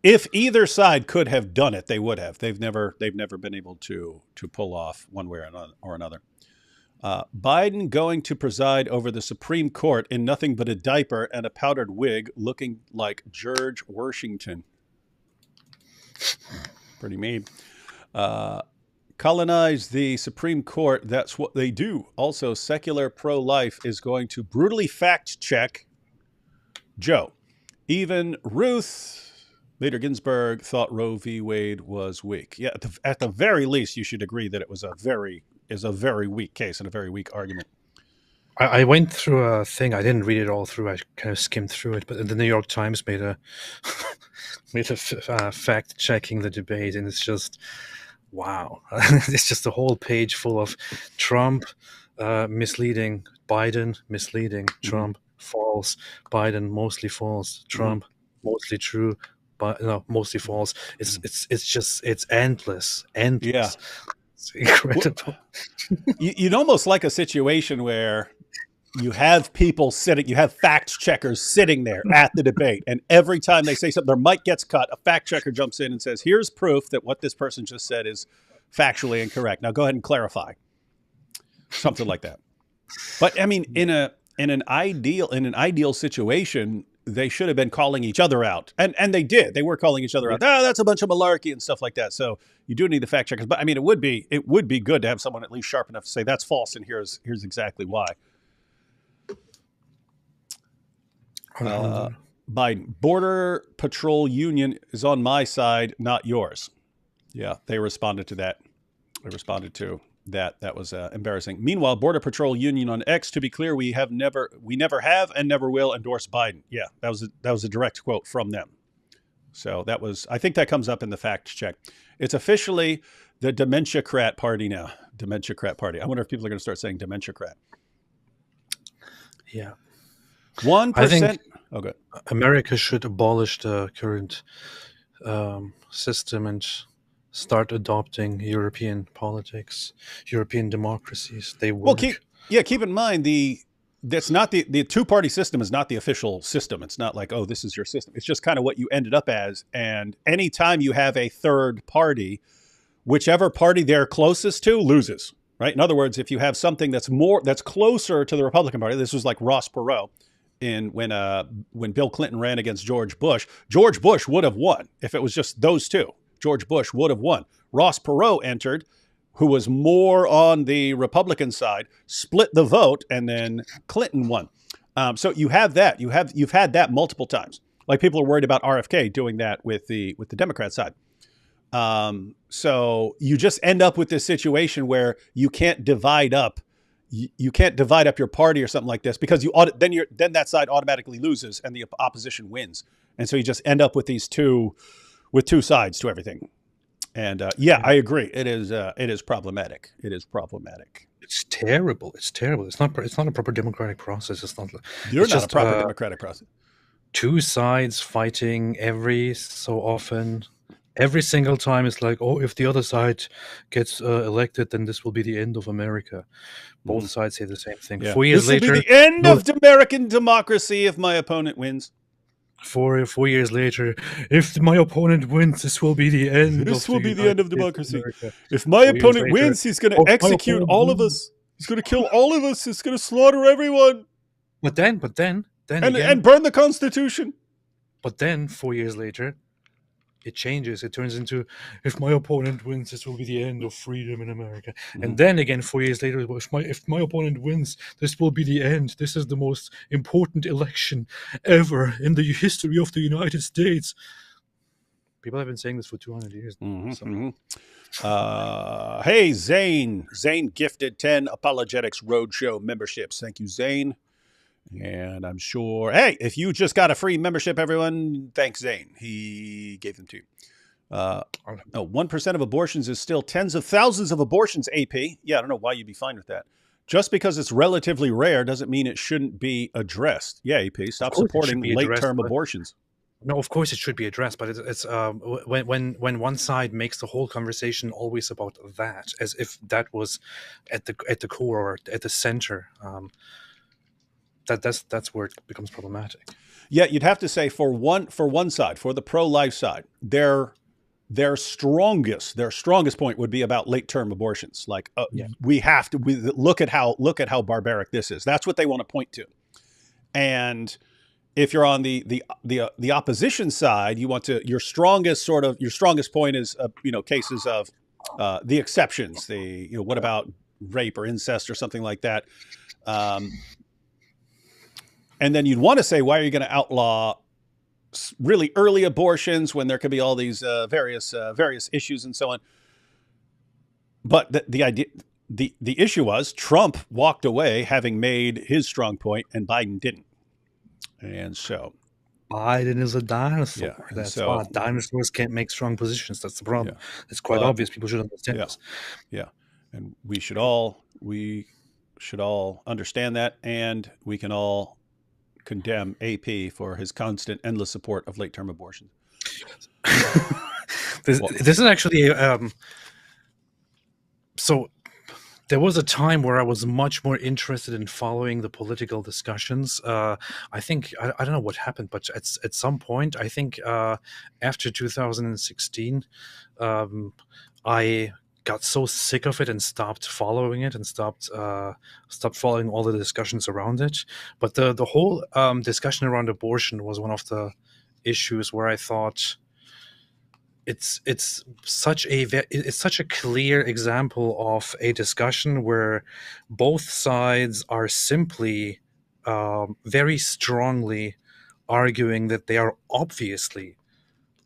if either side could have done it, they would have. They've never been able to pull off one way or another. Biden going to preside over the Supreme Court in nothing but a diaper and a powdered wig, looking like George Washington. Pretty mean. Colonize the Supreme Court. That's what they do. Also, secular pro-life is going to brutally fact-check Joe. Even Ruth Bader Ginsburg thought Roe v. Wade was weak. Yeah, at the very least, you should agree that it was a very weak case and a very weak argument. I went through a thing. I didn't read it all through. I kind of skimmed through it. But the New York Times made a fact checking the debate, and it's just wow. It's just a whole page full of Trump misleading, Biden misleading, Trump false, Biden mostly false, Trump mostly true, but no, mostly false. It's endless. Yeah. It's incredible. You'd almost like a situation where you have people sitting, you have fact checkers sitting there at the debate, and every time they say something, their mic gets cut, a fact checker jumps in and says, here's proof that what this person just said is factually incorrect. Now go ahead and clarify. Something like that. But I mean, in an ideal situation, they should have been calling each other out. And they did. They were calling each other out. Oh, that's a bunch of malarkey and stuff like that. So you do need the fact checkers. But I mean, it would be good to have someone at least sharp enough to say that's false and here's exactly why. Biden, Border Patrol Union is on my side, not yours. Yeah, they responded to that. They responded to that. That was embarrassing. Meanwhile, Border Patrol Union on X, to be clear, we never have and never will endorse Biden. Yeah, that was a direct quote from them. So that was, I think that comes up in the fact check. It's officially the Dementia-crat party now. Dementia-crat party. I wonder if people are going to start saying Dementia-crat. Yeah. I think 1%. Okay. America should abolish the current system and start adopting European politics, European democracies. They work. Well, keep in mind that's not the two-party system is not the official system. It's not like, oh, this is your system. It's just kind of what you ended up as. And anytime you have a third party, whichever party they're closest to loses, right? In other words, if you have something that's closer to the Republican Party, this was like Ross Perot when Bill Clinton ran against George Bush would have won if it was just those two. George Bush would have won. Ross Perot entered, who was more on the Republican side, split the vote, and then Clinton won. So you have that. You've had that multiple times. Like people are worried about RFK doing that with the Democrat side. So you just end up with this situation where you can't divide up. You can't divide up your party or something like this because then that side automatically loses and the opposition wins, and so you just end up with two sides to everything. And I agree. It is problematic. It is problematic. It's terrible. It's terrible. It's not a proper democratic process. It's not a proper democratic process. Two sides fighting every so often. Every single time it's like, oh, if the other side gets elected, then this will be the end of America. Both sides say the same thing. Yeah. 4 years later, this will be the end of American democracy if my opponent wins. 4 years later, if my opponent wins, this will be the end. This will be the end of democracy. If my opponent wins, he's going to execute all of us. He's going to kill all of us. He's going to slaughter everyone. But then, and burn the Constitution. But then, 4 years later, it changes. It turns into, if my opponent wins, this will be the end of freedom in America. And then again, 4 years later, if my opponent wins, this will be the end. This is the most important election ever in the history of the United States. People have been saying this for 200 years. Hey, Zane. Zane gifted 10 Apologetics Roadshow memberships. Thank you, Zane. And I'm sure, hey, if you just got a free membership, everyone, thanks, Zane. He gave them to you. 1% of abortions is still tens of thousands of abortions, AP. Yeah, I don't know why you'd be fine with that. Just because it's relatively rare doesn't mean it shouldn't be addressed. Yeah, AP, stop supporting late-term abortions. No, of course it should be addressed, but it's when one side makes the whole conversation always about that, as if that was at the core or at the center. That's where it becomes problematic. Yeah, you'd have to say for one side, for the pro-life side, their strongest point would be about late-term abortions. Like we look at how barbaric this is. That's what they want to point to. And if you're on the opposition side, you want to your strongest point is cases of the exceptions. What about rape or incest or something like that. And then you'd want to say, why are you going to outlaw really early abortions when there could be all these various issues and so on? But the issue was Trump walked away having made his strong point, and Biden didn't. And so Biden is a dinosaur. Yeah, That's why dinosaurs can't make strong positions. That's the problem. Yeah. It's quite obvious. People should understand this. Yeah, and we should all understand that, and we can all condemn AP for his constant, endless support of late-term abortion. This is actually so there was a time where I was much more interested in following the political discussions. I think I don't know what happened, but at some point, I think after 2016, I got so sick of it and stopped following it and stopped following all the discussions around it. But the whole discussion around abortion was one of the issues where I thought it's such a clear example of a discussion where both sides are simply very strongly arguing that they are obviously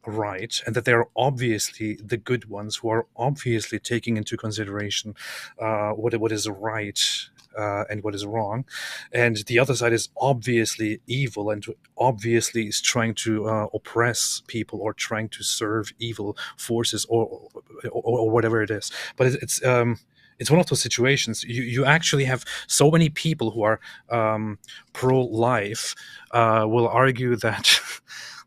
right and that they are obviously the good ones who are obviously taking into consideration what is right and what is wrong, and the other side is obviously evil and obviously is trying to oppress people or trying to serve evil forces or whatever it is. But it's it's one of those situations. You actually have so many people who are pro-life will argue that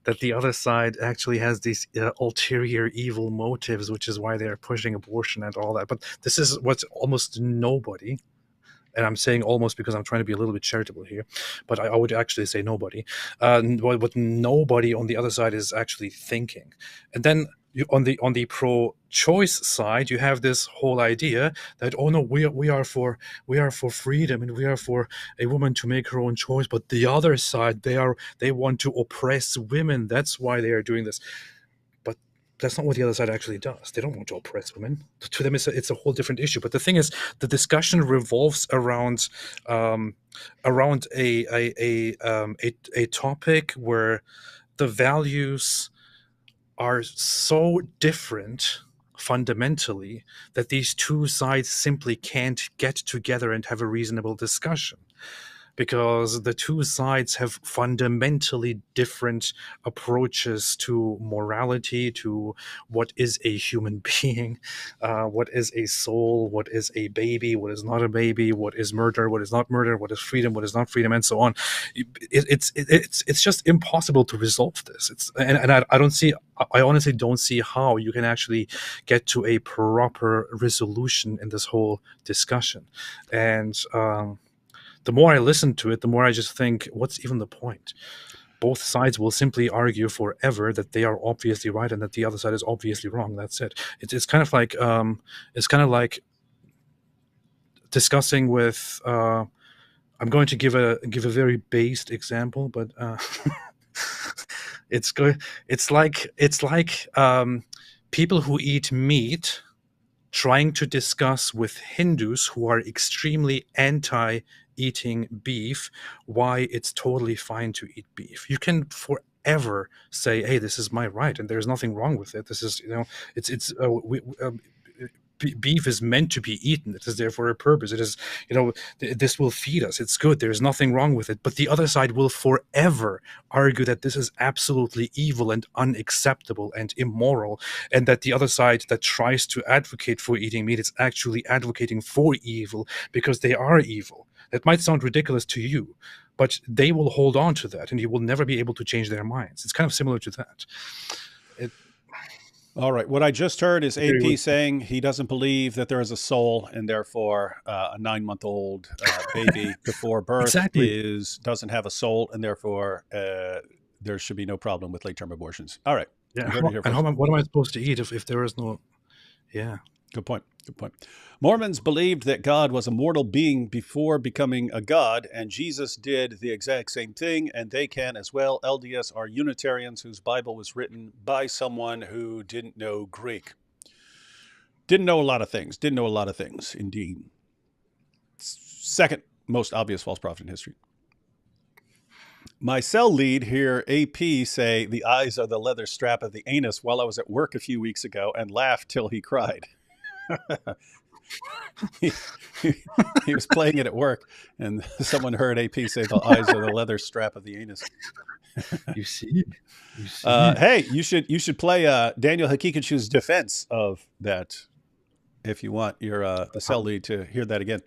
that the other side actually has these ulterior evil motives, which is why they are pushing abortion and all that. But this is what almost nobody, and I'm saying almost because I'm trying to be a little bit charitable here, but I would actually say nobody, what nobody on the other side is actually thinking. And then on the pro-choice side, you have this whole idea that, oh no, we are for freedom, and we are for a woman to make her own choice. But the other side, they want to oppress women. That's why they are doing this. But that's not what the other side actually does. They don't want to oppress women. To them, it's a whole different issue. But the thing is, the discussion revolves around a topic where the values are so different fundamentally that these two sides simply can't get together and have a reasonable discussion, because the two sides have fundamentally different approaches to morality, to what is a human being, what is a soul, what is a baby, what is not a baby, what is murder, what is not murder, what is freedom, what is not freedom, and so on. It's just impossible to resolve this. I honestly don't see how you can actually get to a proper resolution in this whole discussion. And the more I listen to it, the more I just think, what's even the point? Both sides will simply argue forever that they are obviously right and that the other side is obviously wrong. That's it. It's kind of like discussing with. I'm going to give a very based example, but it's like people who eat meat trying to discuss with Hindus who are extremely anti-eating beef why it's totally fine to eat beef. You can forever say, hey, this is my right and there's nothing wrong with it. This is, beef is meant to be eaten. It is there for a purpose. It is, this will feed us. It's good. There's nothing wrong with it. But the other side will forever argue that this is absolutely evil and unacceptable and immoral, and that the other side that tries to advocate for eating meat is actually advocating for evil because they are evil. That might sound ridiculous to you, but they will hold on to that, and you will never be able to change their minds. It's kind of similar to that. All right. What I just heard is AP saying he doesn't believe that there is a soul, and therefore a 9-month-old baby before birth doesn't have a soul, and therefore there should be no problem with late-term abortions. All right. Yeah. What am I supposed to eat if there is no? Yeah. Good point. Good point. Mormons believed that God was a mortal being before becoming a god, and Jesus did the exact same thing, and they can as well. LDS are Unitarians whose Bible was written by someone who didn't know Greek. Didn't know a lot of things. Indeed. Second most obvious false prophet in history. My cell lead hear AP say the eyes are the leather strap of the anus while I was at work a few weeks ago and laughed till he cried. he was playing it at work, and someone heard AP say the eyes are the leather strap of the anus. You see? Hey, you should play Daniel Hakikachu's defense of that if you want your the cell lead to hear that again.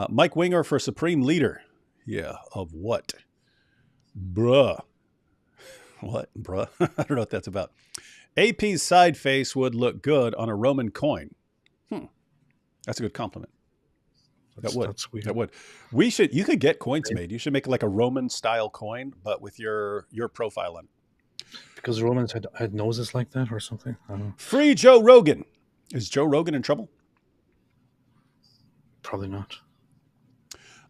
Mike Winger for Supreme Leader. Yeah, of what? Bruh. What, bruh? I don't know what that's about. AP's side face would look good on a Roman coin. That's a good compliment. That would. You could get coins made. You should make like a Roman style coin, but with your profile on. Because the Romans had noses like that or something. I don't know. Free Joe Rogan. Is Joe Rogan in trouble? Probably not.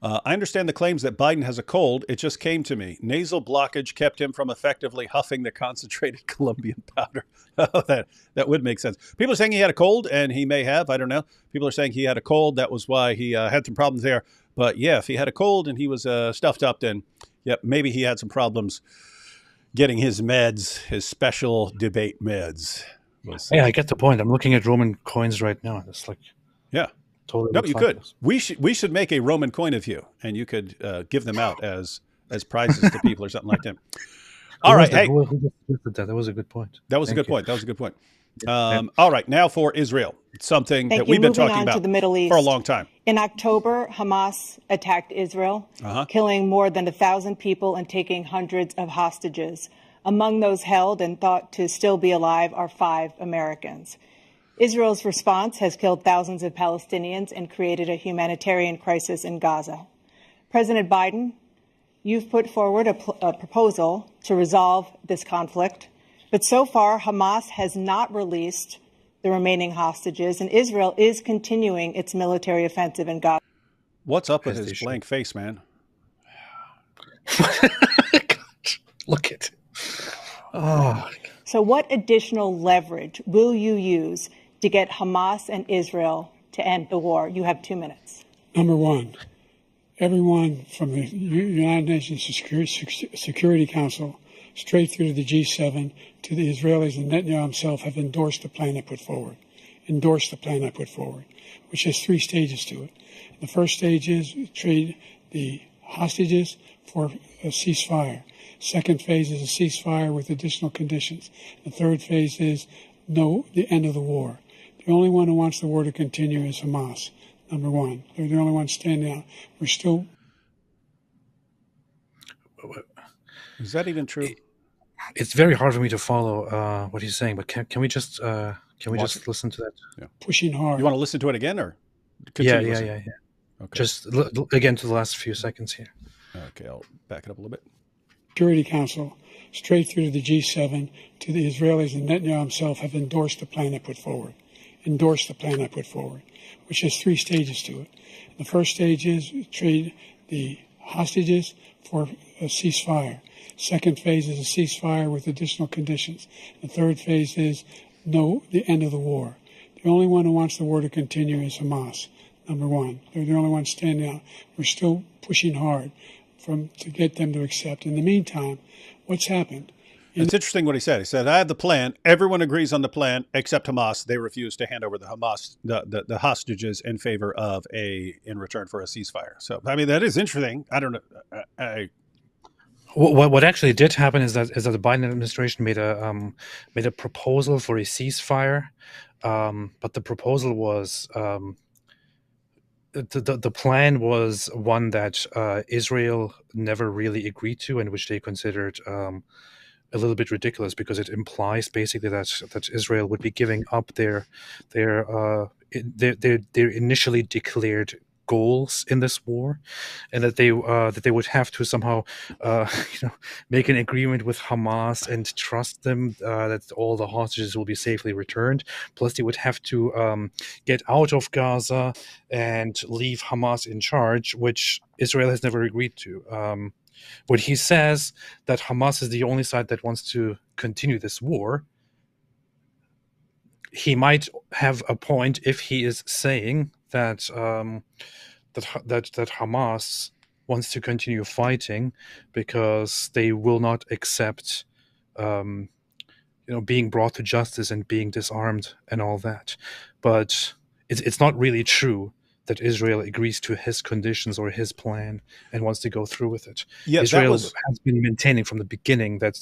I understand the claims that Biden has a cold. It just came to me. Nasal blockage kept him from effectively huffing the concentrated Colombian powder. Oh, that would make sense. People are saying he had a cold, and he may have. I don't know. People are saying he had a cold. That was why he had some problems there. But yeah, if he had a cold and he was stuffed up, then maybe he had some problems getting his meds, his special debate meds. Yeah, I get the point. I'm looking at Roman coins right now. It's like, yeah. Totally. No, you could. We should make a Roman coin of you, and you could give them out as prizes to people or something like that. All right, hey, that was a good point. That was a good point. All right, now for Israel, something Thank that you. we've been Moving talking on to about the Middle East. for a long time. In October, Hamas attacked Israel, killing more than 1,000 people and taking hundreds of hostages. Among those held and thought to still be alive are 5 Americans. Israel's response has killed thousands of Palestinians and created a humanitarian crisis in Gaza. President Biden, you've put forward a proposal to resolve this conflict, but so far Hamas has not released the remaining hostages, and Israel is continuing its military offensive in Gaza. What's up with his blank face, man? Look at it. Oh. So what additional leverage will you use to get Hamas and Israel to end the war? You have 2 minutes. Number one, everyone from the United Nations Security Council straight through to the G7 to the Israelis and Netanyahu himself have endorsed the plan I put forward. Which has 3 stages to it. The first stage is trade the hostages for a ceasefire. Second phase is a ceasefire with additional conditions. The third phase is the end of the war. The only one who wants the war to continue is Hamas. Number one. They're the only ones standing out. We're still... Is that even true? It's very hard for me to follow what he's saying, but can we just listen to that? Yeah. Pushing hard. You want to listen to it again, or continue? Yeah. Okay. Just again to the last few seconds here. Okay, I'll back it up a little bit. Security Council, straight through to the G7, to the Israelis and Netanyahu himself have endorsed the plan I put forward. Which has 3 stages to it. The first stage is trade the hostages for a ceasefire. Second phase is a ceasefire with additional conditions. The third phase is the end of the war. The only one who wants the war to continue is Hamas. Number one. They're the only ones standing out. We're still pushing hard to get them to accept. In the meantime, what's happened? It's interesting what he said. He said, I have the plan. Everyone agrees on the plan except Hamas. They refuse to hand over the hostages in favor of in return for a ceasefire. So, I mean, that is interesting. I don't know. What actually did happen is that the Biden administration made a proposal for a ceasefire, but the proposal was the plan was one that Israel never really agreed to, and which they considered a little bit ridiculous because it implies basically that Israel would be giving up their initially declared goals in this war, and that they would have to somehow make an agreement with Hamas and trust them that all the hostages will be safely returned. Plus, they would have to get out of Gaza and leave Hamas in charge, which Israel has never agreed to. When he says that Hamas is the only side that wants to continue this war, he might have a point if he is saying that that Hamas wants to continue fighting because they will not accept being brought to justice and being disarmed and all that. But it's not really true that Israel agrees to his conditions or his plan and wants to go through with it. Yeah, Israel has been maintaining from the beginning that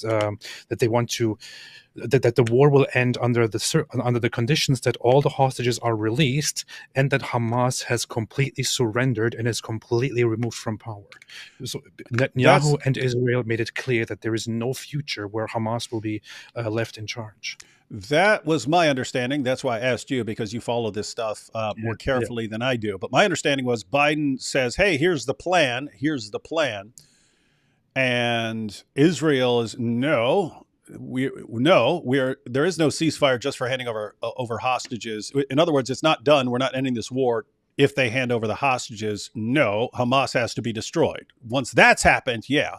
they want to that the war will end under the conditions that all the hostages are released and that Hamas has completely surrendered and is completely removed from power. So Netanyahu and Israel made it clear that there is no future where Hamas will be left in charge. That was my understanding. That's why I asked you, because you follow this stuff more carefully than I do. But my understanding was Biden says, hey, here's the plan. And Israel is there is no ceasefire just for handing over hostages. In other words, it's not done. We're not ending this war if they hand over the hostages. No, Hamas has to be destroyed. Once that's happened, yeah.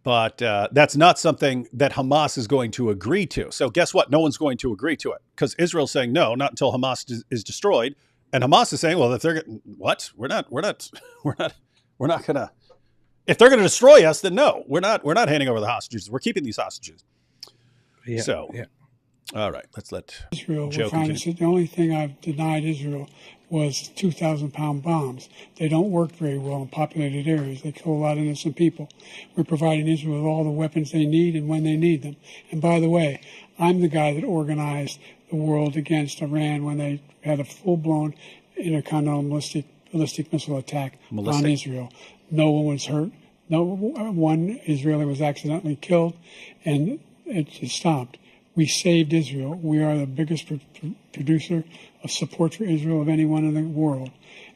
But that's not something that Hamas is going to agree to. So guess what? No one's going to agree to it because Israel's saying no, not until Hamas is destroyed, and Hamas is saying, well, if they're what? We're not gonna. If they're going to destroy us, then no, we're not handing over the hostages. We're keeping these hostages. Yeah. So, All right, let's let Israel Joe were trying to continue. say the only thing I've denied Israel was 2,000-pound bombs. They don't work very well in populated areas. They kill a lot of innocent people. We're providing Israel with all the weapons they need and when they need them. And by the way, I'm the guy that organized the world against Iran when they had a full-blown intercontinental ballistic missile attack on Israel. No one was hurt. No one Israeli was accidentally killed, and it stopped. We saved Israel. We are the biggest producer of support for Israel of anyone in the world.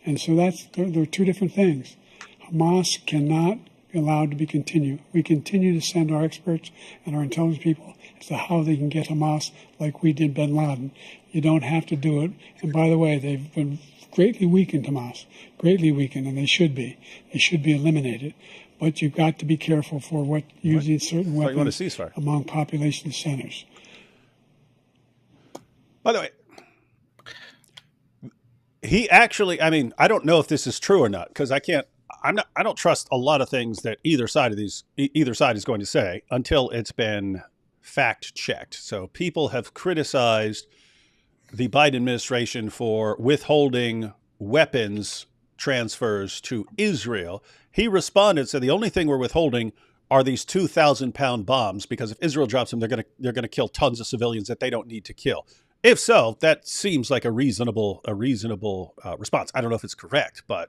And so there are two different things. Hamas cannot be allowed to be continued. We continue to send our experts and our intelligence people as to how they can get Hamas like we did bin Laden. You don't have to do it. And by the way, they've been greatly weakened, Hamas, greatly weakened, and they should be. They should be eliminated. But you've got to be careful for using certain weapons among population centers. By the way, he actually, I mean, I don't know if this is true or not, because I don't trust a lot of things that either side is going to say until it's been fact checked. So people have criticized the Biden administration for withholding weapons transfers to Israel. He responded, said the only thing we're withholding are these 2,000-pound bombs, because if Israel drops them, they're going to kill tons of civilians that they don't need to kill. If so, that seems like a reasonable response. I don't know if it's correct, but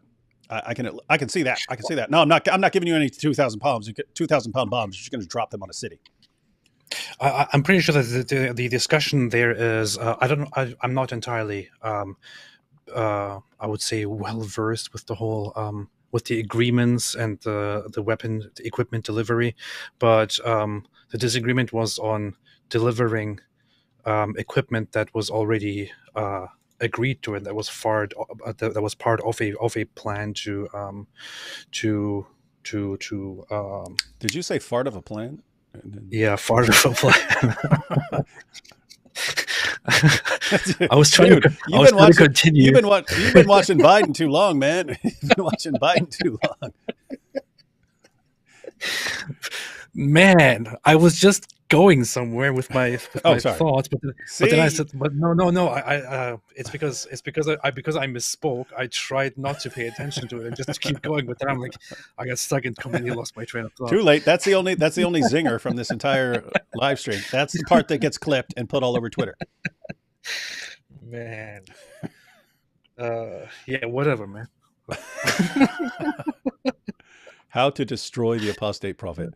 I can see that. I can see that. No, I'm not giving you any 2,000-pound bombs. You're just going to drop them on a city. I'm pretty sure that the discussion there is. I don't know. I'm not entirely. I would say well versed with the whole with the agreements and the weapon equipment delivery, but the disagreement was on delivering equipment that was already agreed to, and that was part of a plan to. Did you say fart of a plan? Yeah, fart of a plan. I was trying to continue. You've been watching Biden too long, man. You've been watching Biden too long. Man, I was just going somewhere with my thoughts, but then I said, "But no, I it's because I misspoke. I tried not to pay attention to it and just to keep going, but then I'm like, I got stuck and completely lost my train of thought." Too late. That's the only zinger from this entire live stream. That's the part that gets clipped and put all over Twitter. Man, yeah, whatever, man. How to destroy the apostate prophet.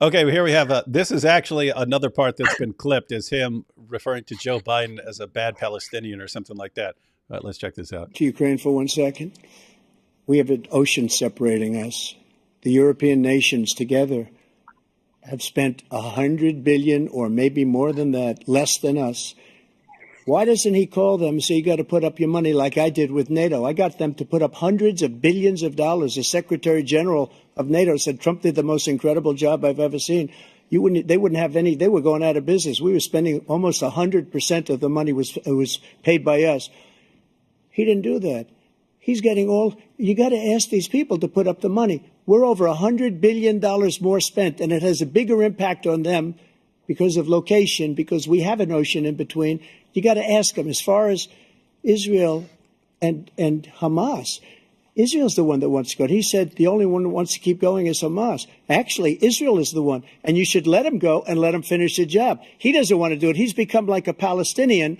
Okay, here we have this is actually another part that's been clipped, is him referring to Joe Biden as a bad Palestinian or something like that. Let's check this out. To Ukraine for 1 second. We have an ocean separating us. The European nations together have spent $100 billion, or maybe more than that, less than us. Why doesn't he call them and say, you got to put up your money like I did with NATO? I got them to put up hundreds of billions of dollars. The Secretary General of NATO said Trump did the most incredible job I've ever seen. They wouldn't have any. They were going out of business. We were spending almost 100% of the money was paid by us. He didn't do that. He's getting all. You got to ask these people to put up the money. We're over $100 billion more spent, and it has a bigger impact on them because of location, because we have an ocean in between. You got to ask them. As far as Israel and Hamas, Israel's the one that wants to go. He said the only one that wants to keep going is Hamas. Actually, Israel is the one, and you should let him go and let him finish the job. He doesn't want to do it. He's become like a Palestinian,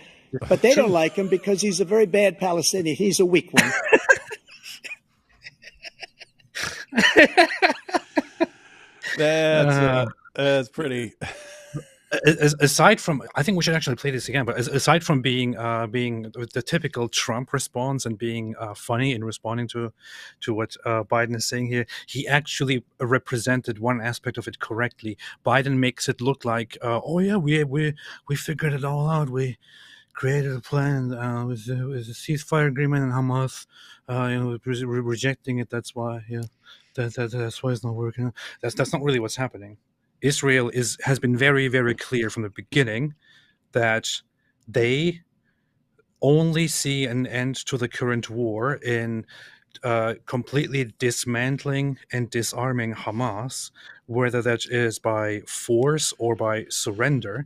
but they don't like him because he's a very bad Palestinian. He's a weak one. That's pretty. Aside from, I think we should actually play this again. But aside from being the typical Trump response and being funny in responding to what Biden is saying here, he actually represented one aspect of it correctly. Biden makes it look like, oh yeah, we figured it all out. We created a plan with a ceasefire agreement, and Hamas, rejecting it. That's why, that's why it's not working. That's not really what's happening. Israel has been very, very clear from the beginning that they only see an end to the current war in completely dismantling and disarming Hamas, whether that is by force or by surrender,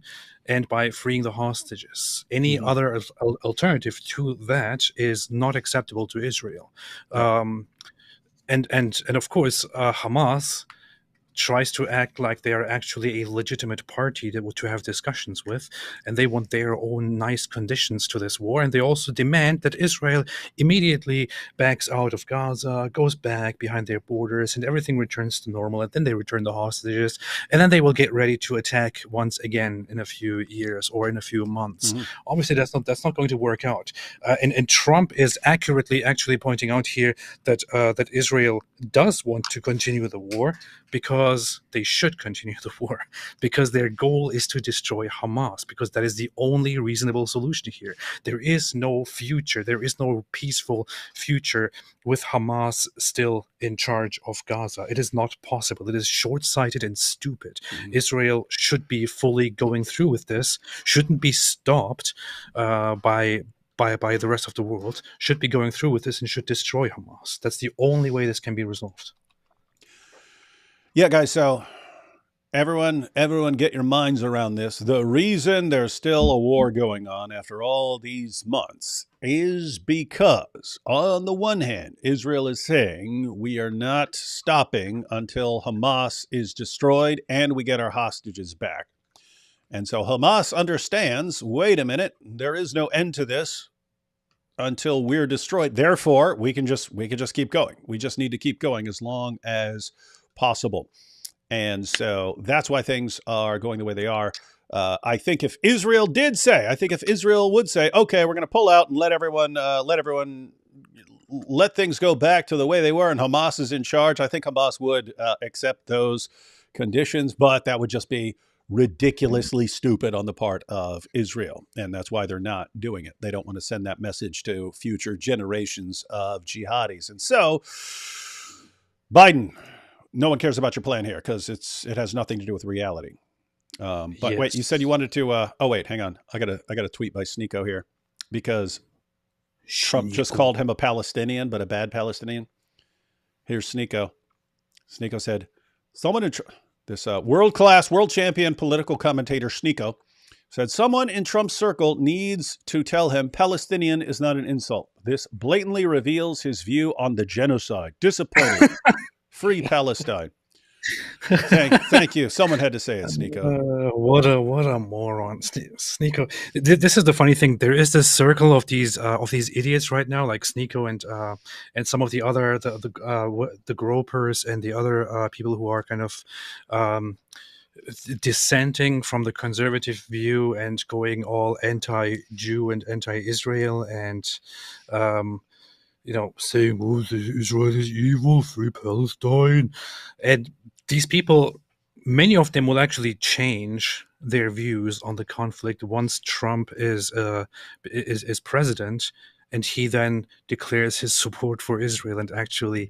and by freeing the hostages. Any other alternative to that is not acceptable to Israel. And of course, Hamas tries to act like they are actually a legitimate party to have discussions with, and they want their own nice conditions to this war. And they also demand that Israel immediately backs out of Gaza, goes back behind their borders, and everything returns to normal. And then they return the hostages, and then they will get ready to attack once again in a few years or in a few months. Obviously, that's not going to work out. And Trump is accurately actually pointing out here that that Israel does want to continue the war, because they should continue the war, because their goal is to destroy Hamas, because that is the only reasonable solution here. There is no future, there is no peaceful future with Hamas still in charge of Gaza. It is not possible. It is short-sighted and stupid. Israel should be fully going through with this, shouldn't be stopped by the rest of the world, should be going through with this and should destroy Hamas. That's the only way this can be resolved. Yeah, guys, so everyone get your minds around this. The reason there's still a war going on after all these months is because, on the one hand, Israel is saying we are not stopping until Hamas is destroyed and we get our hostages back. And so Hamas understands, wait a minute, there is no end to this until we're destroyed. Therefore, we can just keep going. We just need to keep going as long as possible. And so that's why things are going the way they are. I think if Israel would say, okay, we're going to pull out and let things go back to the way they were and Hamas is in charge, I think Hamas would accept those conditions, but that would just be ridiculously stupid on the part of Israel. And that's why they're not doing it. They don't want to send that message to future generations of jihadis. And so, Biden, no one cares about your plan here because it has nothing to do with reality. But yes. Wait, you said you wanted to. Oh wait, hang on. I got a tweet by Sneeko here because Trump just called him a Palestinian, but a bad Palestinian. Here's Sneeko. Sneeko said, "Someone in this world-class, world champion political commentator Sneeko said someone in Trump's circle needs to tell him Palestinian is not an insult. This blatantly reveals his view on the genocide. Disappointing." Free Palestine. Thank you. Someone had to say it, Sneeko. What a moron, Sneeko. This is the funny thing. There is this circle of these idiots right now, like Sneeko and some of the other the gropers and the other people who are kind of dissenting from the conservative view and going all anti-Jew and anti-Israel and saying, oh, Israel is evil, free Palestine. And these people, many of them will actually change their views on the conflict once Trump is president, and he then declares his support for Israel and actually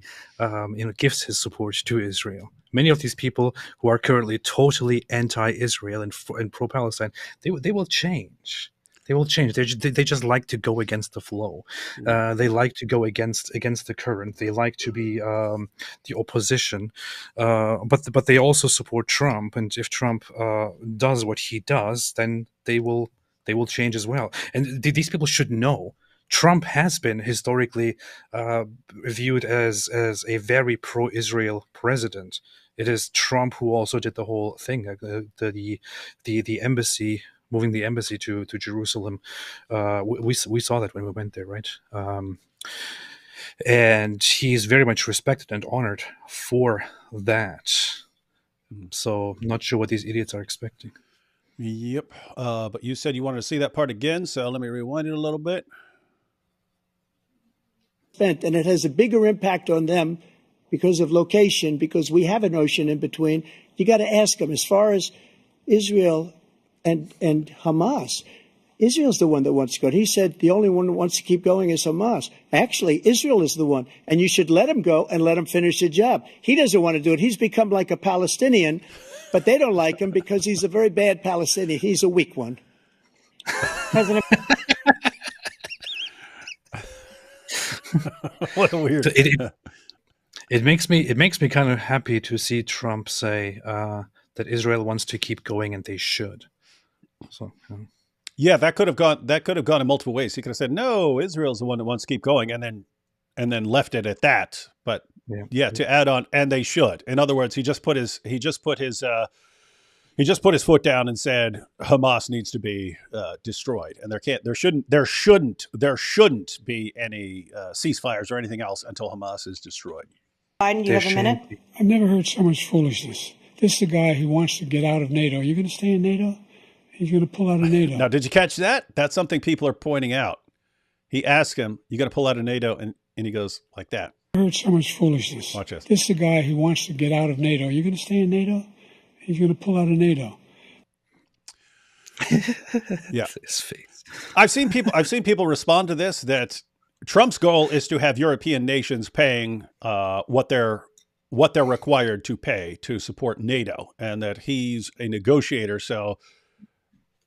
gives his support to Israel. Many of these people who are currently totally anti-Israel and pro-Palestine, they will change. They will change. They just like to go against the flow. They like to go against the current. They like to be the opposition. But they also support Trump. And if Trump does what he does, then they will change as well. And these people should know. Trump has been historically viewed as a very pro-Israel president. It is Trump who also did the whole thing, the embassy. Moving the embassy to Jerusalem. We saw that when we went there, right? And he's very much respected and honored for that. So not sure what these idiots are expecting. Yep. But you said you wanted to see that part again, so let me rewind it a little bit. And it has a bigger impact on them because of location, because we have an ocean in between. You got to ask them, as far as Israel and Hamas, Israel's the one that wants to go. He said the only one that wants to keep going is Hamas. Actually, Israel is the one, and you should let him go and let him finish the job. He doesn't want to do it. He's become like a Palestinian, but they don't like him because he's a very bad Palestinian. He's a weak one. What a weird. It makes me kind of happy to see Trump say that Israel wants to keep going and they should. So. Yeah, that could have gone in multiple ways. He could have said, "No, Israel's the one that wants to keep going," and then left it at that. But to add on, and they should. In other words, he just put his foot down and said Hamas needs to be destroyed, and there shouldn't be any ceasefires or anything else until Hamas is destroyed. Biden, you have a minute. I've never heard so much foolishness. This is a guy who wants to get out of NATO. Are you going to stay in NATO? He's going to pull out of NATO. Now, did you catch that? That's something people are pointing out. He asked him, "You going to pull out of NATO?" And he goes like that. I heard so much foolishness. Watch this. This is a guy who wants to get out of NATO. Are you going to stay in NATO? He's going to pull out of NATO. Yeah. His face. I've seen people respond to this that Trump's goal is to have European nations paying what they're required to pay to support NATO, and that he's a negotiator. So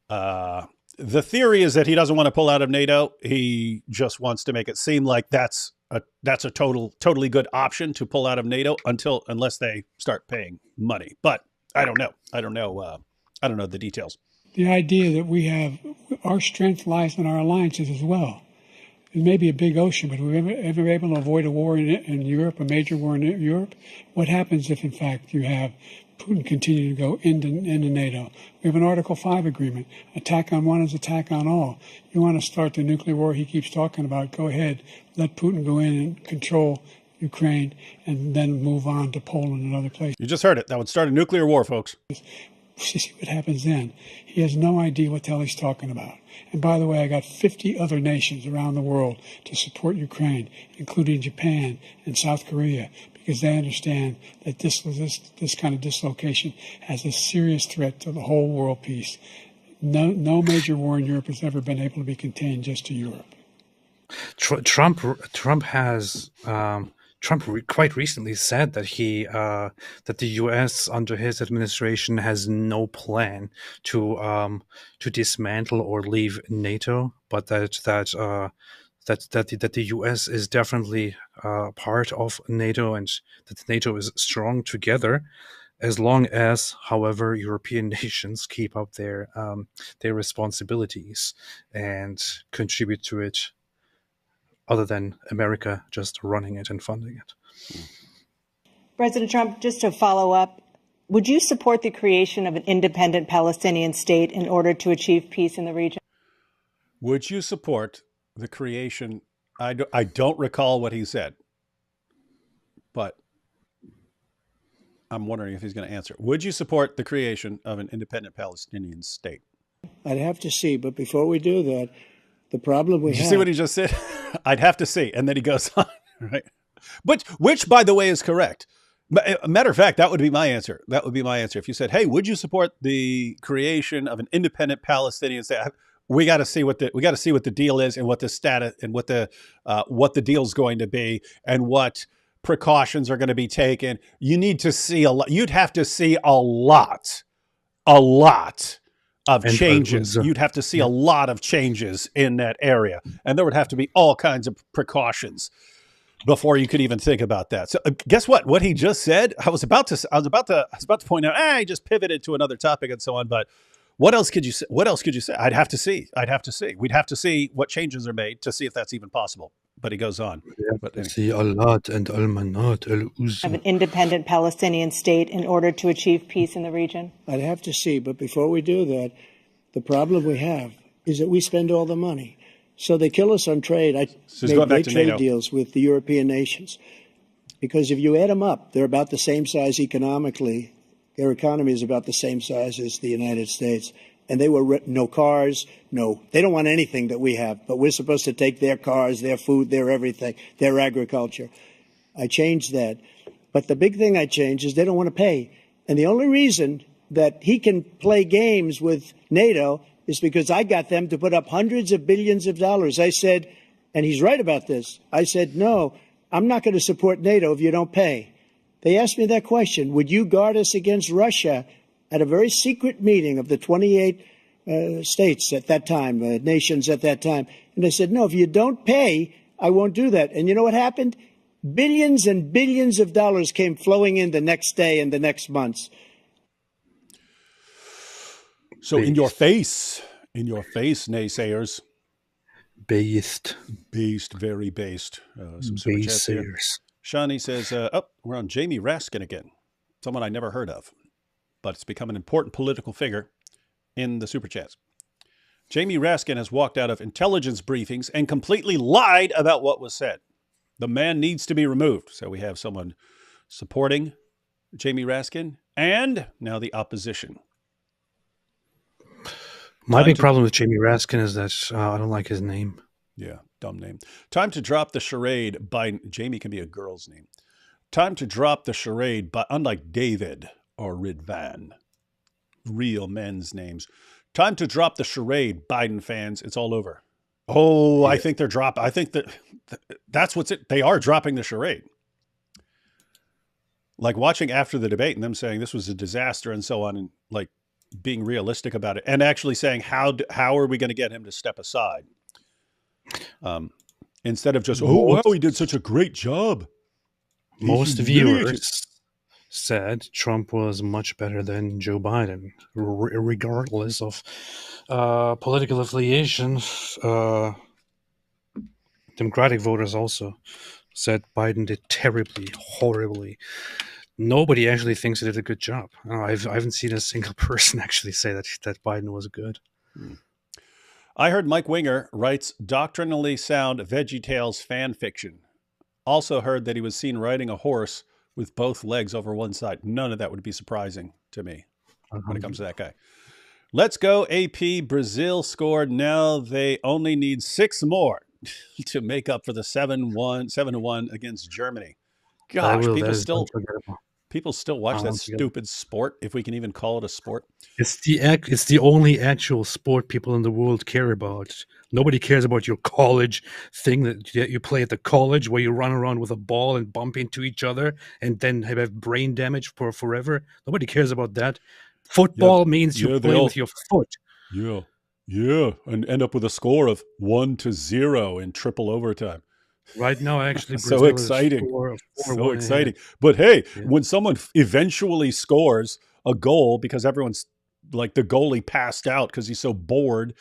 the theory is that he doesn't want to pull out of NATO. He just wants to make it seem like that's a totally good option to pull out of NATO unless they start paying money. But I don't know. I don't know the details. The idea that we have our strength lies in our alliances as well. It may be a big ocean, but we're ever able to avoid a war in Europe, a major war in Europe? What happens if, in fact, you have Putin continue to go into NATO? We have an Article 5 agreement. Attack on one is attack on all. You want to start the nuclear war he keeps talking about, go ahead. Let Putin go in and control Ukraine and then move on to Poland and other places. You just heard it. That would start a nuclear war, folks. See what happens then. He has no idea what the hell he's talking about. And by the way, I got 50 other nations around the world to support Ukraine, including Japan and South Korea, because they understand that this kind of dislocation has a serious threat to the whole world peace. No major war in Europe has ever been able to be contained just to Europe. Trump has quite recently said that that the U.S. under his administration has no plan to dismantle or leave NATO, but that the U.S. is definitely part of NATO, and that NATO is strong together, as long as, however, European nations keep up their responsibilities and contribute to it, other than America just running it and funding it. President Trump, just to follow up, would you support the creation of an independent Palestinian state in order to achieve peace in the region? Would you support the creation? I don't recall what he said, but I'm wondering if he's going to answer. Would you support the creation of an independent Palestinian state? I'd have to see, but before we do that, the problem we have... Did you see what he just said? I'd have to see. And then he goes on, right? But which, by the way, is correct. Matter of fact, that would be my answer. That would be my answer. If you said, hey, would you support the creation of an independent Palestinian state? We got to see what the deal is, and what the status, and what the deal's going to be, and what precautions are going to be taken. You need to see a lot. You'd have to see a lot of changes. You'd have to see a lot of changes in that area, and there would have to be all kinds of precautions before you could even think about that. So guess what? What he just said, I was about to point out, I just pivoted to another topic and so on, but what else could you say? I'd have to see. We'd have to see what changes are made to see if that's even possible. But he goes on. See Al-Lat and Al-Manat, Al-Uzza. Of an independent Palestinian state in order to achieve peace in the region? I'd have to see, but before we do that, the problem we have is that we spend all the money. So they kill us on trade. I made great trade deals with the European nations, because if you add them up, they're about the same size economically. Their economy is about the same size as the United States. And they were no cars, they don't want anything that we have, but we're supposed to take their cars, their food, their everything, their agriculture. I changed that. But the big thing I changed is they don't want to pay. And the only reason that he can play games with NATO is because I got them to put up hundreds of billions of dollars. I said, and he's right about this, I said, no, I'm not going to support NATO if you don't pay. They asked me that question, would you guard us against Russia, at a very secret meeting of the 28 states at that time, nations at that time. And I said, no, if you don't pay, I won't do that. And you know what happened? Billions and billions of dollars came flowing in the next day and the next months. So in your face, naysayers. Based, very based. Some super chats here. Shawnee says, we're on Jamie Raskin again. Someone I never heard of, but it's become an important political figure in the super chats. Jamie Raskin has walked out of intelligence briefings and completely lied about what was said. The man needs to be removed. So we have someone supporting Jamie Raskin and now the opposition. My big problem with Jamie Raskin is that I don't like his name. Yeah, dumb name. Time to drop the charade. Jamie can be a girl's name. Time to drop the charade, but unlike David or Ridvan, real men's names. Time to drop the charade, Biden fans. It's all over. Oh, yeah. I think that's what's it. They are dropping the charade. Like watching after the debate and them saying this was a disaster and so on, and like being realistic about it and actually saying, how are we going to get him to step aside? Instead of just, wow, he did such a great job. Most viewers said Trump was much better than Joe Biden, regardless of political affiliation. Democratic voters also said Biden did terribly, horribly. Nobody actually thinks he did a good job. I haven't seen a single person actually say that Biden was good. I heard Mike Winger writes doctrinally sound VeggieTales fan fiction. Also heard that he was seen riding a horse with both legs over one side. None of that would be surprising to me when it comes to that guy. Let's go, AP. Brazil scored. Now they only need 6 more to make up for the 7-1 against Germany. Gosh, people still watch that stupid sport, if we can even call it a sport. It's the only actual sport people in the world care about. Nobody cares about your college thing that you play at the college where you run around with a ball and bump into each other and then have brain damage for forever. Nobody cares about that. Football means you play with your foot. Yeah, and end up with a score of 1-0 in triple overtime. Right now, actually, so exciting. So exciting. But hey, when someone eventually scores a goal because everyone's like the goalie passed out because he's so bored,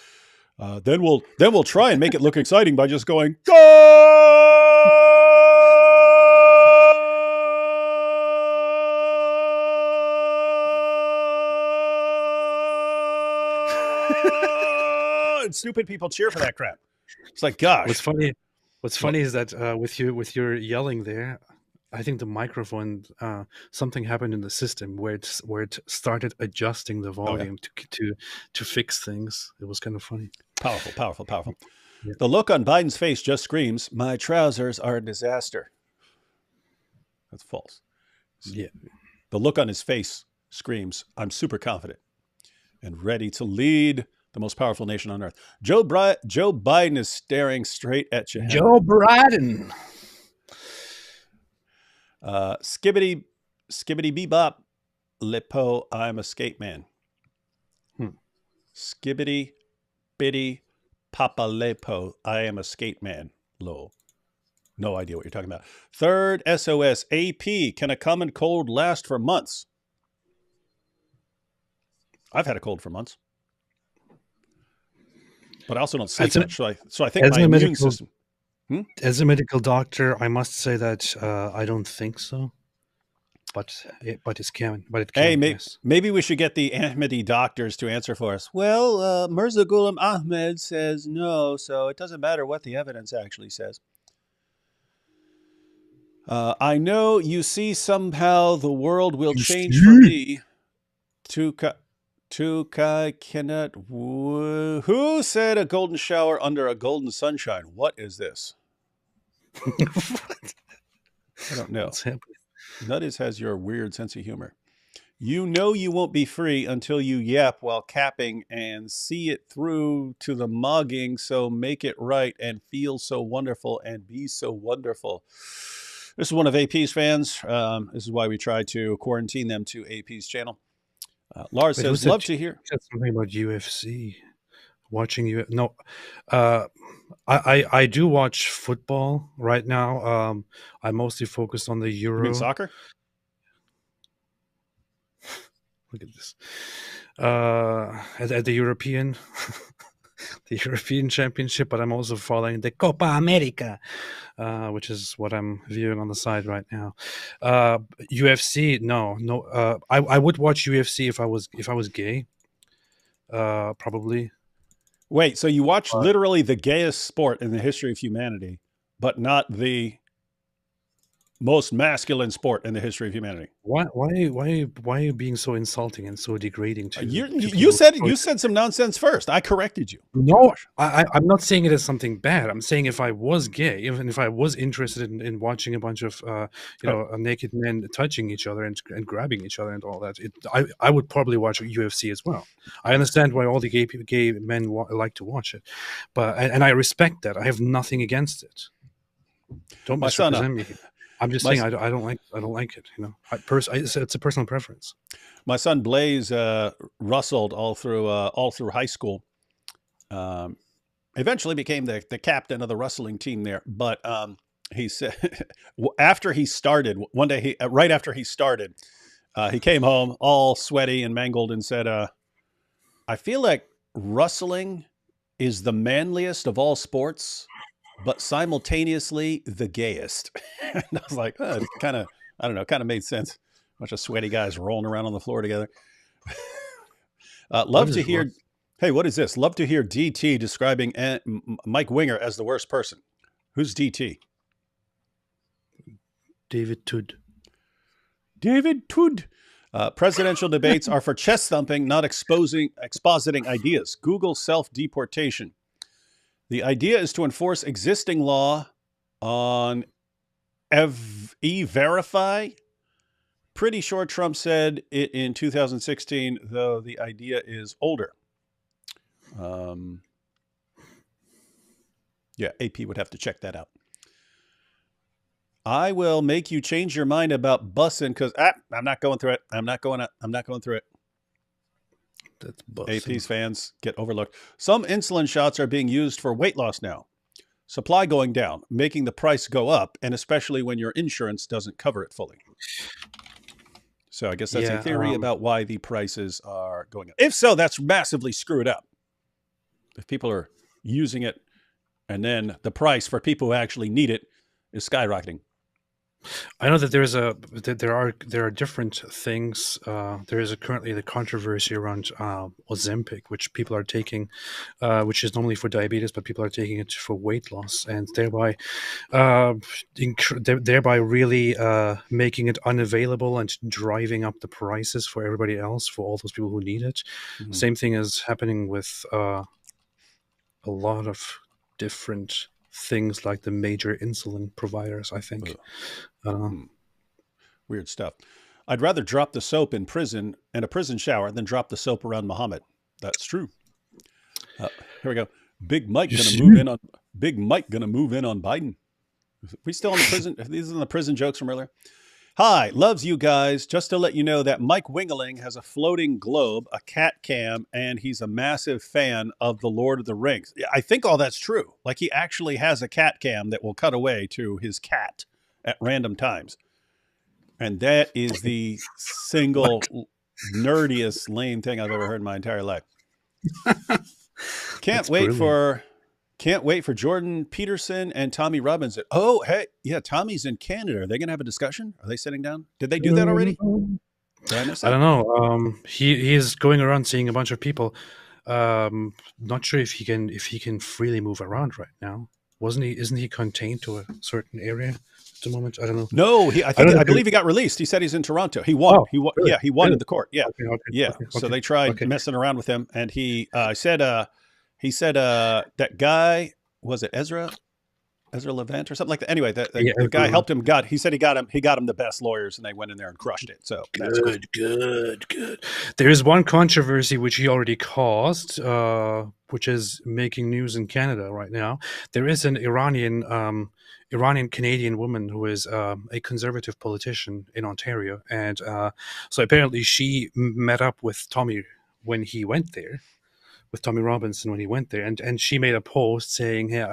then we'll try and make it look exciting by just going goal and stupid people cheer for that crap. It's like, gosh. What's funny is that with your yelling there, I think the microphone, something happened in the system where it started adjusting the volume to fix things. It was kind of funny. Powerful. Yeah. The look on Biden's face just screams, "My trousers are a disaster." That's false. Yeah. The look on his face screams, "I'm super confident and ready to lead the most powerful nation on earth." Joe Biden is staring straight at you. Joe Biden. Skibbity bebop, lipo, I'm a skate man. Skibbity bitty papa lepo, I am a skate man. Low. No idea what you're talking about. Third SOS, AP, can a common cold last for months? I've had a cold for months. But I also don't sleep much, so I think my immune system... As a medical doctor, I must say that I don't think so. But it can. Hey, maybe we should get the Ahmadi doctors to answer for us. Well, Mirza Ghulam Ahmed says no, so it doesn't matter what the evidence actually says. I know you see somehow the world will change for me. Tukai cannot. Who said a golden shower under a golden sunshine? What is this? I don't know. Nuttis has your weird sense of humor. You know you won't be free until you yap while capping and see it through to the mugging. So make it right and feel so wonderful and be so wonderful. This is one of AP's fans. This is why we try to quarantine them to AP's channel. Lars says, love to hear. Something about UFC. watching you. No, I do watch football right now. I mostly focus on the Euro. You mean soccer? Look at this. At the European, the European Championship, but I'm also following the Copa America, which is what I'm viewing on the side right now. UFC, no. I would watch UFC if I was gay. Probably. Wait, so you watch literally the gayest sport in the history of humanity, but not the most masculine sport in the history of humanity? Why are you being so insulting and so degrading to you said some nonsense first. I corrected you. No, I'm not saying it as something bad. I'm saying if I was gay, even if I was interested in watching a bunch of naked men touching each other and grabbing each other and all that, I would probably watch UFC as well. I understand why all the gay men like to watch it, but and I respect that. I have nothing against it. Don't misrepresent me. I'm just saying I don't like it. You know, it's a personal preference. My son Blaze wrestled all through high school. Eventually became the captain of the wrestling team there. But he said after he started one day, right after he started, he came home all sweaty and mangled and said, "I feel like wrestling is the manliest of all sports, but simultaneously the gayest." And I was like, oh, kind of made sense. A bunch of sweaty guys rolling around on the floor together. Love to hear. Hey, what is this? Love to hear DT describing Mike Winger as the worst person. Who's DT? David Tood. David Tood. Presidential debates are for chest thumping, not expositing ideas. Google self-deportation. The idea is to enforce existing law on E-Verify. Pretty sure Trump said it in 2016, though the idea is older. Yeah, AP would have to check that out. I will make you change your mind about bussing because I'm not going through it. I'm not going through it. That's bussing. AP's fans get overlooked. Some insulin shots are being used for weight loss now. Supply going down, making the price go up, and especially when your insurance doesn't cover it fully. So I guess that's a theory about why the prices are going up. If so, that's massively screwed up. If people are using it and then the price for people who actually need it is skyrocketing. I know that there are different things. There is currently the controversy around Ozempic, which people are taking, which is normally for diabetes, but people are taking it for weight loss, and thereby really making it unavailable and driving up the prices for everybody else, for all those people who need it. Mm-hmm. Same thing is happening with a lot of different things like the major insulin providers, I think. Weird stuff. I'd rather drop the soap in prison and a prison shower than drop the soap around Muhammad. That's true. Here we go. Big Mike gonna move in on Biden. We still on the prison? These are the prison jokes from earlier. Hi, loves you guys. Just to let you know that Mike Wingeling has a floating globe, a cat cam, and he's a massive fan of The Lord of the Rings. I think all that's true. Like he actually has a cat cam that will cut away to his cat at random times. And that is the single nerdiest lame thing I've ever heard in my entire life. Can't wait for Jordan Peterson and Tommy Robinson. Oh, hey, yeah, Tommy's in Canada. Are they going to have a discussion? Are they sitting down? Did they do that already? I don't know. He is going around seeing a bunch of people. Not sure if he can freely move around right now. Isn't he contained to a certain area at the moment? I don't know. No, I believe he got released. He said he's in Toronto. He won. He won. Really? Yeah, he won in the court. Yeah. Okay. So they tried messing around with him, and he said that guy, was it Ezra Levant or something like that? Anyway, the guy helped him. He said he got him the best lawyers, and they went in there and crushed it. So that's good. There is one controversy which he already caused, which is making news in Canada right now. There is an Iranian Canadian woman who is a conservative politician in Ontario, and so apparently she met up with Tommy when he went there. with Tommy Robinson when he went there, and she made a post saying, "Hey,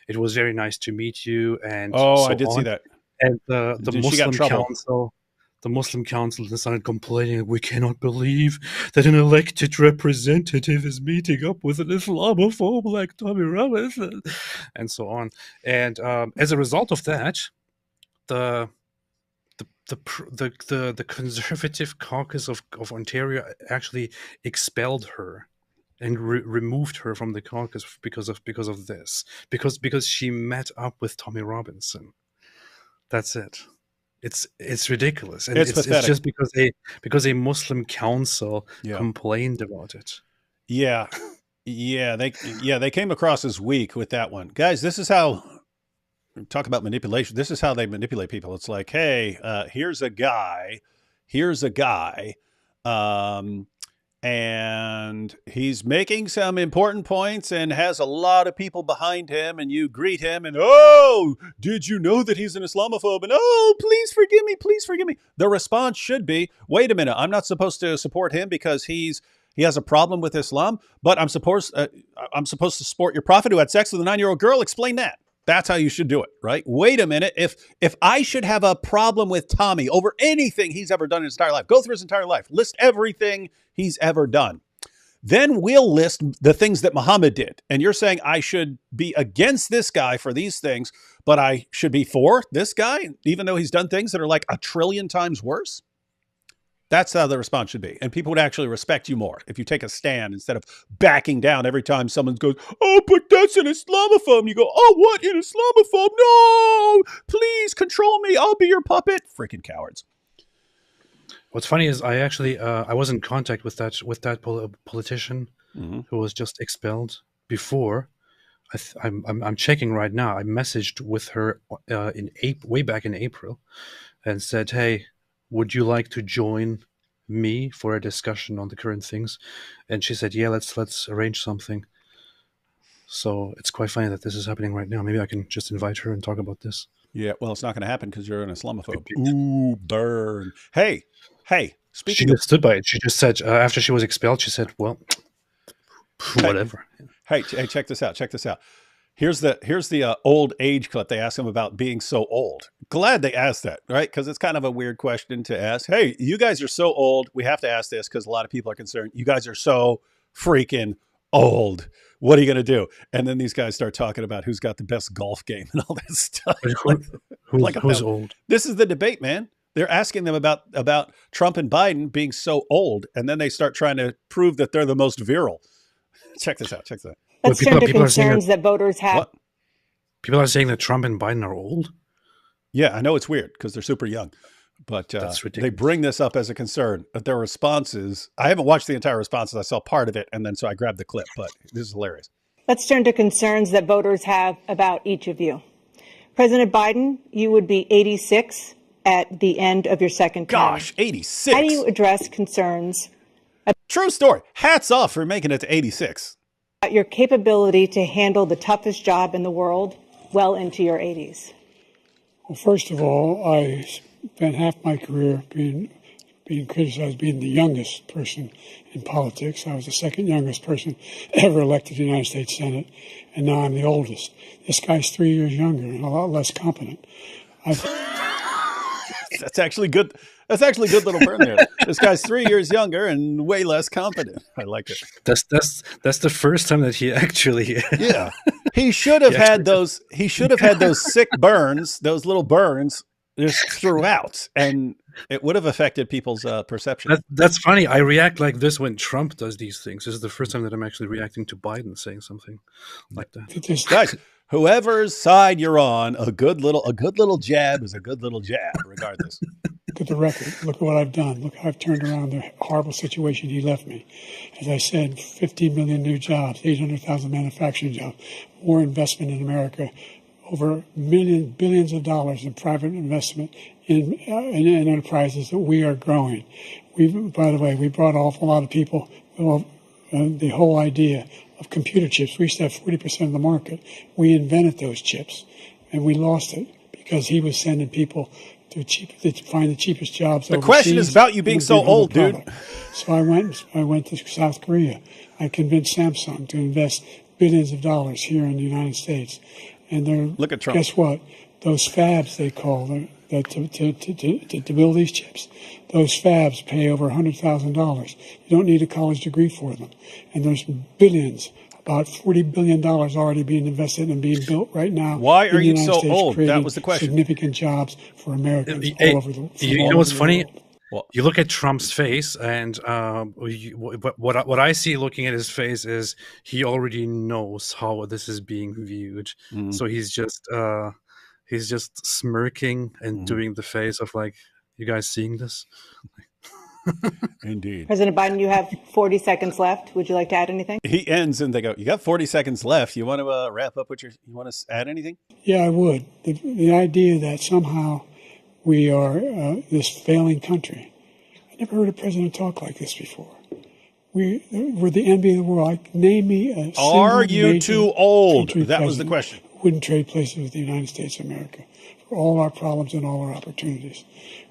it was very nice to meet you," and I did see that. And the She got Muslim trouble. Council. The Muslim Council started complaining, "We cannot believe that an elected representative is meeting up with an Islamophobe like Tommy Robinson," and so on. And as a result of that, the Conservative caucus of Ontario actually expelled her and removed her from the caucus because of this, because she met up with Tommy Robinson. That's it. It's ridiculous, and it's just because a Muslim council complained about it. They came across as weak with that one, guys. This is how talk about manipulation. This is how they manipulate people. It's like, hey, here's a guy, and he's making some important points and has a lot of people behind him, and you greet him and, "Oh, did you know that he's an Islamophobe?" And, "Oh, please forgive me, please forgive me." The response should be, "Wait a minute, I'm not supposed to support him because he has a problem with Islam, but I'm supposed to support your prophet who had sex with a 9-year-old girl. Explain that." That's how you should do it, right? Wait a minute. If I should have a problem with Tommy over anything he's ever done in his entire life, go through his entire life, list everything he's ever done. Then we'll list the things that Muhammad did. And you're saying I should be against this guy for these things, but I should be for this guy, even though he's done things that are like 1 trillion times worse? That's how the response should be. And people would actually respect you more if you take a stand instead of backing down every time someone goes, "Oh, but that's an Islamophobe." And you go, "Oh, what? An Islamophobe? No, please control me. I'll be your puppet." Freaking cowards. What's funny is I actually I was in contact with that politician who was just expelled before. I'm checking right now. I messaged with her way back in April and said, "Hey, would you like to join me for a discussion on the current things?" And she said, "Yeah, let's arrange something." So it's quite funny that this is happening right now. Maybe I can just invite her and talk about this. Yeah, well, it's not going to happen because you're an Islamophobe. Ooh, burn. Hey, she just stood by it. She just said, after she was expelled, she said, "Well, whatever." Hey, check this out. Here's the old age clip. They ask him about being so old. Glad they asked that, right? Because it's kind of a weird question to ask. Hey, you guys are so old. We have to ask this because a lot of people are concerned. You guys are so freaking old. What are you going to do? And then these guys start talking about who's got the best golf game and all that stuff. Who's old? This is the debate, man. They're asking them about Trump and Biden being so old, and then they start trying to prove that they're the most virile. Check this out. Let's turn to concerns that voters have. What? People are saying that Trump and Biden are old? Yeah, I know it's weird because they're super young. But they bring this up as a concern. But their responses, I haven't watched the entire responses. I saw part of it, and then so I grabbed the clip. But this is hilarious. Let's turn to concerns that voters have about each of you. President Biden, you would be 86 at the end of your second term. Gosh, 86. How do you address concerns? True story. Hats off for making it to 86. About your capability to handle the toughest job in the world well into your 80s? Well, first of all, I spent half my career being criticized being the youngest person in politics. I was the second youngest person ever elected to the United States Senate, and now I'm the oldest. This guy's 3 years younger and a lot less competent. That's actually good. That's actually a good little burn there. This guy's 3 years younger and way less competent. I like it. That's the first time that he actually. Yeah, he should have had those. He should have had those sick burns, those little burns, just throughout, and it would have affected people's perception. That's funny. I react like this when Trump does these things. This is the first time that I'm actually reacting to Biden saying something like that. Guys, whoever's side you're on, a good little jab is a good little jab, regardless. Look at the record. Look at what I've done. Look how I've turned around the horrible situation he left me. As I said, 15 million new jobs, 800,000 manufacturing jobs, more investment in America, over billions of dollars in private investment in enterprises that we are growing. By the way, we brought an awful lot of people. The whole idea of computer chips. We used to have 40% of the market. We invented those chips, and we lost it because he was sending people to find the cheapest jobs. The question is about you being so old, dude. So I went to South Korea. I convinced Samsung to invest billions of dollars here in the United States. And Look at Trump. Guess what? Those fabs, they call them, to build these chips, those fabs pay over $100,000. You don't need a college degree for them. And there's billions, about $40 billion already being invested and being built right now. Why are you United so States, old? That was the question. Significant jobs for Americans all over the world. You know what's funny? Well, you look at Trump's face, and what I see looking at his face is he already knows how this is being viewed. Mm-hmm. So he's just smirking and doing the face of like, you guys seeing this? Indeed. President Biden, you have 40 seconds left. Would you like to add anything? He ends and they go, you got 40 seconds left. You want to wrap up you want to add anything? Yeah, I would. The idea that somehow we are this failing country. I never heard a president talk like this before. We're the envy of the world. Name me a single Are you too old? That was the question. Wouldn't trade places with the United States of America for all our problems and all our opportunities.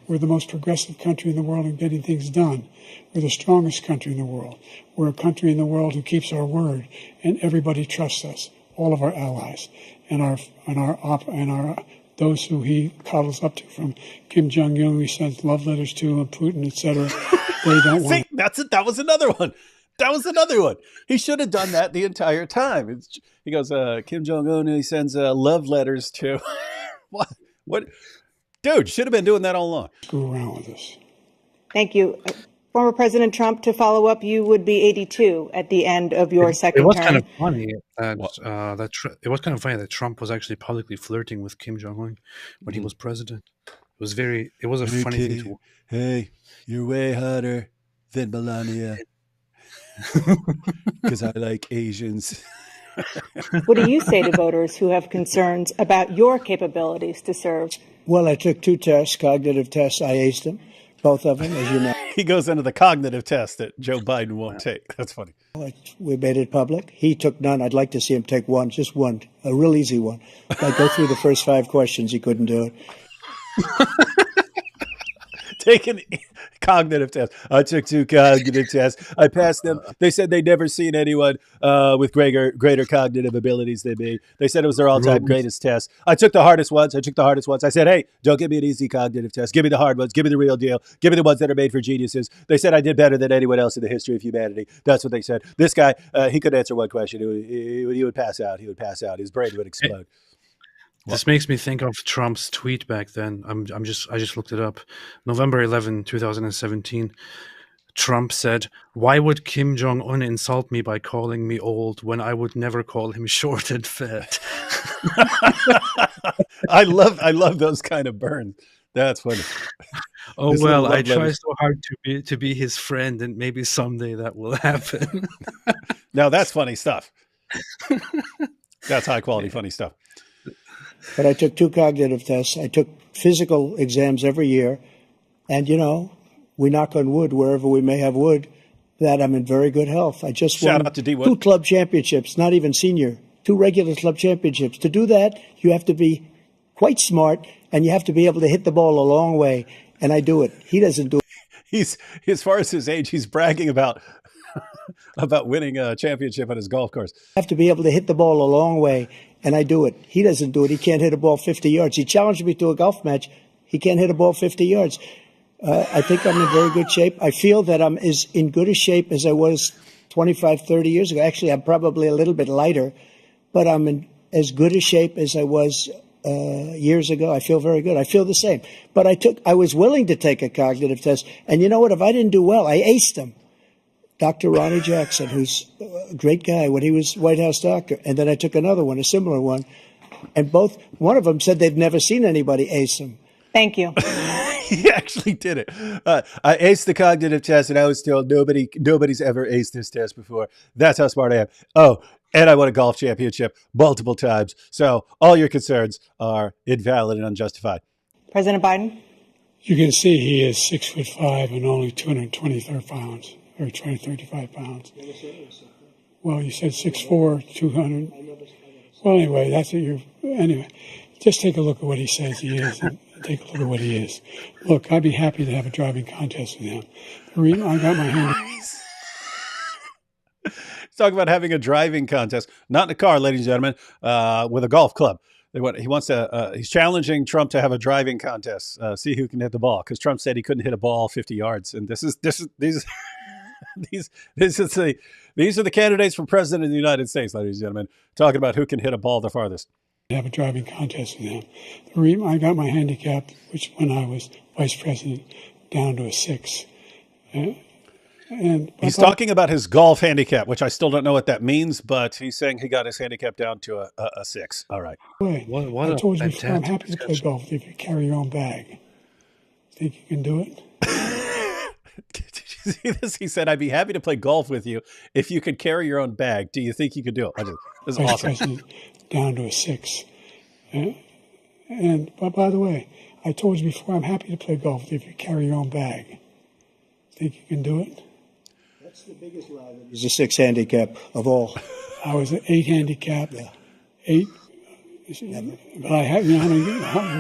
We're the most progressive country in the world in getting things done. We're the strongest country in the world. We're a country in the world who keeps our word, and everybody trusts us. All of our allies and our those who he coddles up to, from Kim Jong-un, he sends love letters to, and Putin, etc. They don't want. See, that's it. That was another one. That was another one. He should have done that the entire time. He goes, Kim Jong-un, he sends love letters to. What? Dude, should have been doing that all along. Screw around with us. Thank you. Former President Trump, to follow up, you would be 82 at the end of your second term. It was kind of funny that Trump was actually publicly flirting with Kim Jong-un when he was president. It was a funny thing to. Hey, you're way hotter than Melania. Because I like Asians. What do you say to voters who have concerns about your capabilities to serve? Well, I took 2 tests, cognitive tests. I aced them, both of them, as you know. He goes into the cognitive test that Joe Biden won't take. That's funny. We made it public. He took none. I'd like to see him take one, just one, a real easy one. If I go through the first 5 questions, he couldn't do it. Take a cognitive test. I took 2 cognitive tests. I passed them. They said they'd never seen anyone with greater cognitive abilities than me. They said it was their all-time greatest test. I took the hardest ones. I said, hey, don't give me an easy cognitive test. Give me the hard ones. Give me the real deal. Give me the ones that are made for geniuses. They said I did better than anyone else in the history of humanity. That's what they said. This guy, he could answer one question. He would pass out. His brain would explode. This makes me think of Trump's tweet back then. I just looked it up. November 11, 2017. Trump said, "Why would Kim Jong-un insult me by calling me old when I would never call him short and fat?" I love those kind of burns. That's funny. Oh, well, I try so hard to be his friend, and maybe someday that will happen. Now that's funny stuff. That's high quality funny stuff. But I took 2 cognitive tests. I took physical exams every year. And, we knock on wood wherever we may have wood, that I'm in very good health. I just Shout won out to D. 2 club championships, not even senior, 2 regular club championships. To do that, you have to be quite smart, and you have to be able to hit the ball a long way. And I do it. He doesn't do it. He's, as far as his age, he's bragging about winning a championship on his golf course. I have to be able to hit the ball a long way, and I do it. He doesn't do it. He can't hit a ball 50 yards. He challenged me to a golf match. He can't hit a ball 50 yards. I think I'm in very good shape. I feel that I'm as in good a shape as I was 25, 30 years ago. Actually, I'm probably a little bit lighter, but I'm in as good a shape as I was years ago. I feel very good. I feel the same. But I was willing to take a cognitive test. And you know what? If I didn't do well, I aced them. Dr. Ronnie Jackson, who's a great guy when he was White House doctor. And then I took another one, a similar one. And one of them said they'd never seen anybody ace them. Thank you. He actually did it. I aced the cognitive test, and I was told nobody's ever aced this test before. That's how smart I am. Oh, and I won a golf championship multiple times. So all your concerns are invalid and unjustified. President Biden? You can see he is 6'5" and only 223 pounds, or 235 pounds. Well, you said 6'4", 200. Well, anyway, that's what anyway, just take a look at what he says he is. And take a look at what he is. Look, I'd be happy to have a driving contest with him. The reason I got my hand. talking about having a driving contest, not in a car, ladies and gentlemen, with a golf club. He wants to. He's challenging Trump to have a driving contest, see who can hit the ball, because Trump said he couldn't hit a ball 50 yards, and these are the candidates for president of the United States, ladies and gentlemen, talking about who can hit a ball the farthest. Have a driving contest with him. I got my handicap, which when I was vice president, down to a 6. And he's talking about his golf handicap, which I still don't know what that means, but he's saying he got his handicap down to a 6. All right. What I told you before, I'm happy to play golf if you carry your own bag. Think you can do it? Did you see this? He said, I'd be happy to play golf with you if you could carry your own bag. Do you think you could do it? This is vice awesome. President, down to a 6. But by the way, I told you before, I'm happy to play golf if you carry your own bag. Think you can do it? That's the biggest lie. He's a 6 handicap of all. I was an 8 handicap. Yeah. 8. But I have,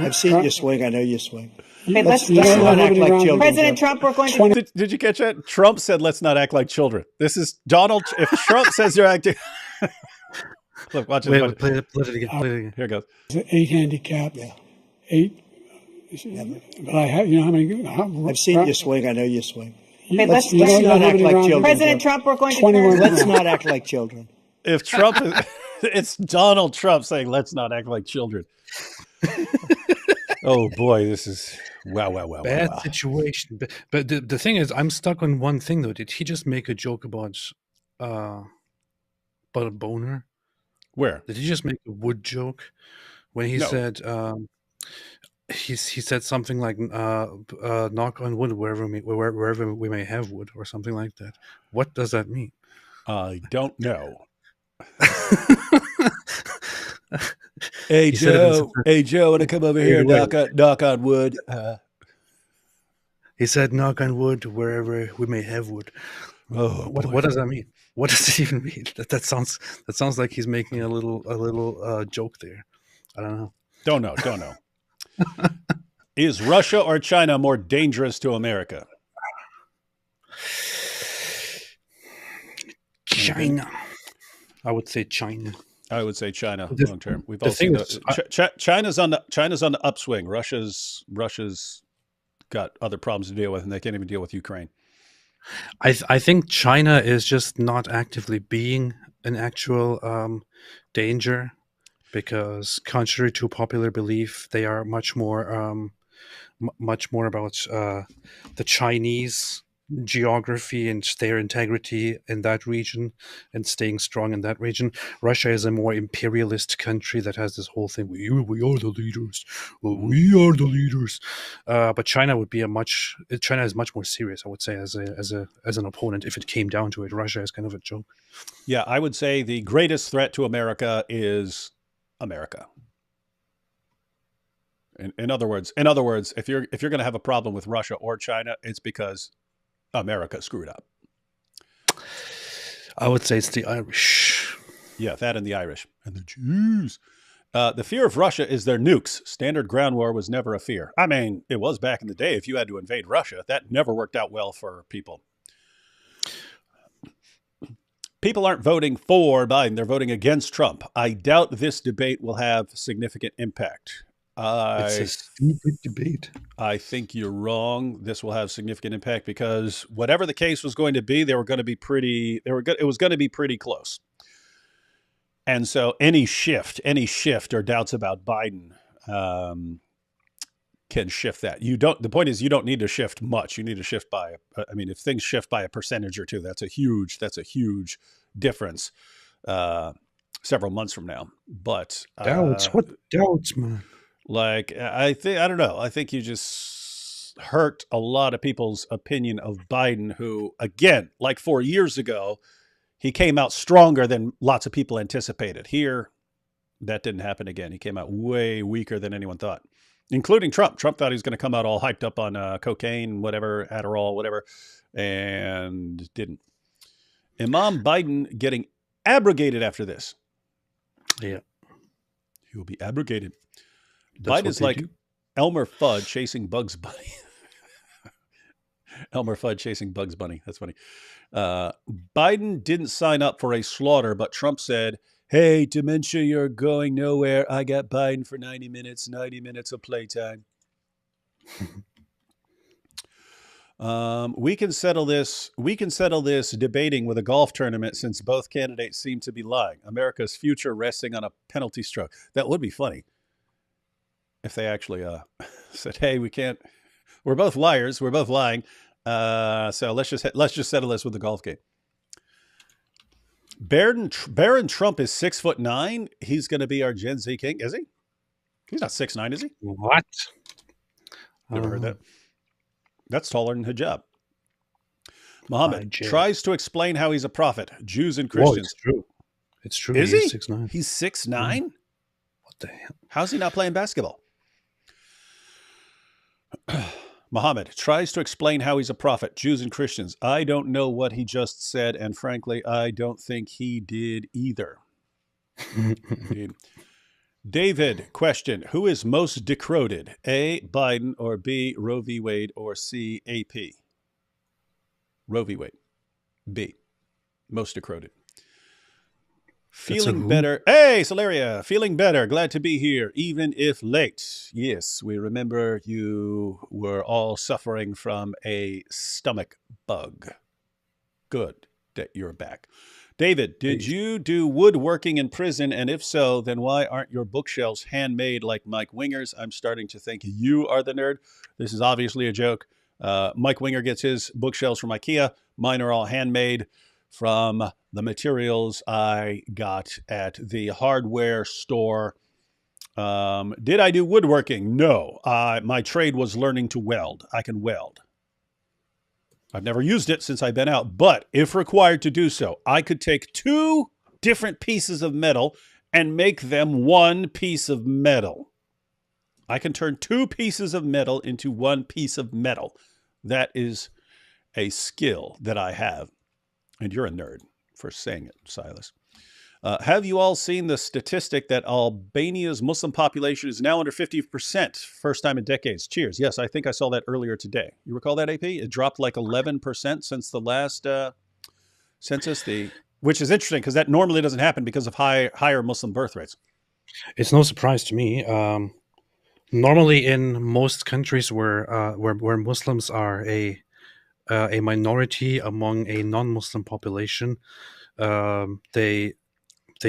I've seen you swing. I know you swing. Okay, let's not act like children. President Trump, we're going to. Did you catch that? Trump said, let's not act like children. This is Donald. If Trump says you're acting. Look, watch it. Play it again. Here it goes. It's an 8 handicap. Yeah. 8. But I have, how many? I've seen you swing. I know you swing. Okay, let's not act like children. President Trump, we're going to. Let's not act like children. If Trump is, it's Donald Trump saying, let's not act like children. Oh boy, this is wow. Bad situation. But the thing is, I'm stuck on one thing though. Did he just make a joke about a boner? Where? Did he just make a wood joke when he said he said something like knock on wood wherever we may have wood or something like that? What does that mean? I don't know. Hey Joe, want to come over here and knock on wood? He said, "Knock on wood wherever we may have wood." Oh, what does that mean? What does it even mean? That sounds like he's making a little joke there. I don't know. Don't know. Is Russia or China more dangerous to America? China. I would say China. I would say China long term. We've all thing seen China's on the upswing. Russia's got other problems to deal with, and they can't even deal with Ukraine. I think China is just not actively being an actual danger because, contrary to popular belief, they are much more about the Chinese geography and their integrity in that region and staying strong in that region. Russia is a more imperialist country that has this whole thing. We are the leaders. Well, we are the leaders. But China is much more serious, I would say, as an opponent. If it came down to it, Russia is kind of a joke. Yeah, I would say the greatest threat to America is America. In other words, if you're going to have a problem with Russia or China, it's because America screwed up. I would say it's the Irish. Yeah, that and the Irish. And the Jews. The fear of Russia is their nukes. Standard ground war was never a fear. I mean, it was back in the day. If you had to invade Russia, that never worked out well for people. People aren't voting for Biden. They're voting against Trump. I doubt this debate will have significant impact. It's a stupid debate. I think you're wrong. This will have significant impact because whatever the case was going to be, it was going to be pretty close. And so any shift or doubts about Biden can shift that. The point is you don't need to shift much. You need to shift by, if things shift by a percentage or two, that's a huge difference several months from now. But what doubts, man? I don't know. I think you just hurt a lot of people's opinion of Biden, who, again, like 4 years ago, he came out stronger than lots of people anticipated. Here, that didn't happen again. He came out way weaker than anyone thought, including Trump. Trump thought he was going to come out all hyped up on cocaine, whatever, Adderall, whatever, and didn't. Imam Biden getting abrogated after this. Yeah. He will be abrogated. That's Biden's like Elmer Fudd chasing Bugs Bunny. Elmer Fudd chasing Bugs Bunny. That's funny. Biden didn't sign up for a slaughter, but Trump said, "Hey, dementia, you're going nowhere. I got Biden for 90 minutes of playtime." We can settle this debating with a golf tournament since both candidates seem to be lying. America's future resting on a penalty stroke. That would be funny if they actually said, "Hey, we can't. We're both liars. We're both lying. So let's just settle this with the golf game." Barron Trump is 6'9". He's going to be our Gen Z king, is he? He's not 6'9", is he? What? Never heard that. That's taller than hijab. Muhammad tries to explain how he's a prophet. Jews and Christians. Whoa, it's true. It's true. Is he? 6'9". He's 6'9". What the hell? How's he not playing basketball? Muhammad tries to explain how he's a prophet. Jews and Christians. I don't know what he just said, and frankly, I don't think he did either. David, question. Who is most decroded? A, Biden, or B, Roe v. Wade, or C, AP? Roe v. Wade. B, most decroded. Feeling better. Hey, Solaria, feeling better. Glad to be here, even if late. Yes, we remember you were all suffering from a stomach bug. Good that you're back. David, did you do woodworking in prison? And if so, then why aren't your bookshelves handmade like Mike Winger's? I'm starting to think you are the nerd. This is obviously a joke. Mike Winger gets his bookshelves from IKEA. Mine are all handmade from the materials I got at the hardware store. Did I do woodworking? No. My trade was learning to weld. I can weld. I've never used it since I've been out, but if required to do so, I could take two different pieces of metal and make them one piece of metal. I can turn two pieces of metal into one piece of metal. That is a skill that I have. And you're a nerd for saying it, Silas. Have you all seen the statistic that Albania's Muslim population is now under 50%? First time in decades. Cheers. Yes, I think I saw that earlier today. You recall that, AP? It dropped like 11% since the last census, which is interesting because that normally doesn't happen because of higher Muslim birth rates. It's no surprise to me. Normally, in most countries where Muslims are a minority among a non-Muslim population, they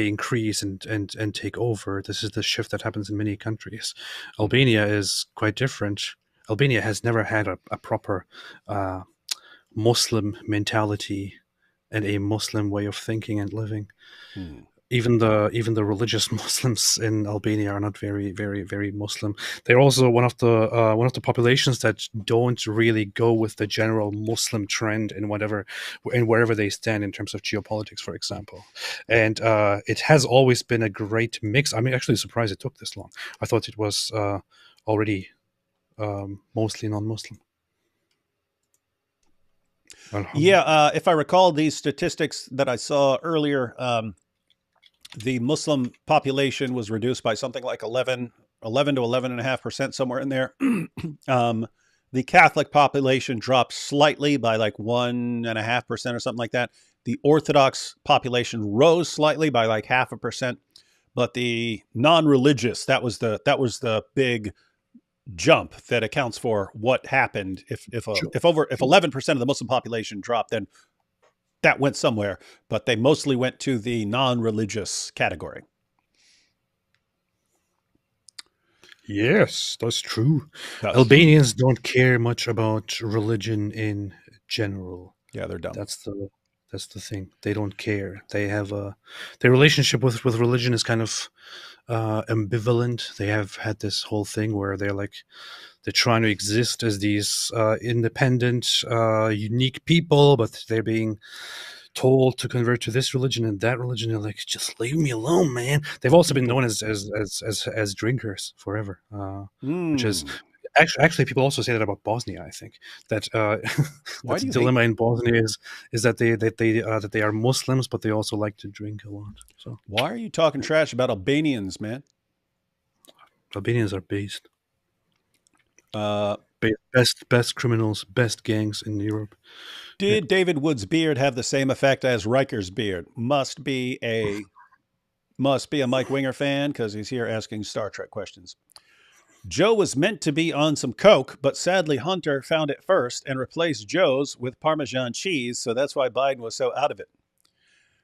increase and take over. This is the shift that happens in many countries. Albania is quite different. Albania has never had a proper Muslim mentality and a Muslim way of thinking and living. Even the religious Muslims in Albania are not very, very, very Muslim. They're also one of the populations that don't really go with the general Muslim trend in wherever they stand in terms of geopolitics, for example. And it has always been a great mix. I'm actually surprised it took this long. I thought it was already mostly non-Muslim. Yeah, if I recall these statistics that I saw earlier, the Muslim population was reduced by something like 11 to 11.5%, somewhere in there. The Catholic population dropped slightly by like 1.5% or something like that. The Orthodox population rose slightly by like 0.5%, but the non-religious, that was the big jump that accounts for what happened. If 11% of the Muslim population dropped, then that went somewhere, but they mostly went to the non-religious category. Yes, that's true. Albanians don't care much about religion in general. Yeah, they're dumb. That's the thing. They don't care. They have their relationship with religion is kind of ambivalent. They have had this whole thing where they're trying to exist as these independent, unique people, but they're being told to convert to this religion and that religion. They're like, just leave me alone, man. They've also been known as drinkers forever, which is actually people also say that about Bosnia. I think that that's the dilemma in Bosnia is that they are Muslims, but they also like to drink a lot. So why are you talking trash about Albanians, man? Albanians are based best criminals, best gangs in Europe. Did David Wood's beard have the same effect as Riker's beard? Must be a Mike Winger fan, because he's here asking Star Trek questions. Joe was meant to be on some Coke, but sadly Hunter found it first and replaced Joe's with Parmesan cheese, so that's why Biden was so out of it.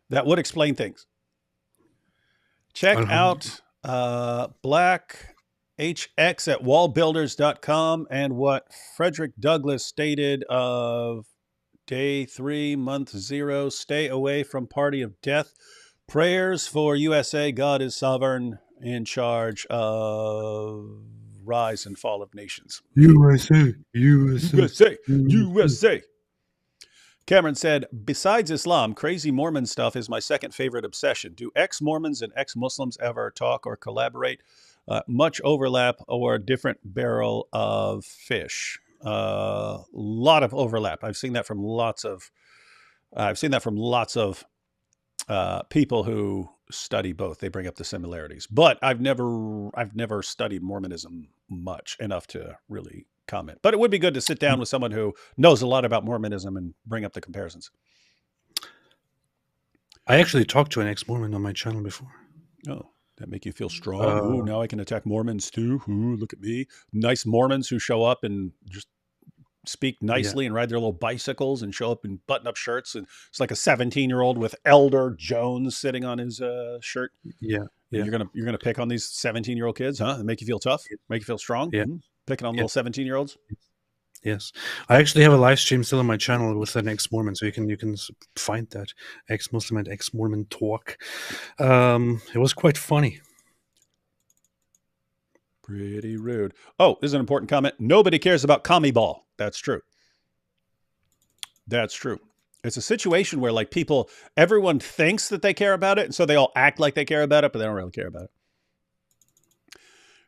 That would explain things. Check out Black HX at wallbuilders.com and what Frederick Douglass stated of day 3, month 0, stay away from party of death. Prayers for USA. God is sovereign, in charge of rise and fall of nations. USA. Cameron said, besides Islam, crazy Mormon stuff is my second favorite obsession. Do ex-Mormons and ex-Muslims ever talk or collaborate? Much overlap or different barrel of fish? Lot of overlap. I've seen that from lots of people who study both. They bring up the similarities, but I've never studied Mormonism much enough to really comment. But it would be good to sit down with someone who knows a lot about Mormonism and bring up the comparisons. I actually talked to an ex-Mormon on my channel before. Oh, that make you feel strong? Ooh, now I can attack Mormons too. Ooh, look at me. Nice Mormons who show up and just speak nicely and ride their little bicycles and show up in button-up shirts. And it's like a 17-year-old with Elder Jones sitting on his shirt. Yeah. You're gonna pick on these 17-year-old kids, huh? And make you feel tough, make you feel strong. Yeah. Mm-hmm. Picking on little 17-year-olds. Yes, I actually have a live stream still on my channel with an ex-Mormon, so you can find that ex-Muslim and ex-Mormon talk. It was quite funny. Pretty rude. Oh, this is an important comment. Nobody cares about commie ball. That's true. That's true. It's a situation where like everyone thinks that they care about it, and so they all act like they care about it, but they don't really care about it.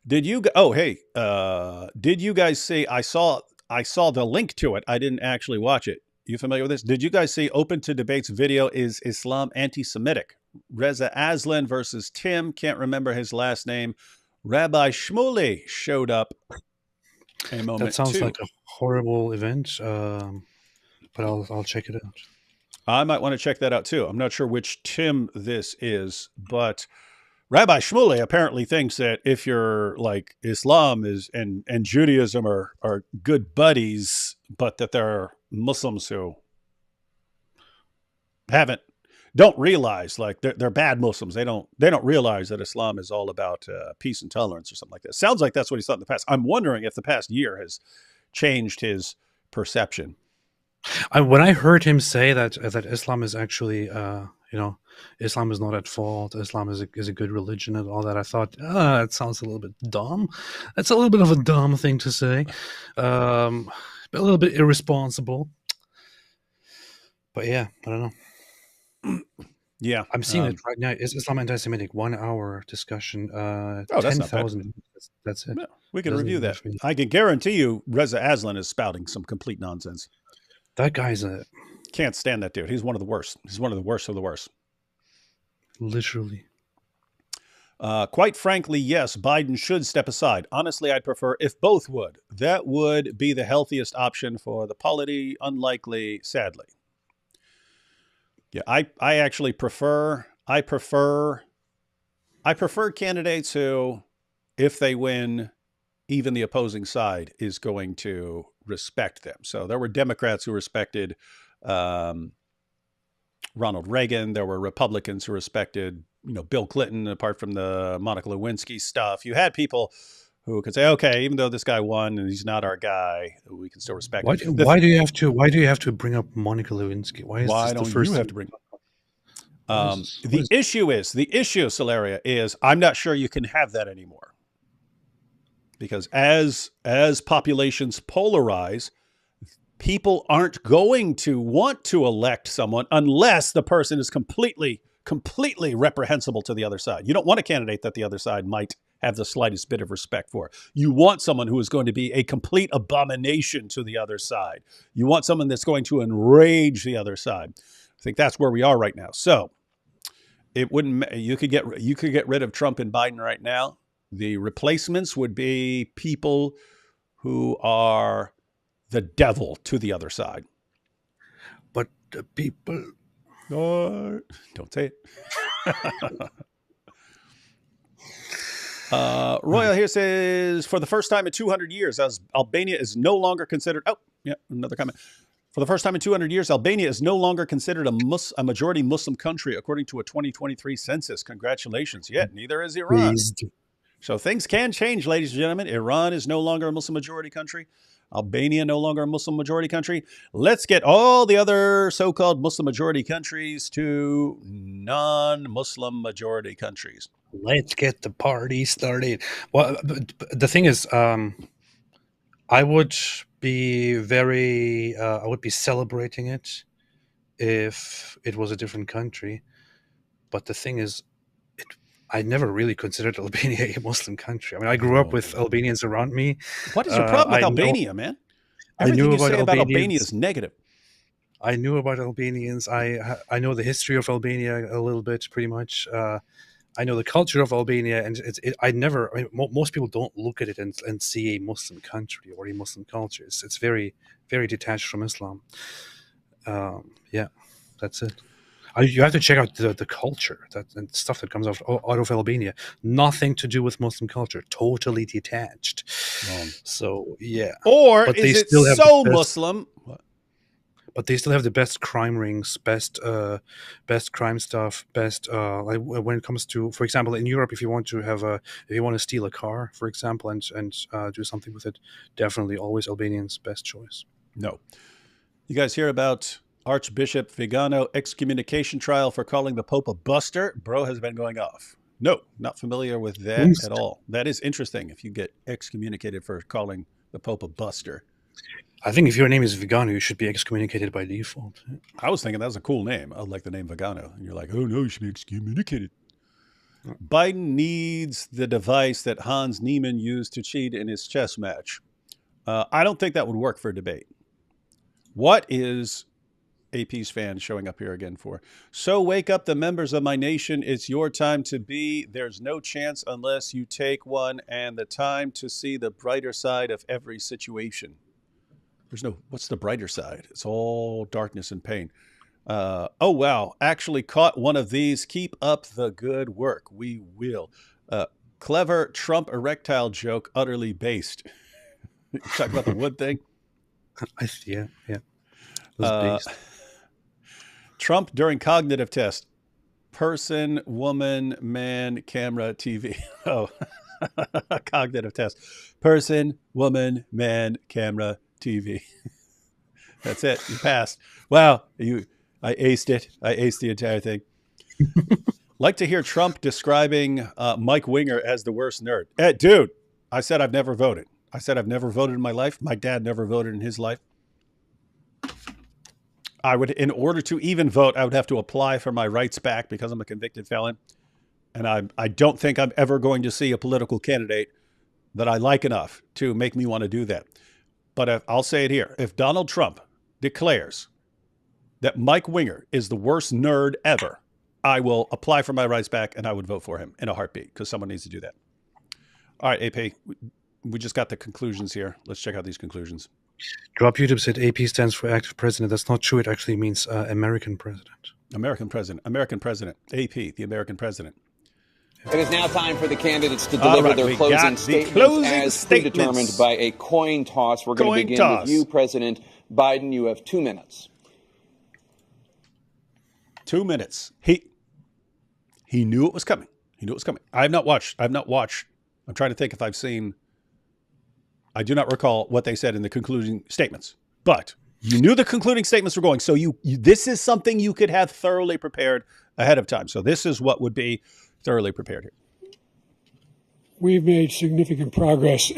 Did you guys see, I saw the link to it. I didn't actually watch it. You familiar with this? Did you guys see Open to Debate's video, Is Islam Anti-Semitic? Reza Aslan versus Tim, can't remember his last name. Rabbi Shmuley showed up a moment. That sounds like a horrible event, but I'll check it out. I might want to check that out too. I'm not sure which Tim this is, but Rabbi Shmuley apparently thinks that if you're like Islam and Judaism are good buddies, but that there are Muslims who don't realize, like they're bad Muslims. They don't realize that Islam is all about peace and tolerance or something like that. Sounds like that's what he thought in the past. I'm wondering if the past year has changed his perception. When I heard him say that Islam is actually, Islam is not at fault. Islam is a good religion and all that. I thought, that sounds a little bit dumb. That's a little bit of a dumb thing to say, a little bit irresponsible. But yeah, I don't know. Yeah, I'm seeing it right now. Is Islam anti-Semitic? 1 hour discussion. That's 10,000. That's it. Yeah, we can review that. I can guarantee you, Reza Aslan is spouting some complete nonsense. That guy's can't stand that dude. He's one of the worst. He's one of the worst of the worst. Literally. Quite frankly, yes, Biden should step aside. Honestly, I'd prefer if both would. That would be the healthiest option for the polity. Unlikely, sadly. Yeah, I actually prefer candidates who, if they win, even the opposing side is going to respect them. So there were Democrats who respected Ronald Reagan. There were Republicans who respected, Bill Clinton, apart from the Monica Lewinsky stuff. You had people who could say, okay, even though this guy won and he's not our guy, we can still respect him. Why do you have to bring up Monica Lewinsky? Why don't you have to bring the issue, Solaria, is I'm not sure you can have that anymore. Because as populations polarize, people aren't going to want to elect someone unless the person is completely reprehensible to the other side. You don't want a candidate that the other side might have the slightest bit of respect for. You want someone who is going to be a complete abomination to the other side. You want someone that's going to enrage the other side. I think that's where we are right now. So it wouldn't. You could get rid of Trump and Biden right now. The replacements would be people who are the devil to the other side. But the people... Don't say it. Royal here says, for the first time in 200 years, as Albania is no longer considered... Oh, yeah, another comment. For the first time in 200 years, Albania is no longer considered a majority Muslim country, according to a 2023 census. Congratulations. Yet, neither is Iran. Pleased. So things can change, ladies and gentlemen. Iran is no longer a Muslim majority country. Albania no longer a Muslim majority country. Let's get all the other so-called Muslim majority countries to non-Muslim majority countries. Let's get the party started. Well, the thing is, I would be celebrating it if it was a different country. But the thing is, I never really considered Albania a Muslim country. I mean, I grew up with Albanians around me. What is your problem with Albania, man? Everything you say about Albania is negative. I knew about Albanians. I know the history of Albania a little bit, pretty much. I know the culture of Albania, and most people don't look at it and see a Muslim country or a Muslim culture. It's very, very detached from Islam. Yeah, that's it. You have to check out the culture and stuff that comes out of Albania. Nothing to do with Muslim culture. Totally detached. So yeah. Or but is it so Muslim? But they still have the best crime rings, best crime stuff, best like when it comes to, for example, in Europe, if you want to steal a car, for example, and do something with it, definitely always Albanians best choice. No, you guys hear about Archbishop Vigano excommunication trial for calling the Pope a buster? Bro has been going off. No, not familiar with that at all. That is interesting if you get excommunicated for calling the Pope a buster. I think if your name is Vigano, you should be excommunicated by default. I was thinking that was a cool name. I like the name Vigano. And you're like, oh no, you should be excommunicated. Biden needs the device that Hans Niemann used to cheat in his chess match. I don't think that would work for a debate. What is AP's fan showing up here again for? So wake up the members of my nation. It's your time to be. There's no chance unless you take one, and the time to see the brighter side of every situation. What's the brighter side? It's all darkness and pain. Oh, wow. Actually caught one of these. Keep up the good work. We will. Clever Trump erectile joke, utterly based. You talk about the wood thing? Yeah. Trump during cognitive test. Person, woman, man, camera, TV. Oh, cognitive test. Person, woman, man, camera, TV. That's it. You passed. Wow. I aced it. I aced the entire thing. Like to hear Trump describing Mike Winger as the worst nerd. Dude, I said I've never voted. I said I've never voted in my life. My dad never voted in his life. In order to even vote, I would have to apply for my rights back because I'm a convicted felon. And I don't think I'm ever going to see a political candidate that I like enough to make me want to do that. But I'll say it here. If Donald Trump declares that Mike Winger is the worst nerd ever, I will apply for my rights back and I would vote for him in a heartbeat because someone needs to do that. All right, AP, we just got the conclusions here. Let's check out these conclusions. Drop YouTube said AP stands for active president. That's not true. It actually means American president. American president. American president. AP, the American president. It is now time for the candidates to deliver their closing statements as predetermined by a coin toss. We're going to begin with you, President Biden. You have 2 minutes. 2 minutes. He knew it was coming. He knew it was coming. I have not watched. I'm trying to think if I've seen. I do not recall what they said in the concluding statements, but you knew the concluding statements were going. So this is something you could have thoroughly prepared ahead of time. So this is what would be thoroughly prepared here. We've made significant progress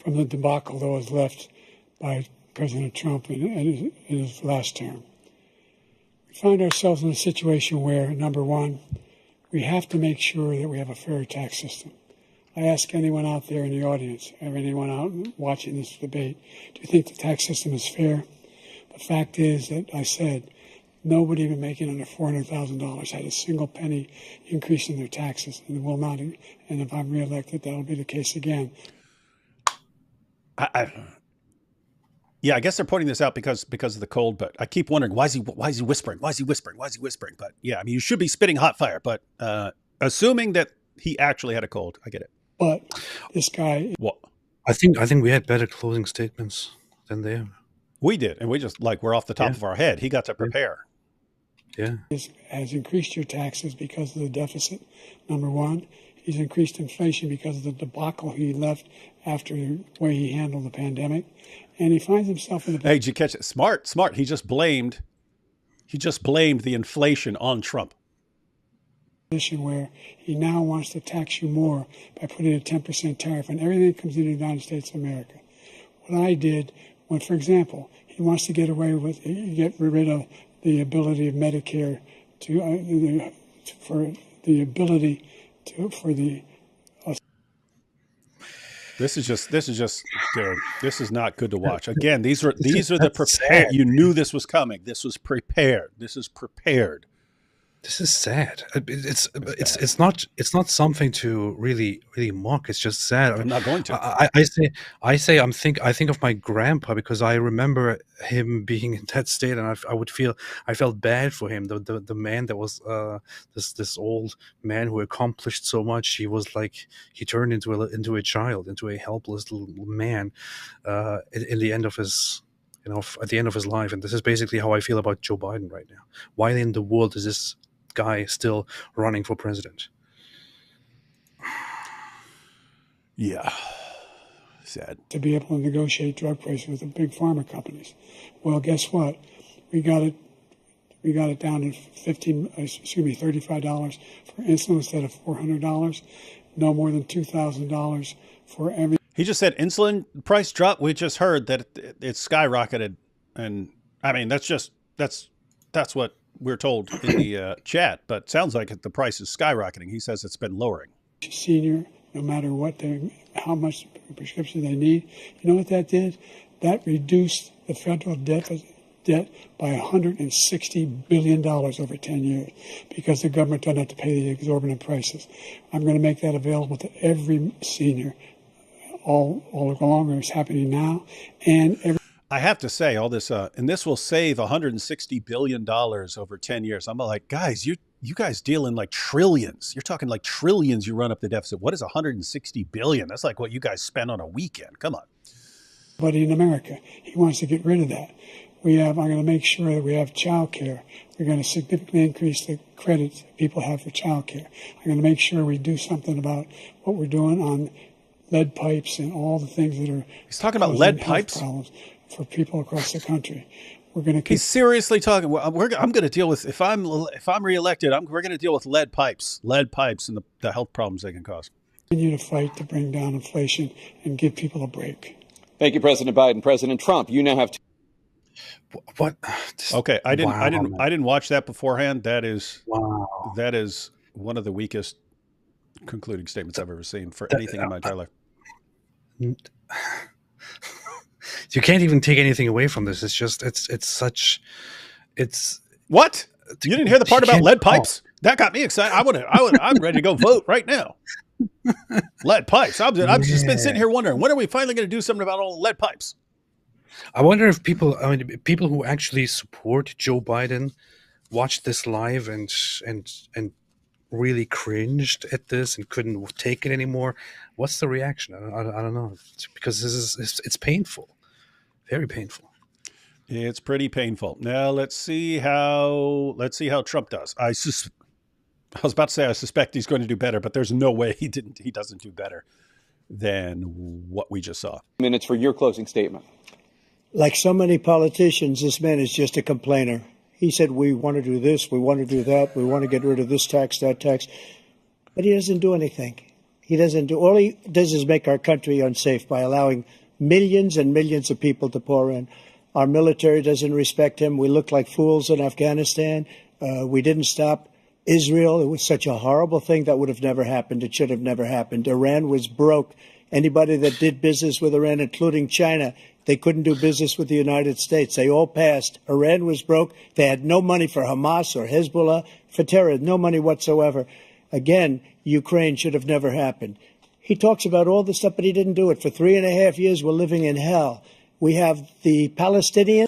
from the debacle that was left by President Trump in his last term. We find ourselves in a situation where, number one, we have to make sure that we have a fair tax system. I ask anyone out there in the audience, or anyone out watching this debate, do you think the tax system is fair? The fact is that I said nobody even making under $400,000 had a single penny increase in their taxes, and will not. And if I'm reelected, that'll be the case again. Yeah, I guess they're pointing this out because of the cold, but I keep wondering why is he whispering? Why is he whispering? Why is he whispering? But yeah, I mean, you should be spitting hot fire, but assuming that he actually had a cold, I get it. But this guy, what? I think we had better closing statements than they have. We did, and we just we're off the top of our head. He got to prepare. Yeah, has increased your taxes because of the deficit. Number one, he's increased inflation because of the debacle he left after the way he handled the pandemic. And he finds himself in the... Hey, did you catch it? Smart. He just blamed the inflation on Trump. Position where he now wants to tax you more by putting a 10% tariff on everything that comes into the United States of America. What I did when, for example, he wants to get rid of the ability of Medicare This is just good. This is not good to watch. Again, these are the prepared. You knew this was coming. This was prepared. This is prepared. This is sad. It's not something to really mock. It's just sad. I'm not going to. I think of my grandpa because I remember him being in that state, and I felt bad for him. The man that was this old man who accomplished so much. He was like he turned into a child, into a helpless little man, in the end of his. At the end of his life. And this is basically how I feel about Joe Biden right now. Why in the world is this guy still running for president? Yeah. Sad. To be able to negotiate drug prices with the big pharma companies. Well, guess what? We got it down to $35 for insulin instead of $400. No more than $2,000 for every... He just said insulin price drop. We just heard that it's skyrocketed, and I mean that's what we're told in the chat. But sounds like the price is skyrocketing. He says it's been lowering. Senior, no matter how much prescription they need, you know what that did? That reduced the federal debt by $160 billion over 10 years because the government doesn't have to pay the exorbitant prices. I'm going to make that available to every senior. All along, it's happening now, and I have to say all this, and this will save $160 billion over 10 years. I'm like, guys, you guys deal in like trillions. You're talking like trillions. You run up the deficit. What is $160 billion? That's like what you guys spend on a weekend. Come on. But in America, he wants to get rid of that. I'm going to make sure that we have child care. We're going to significantly increase the credits people have for child care. I'm going to make sure we do something about what we're doing on lead pipes and all the things that are... He's talking about lead pipes? ...problems for people across the country. We're going to... He's seriously talking... Well, I'm going to deal with... If I'm reelected, we're going to deal with lead pipes and the health problems they can cause. Continue to fight to bring down inflation and give people a break. Thank you, President Biden. President Trump, you now have... What? Okay, I didn't watch that beforehand. That is one of the weakest concluding statements I've ever seen for anything in my entire life. You can't even take anything away from this. It's just it's what? You didn't hear the part about lead pipes? That got me excited. I'm ready to go vote right now. Lead pipes. I've just been sitting here wondering, when are we finally going to do something about all the lead pipes? I wonder if people who actually support Joe Biden watched this live and really cringed at this and couldn't take it anymore. What's the reaction? I don't know. Because it's painful, very painful. It's pretty painful. Now let's see how Trump does. I was about to say I suspect he's going to do better, but there's no way he doesn't do better than what we just saw. Minutes for your closing statement. Like so many politicians, this man is just a complainer. He said, we want to do this, we want to do that, we want to get rid of this tax, that tax. But he doesn't do anything. All he does is make our country unsafe by allowing millions and millions of people to pour in. Our military doesn't respect him. We look like fools in Afghanistan. We didn't stop Israel. It was such a horrible thing that would have never happened. It should have never happened. Iran was broke. Anybody that did business with Iran, including China, they couldn't do business with the United States. They all passed. Iran was broke. They had no money for Hamas or Hezbollah, for terror, no money whatsoever. Again, Ukraine should have never happened. He talks about all the stuff, but he didn't do it. For 3.5 years, we're living in hell. We have the Palestinians.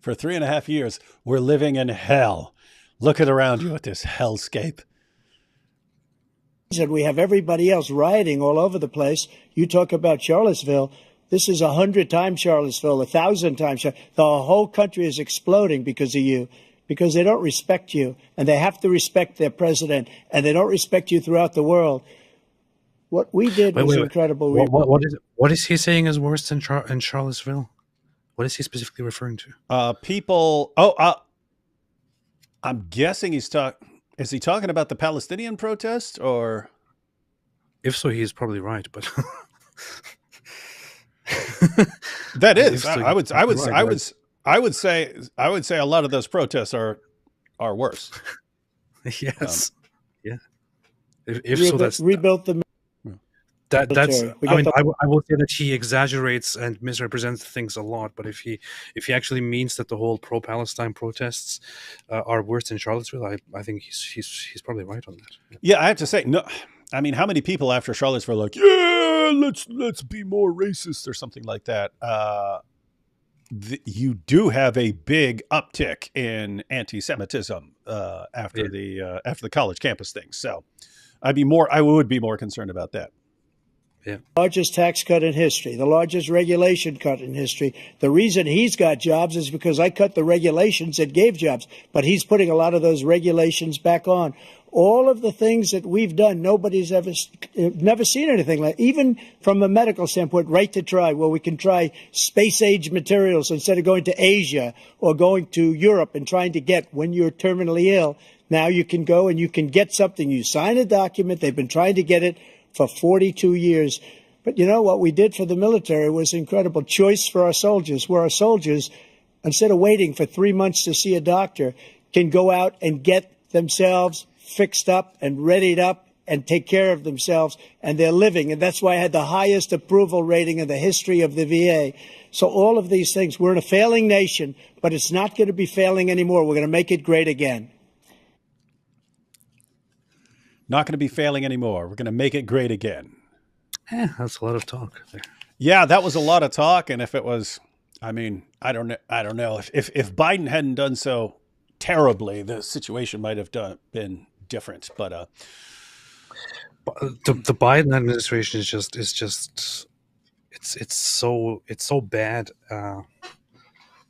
For 3.5 years, we're living in hell. Look at around you at this hellscape. And we have everybody else rioting all over the place. You talk about Charlottesville. This is 100 times Charlottesville, 1,000 times. The whole country is exploding because of you, because they don't respect you, and they have to respect their president, and they don't respect you throughout the world. What we did was incredible. What is he saying is worse than in Charlottesville? What is he specifically referring to? People. I'm guessing is he talking about the Palestinian protest, or? If so, he's probably right. But that is. I would say a lot of those protests are worse. Yes. Yeah. If so, that's rebuilt the. That's. I mean, I will say that he exaggerates and misrepresents things a lot. But if he actually means that the whole pro-Palestine protests are worse than Charlottesville, I think he's probably right on that. Yeah, I have to say, no. I mean, how many people after Charlottesville are like, yeah, let's be more racist or something like that? You do have a big uptick in anti-Semitism after the college campus thing. So I would be more concerned about that. Yeah. Largest tax cut in history, the largest regulation cut in history. The reason he's got jobs is because I cut the regulations that gave jobs, but he's putting a lot of those regulations back on. All of the things that we've done, nobody's never seen anything like, even from a medical standpoint, right to try, where we can try space-age materials instead of going to Asia or going to Europe and trying to get when you're terminally ill. Now you can go and you can get something. You sign a document. They've been trying to get it for 42 years. But you know what we did for the military was incredible. Choice for our soldiers, where our soldiers, instead of waiting for 3 months to see a doctor, can go out and get themselves fixed up and readied up and take care of themselves, and they're living. And that's why I had the highest approval rating in the history of the VA. So all of these things, we're in a failing nation, but it's not going to be failing anymore. We're going to make it great again. Not going to be failing anymore. We're going to make it great again. Yeah, that's a lot of talk there. Yeah, that was a lot of talk. And if it was, I mean, I don't know. If Biden hadn't done so terribly, the situation might have been different. But the Biden administration is just it's so bad.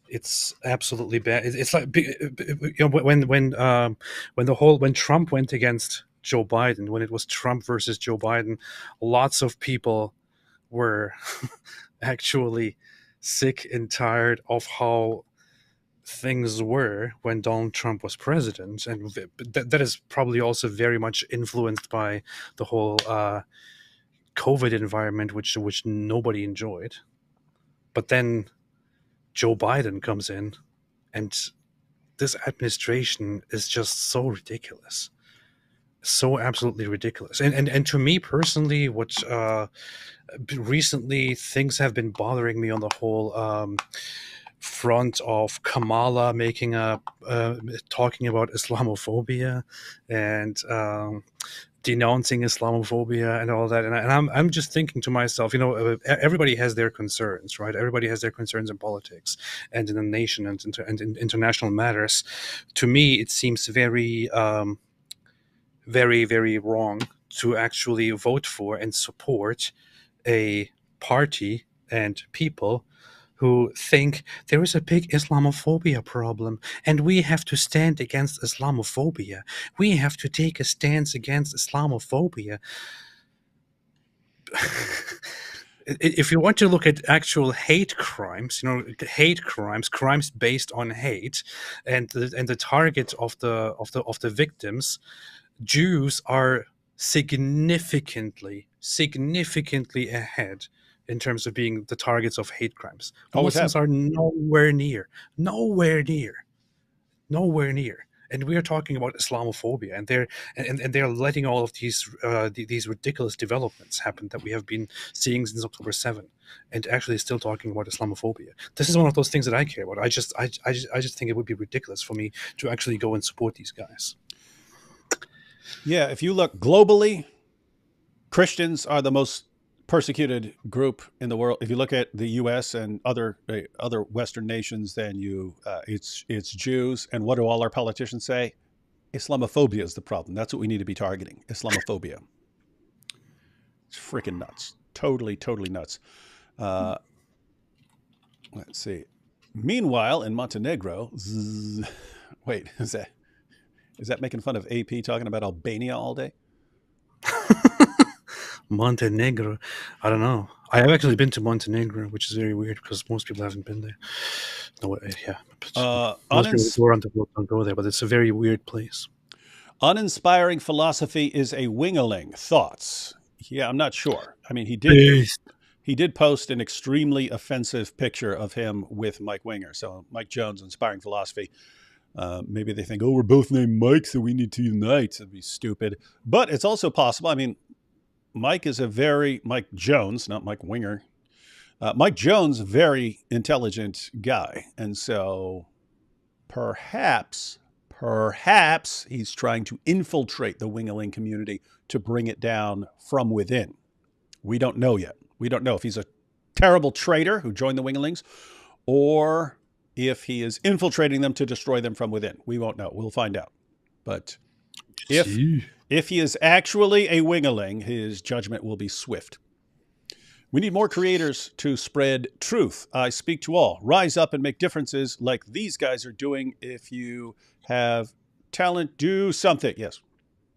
It's absolutely bad. It's like, you know, when Trump went against Joe Biden, when it was Trump versus Joe Biden, lots of people were actually sick and tired of how things were when Donald Trump was president, and that is probably also very much influenced by the whole COVID environment, which nobody enjoyed. But then Joe Biden comes in, and this administration is just so ridiculous. So absolutely ridiculous. And to me personally, what recently things have been bothering me on the whole front of Kamala making talking about Islamophobia and denouncing Islamophobia and all that. And I'm just thinking to myself, you know, everybody has their concerns, right? Everybody has their concerns in politics and in the nation and in international matters. To me, it seems very, very wrong to actually vote for and support a party and people who think there is a big Islamophobia problem and we have to stand against Islamophobia. We have to take a stance against Islamophobia. If you want to look at actual hate crimes, you know, hate crimes, crimes based on hate, and the target of the victims, Jews are significantly ahead in terms of being the targets of hate crimes. Muslims are nowhere near. And we are talking about Islamophobia, and they're letting all of these ridiculous developments happen that we have been seeing since October 7, and actually still talking about Islamophobia. This is one of those things that I care about. I just think it would be ridiculous for me to actually go and support these guys. Yeah, if you look globally, Christians are the most persecuted group in the world. If you look at the U.S. and other Western nations, then it's Jews. And what do all our politicians say? Islamophobia is the problem. That's what we need to be targeting. Islamophobia. It's freaking nuts. Totally nuts. Let's see. Meanwhile, in Montenegro, wait, is that making fun of AP talking about Albania all day? Montenegro. I don't know. I have actually been to Montenegro, which is very weird because most people haven't been there. No, yeah. Most people who are on the world don't go there, but it's a very weird place. Uninspiring philosophy is a wingaling. Thoughts? Yeah, I'm not sure. I mean, he did post an extremely offensive picture of him with Mike Winger. So Mike Jones, inspiring philosophy. Maybe they think, oh, we're both named Mike, so we need to unite. It'd be stupid. But it's also possible. I mean, Mike Jones, not Mike Winger. Mike Jones, very intelligent guy. And so perhaps he's trying to infiltrate the wingaling community to bring it down from within. We don't know yet. We don't know if he's a terrible traitor who joined the wingalings or if he is infiltrating them to destroy them from within. We won't know. We'll find out. But if he is actually a wingaling, his judgment will be swift. We need more creators to spread truth. I speak to all. Rise up and make differences like these guys are doing. If you have talent, do something. Yes,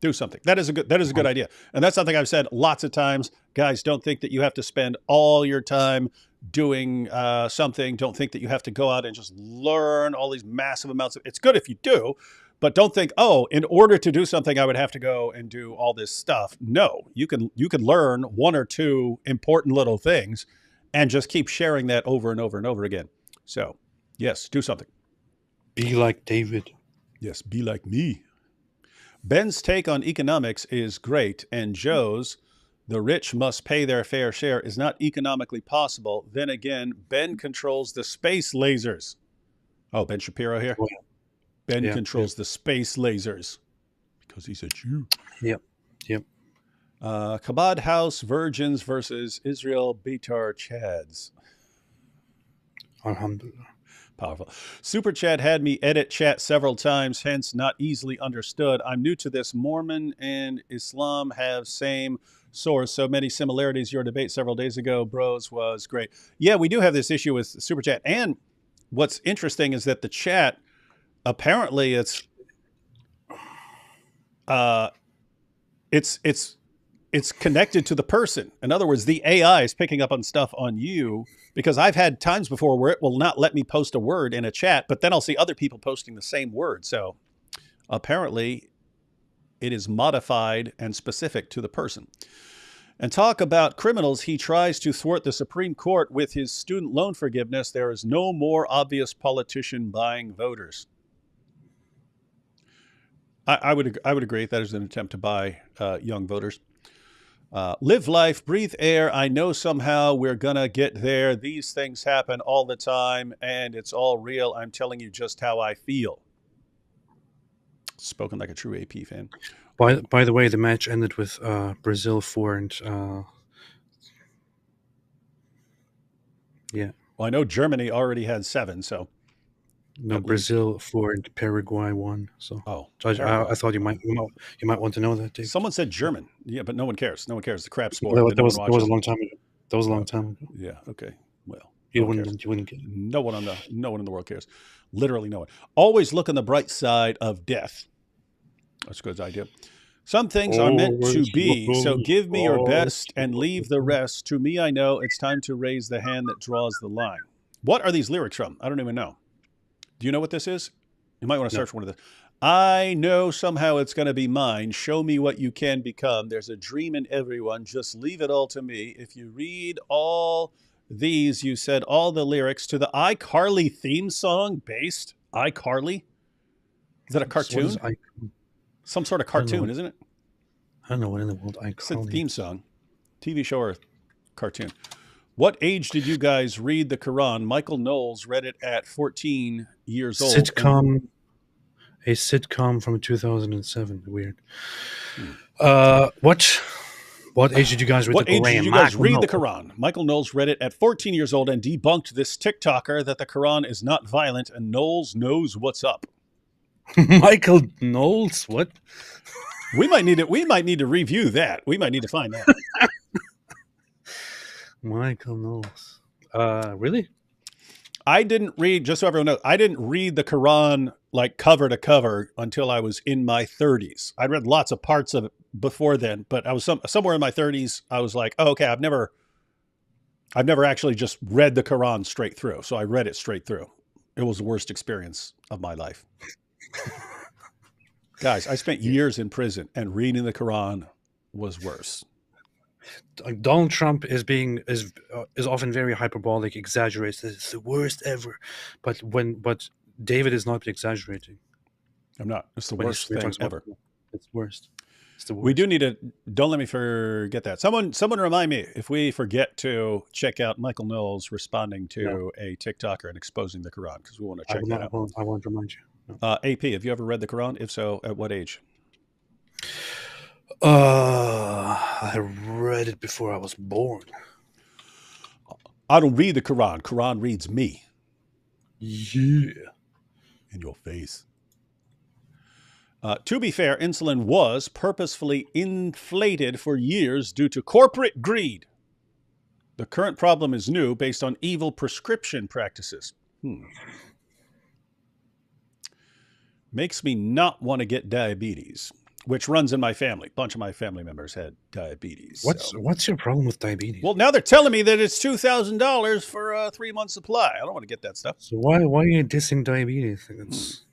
do something. That is a good idea. And that's something I've said lots of times. Guys, don't think that you have to spend all your time doing something. Don't think that you have to go out and just learn all these massive amounts of. It's good if you do, but don't think, oh, in order to do something, I would have to go and do all this stuff. No, you can learn one or two important little things and just keep sharing that over and over and over again. So, yes, do something. Be like David. Yes, be like me. Ben's take on economics is great, and Joe's, the rich must pay their fair share, is not economically possible. Then again, Ben controls the space lasers. Oh, Ben Shapiro here? Well, Ben controls the space lasers because he's a Jew. Yep. Chabad House Virgins versus Israel Beitar Chads. Alhamdulillah. Powerful. Super Chat had me edit chat several times, hence not easily understood. I'm new to this. Mormon and Islam have same source, so many similarities. Your debate several days ago, bros, was great. Yeah, we do have this issue with Super Chat. And what's interesting is that the chat, apparently it's connected to the person. In other words, the AI is picking up on stuff on you, because I've had times before where it will not let me post a word in a chat, but then I'll see other people posting the same word. So apparently it is modified and specific to the person. And talk about criminals. He tries to thwart the Supreme Court with his student loan forgiveness. There is no more obvious politician buying voters. I would agree that is an attempt to buy young voters. Live life, breathe air. I know somehow we're going to get there. These things happen all the time, and it's all real. I'm telling you just how I feel. Spoken like a true AP fan. By the way, the match ended with Brazil 4 and yeah. Well, I know Germany already had 7, so. No, Brazil 4 and Paraguay 1. So, I thought you might want to know that, Dave. Someone said German. Yeah, but no one cares. No one cares. The crap sport. That was a long time ago. That was a long time ago. Yeah. Okay. Well, you wouldn't get it. No one in the world cares. Literally no one. Always look on the bright side of death. That's a good idea. Some things are meant to be, so give me your best and leave the rest. To me, I know it's time to raise the hand that draws the line. What are these lyrics from? I don't even know. Do you know what this is? You might want to search one of this. I know somehow it's going to be mine. Show me what you can become. There's a dream in everyone. Just leave it all to me. If you read all these, you said all the lyrics to the iCarly theme song based. iCarly? Is that a cartoon? Some sort of cartoon, isn't it? I don't know what in the world iCarly. It's a theme song. TV show or cartoon. What age did you guys read the Quran? Michael Knowles read it at 14 years old. A sitcom from 2007. Weird. What What age did you guys read What the age Quran? did you guys read the Quran? Michael Knowles read it at 14 years old and debunked this TikToker that the Quran is not violent, and Knowles knows what's up. Michael Knowles? What? We might need to review that. We might need to find that. Michael Knowles. Really? I didn't read, just so everyone knows, I didn't read the Quran like cover to cover until I was in my 30s. I read lots of parts of it before then, but I was somewhere in my 30s. I was like, oh, okay, I've never actually just read the Quran straight through. So I read it straight through. It was the worst experience of my life. Guys, I spent years in prison, and reading the Quran was worse. Donald Trump is often very hyperbolic, exaggerates. It's the worst ever, but David is not exaggerating. I'm not. It's the worst thing ever. It's worst. It's the worst. We do need to. Don't let me forget that. Someone remind me if we forget to check out Michael Knowles responding to a TikToker and exposing the Quran, because we want to check that out. I won't remind you. No. AP, have you ever read the Quran? If so, at what age? I read it before I was born. I don't read the Quran. Quran reads me. Yeah. In your face. To be fair, insulin was purposefully inflated for years due to corporate greed. The current problem is new, based on evil prescription practices. Makes me not want to get diabetes, which runs in my family. A bunch of my family members had diabetes. What's your problem with diabetes? Well, now they're telling me that it's $2,000 for a 3-month supply. I don't want to get that stuff. So why are you dissing diabetes?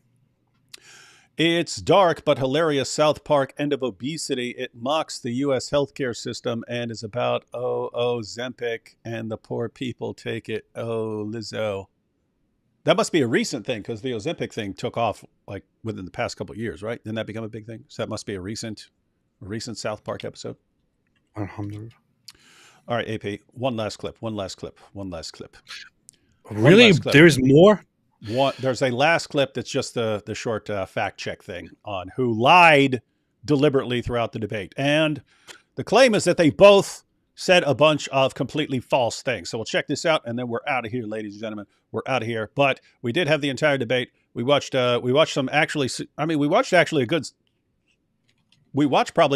It's dark but hilarious South Park end of obesity. It mocks the U.S. healthcare system and is about, Zempic, and the poor people take it. Oh, Lizzo. That must be a recent thing, because the Ozempic thing took off like within the past couple of years, right? Didn't that become a big thing? So that must be a recent South Park episode. Alhamdulillah. All right, AP, one last clip. Really? There's more? There's a last clip that's just the short fact check thing on who lied deliberately throughout the debate. And the claim is that they both said a bunch of completely false things. So we'll check this out, and then we're out of here, ladies and gentlemen. We're out of here. But we did have the entire debate. We watched probably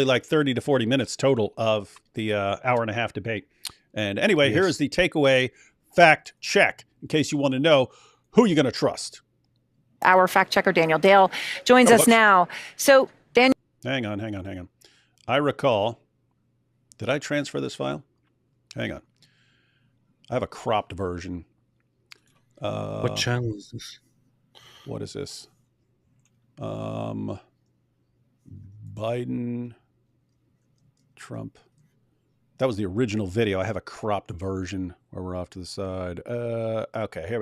like 30 to 40 minutes total of the hour and a half debate. And anyway, Here is the takeaway fact check, in case you want to know who you're going to trust. Our fact checker, Daniel Dale, joins us now. So, Daniel. Hang on. I recall. Did I transfer this file? Hang on. I have a cropped version. What channel is this? What is this? Biden, Trump. That was the original video. I have a cropped version where we're off to the side. Okay, here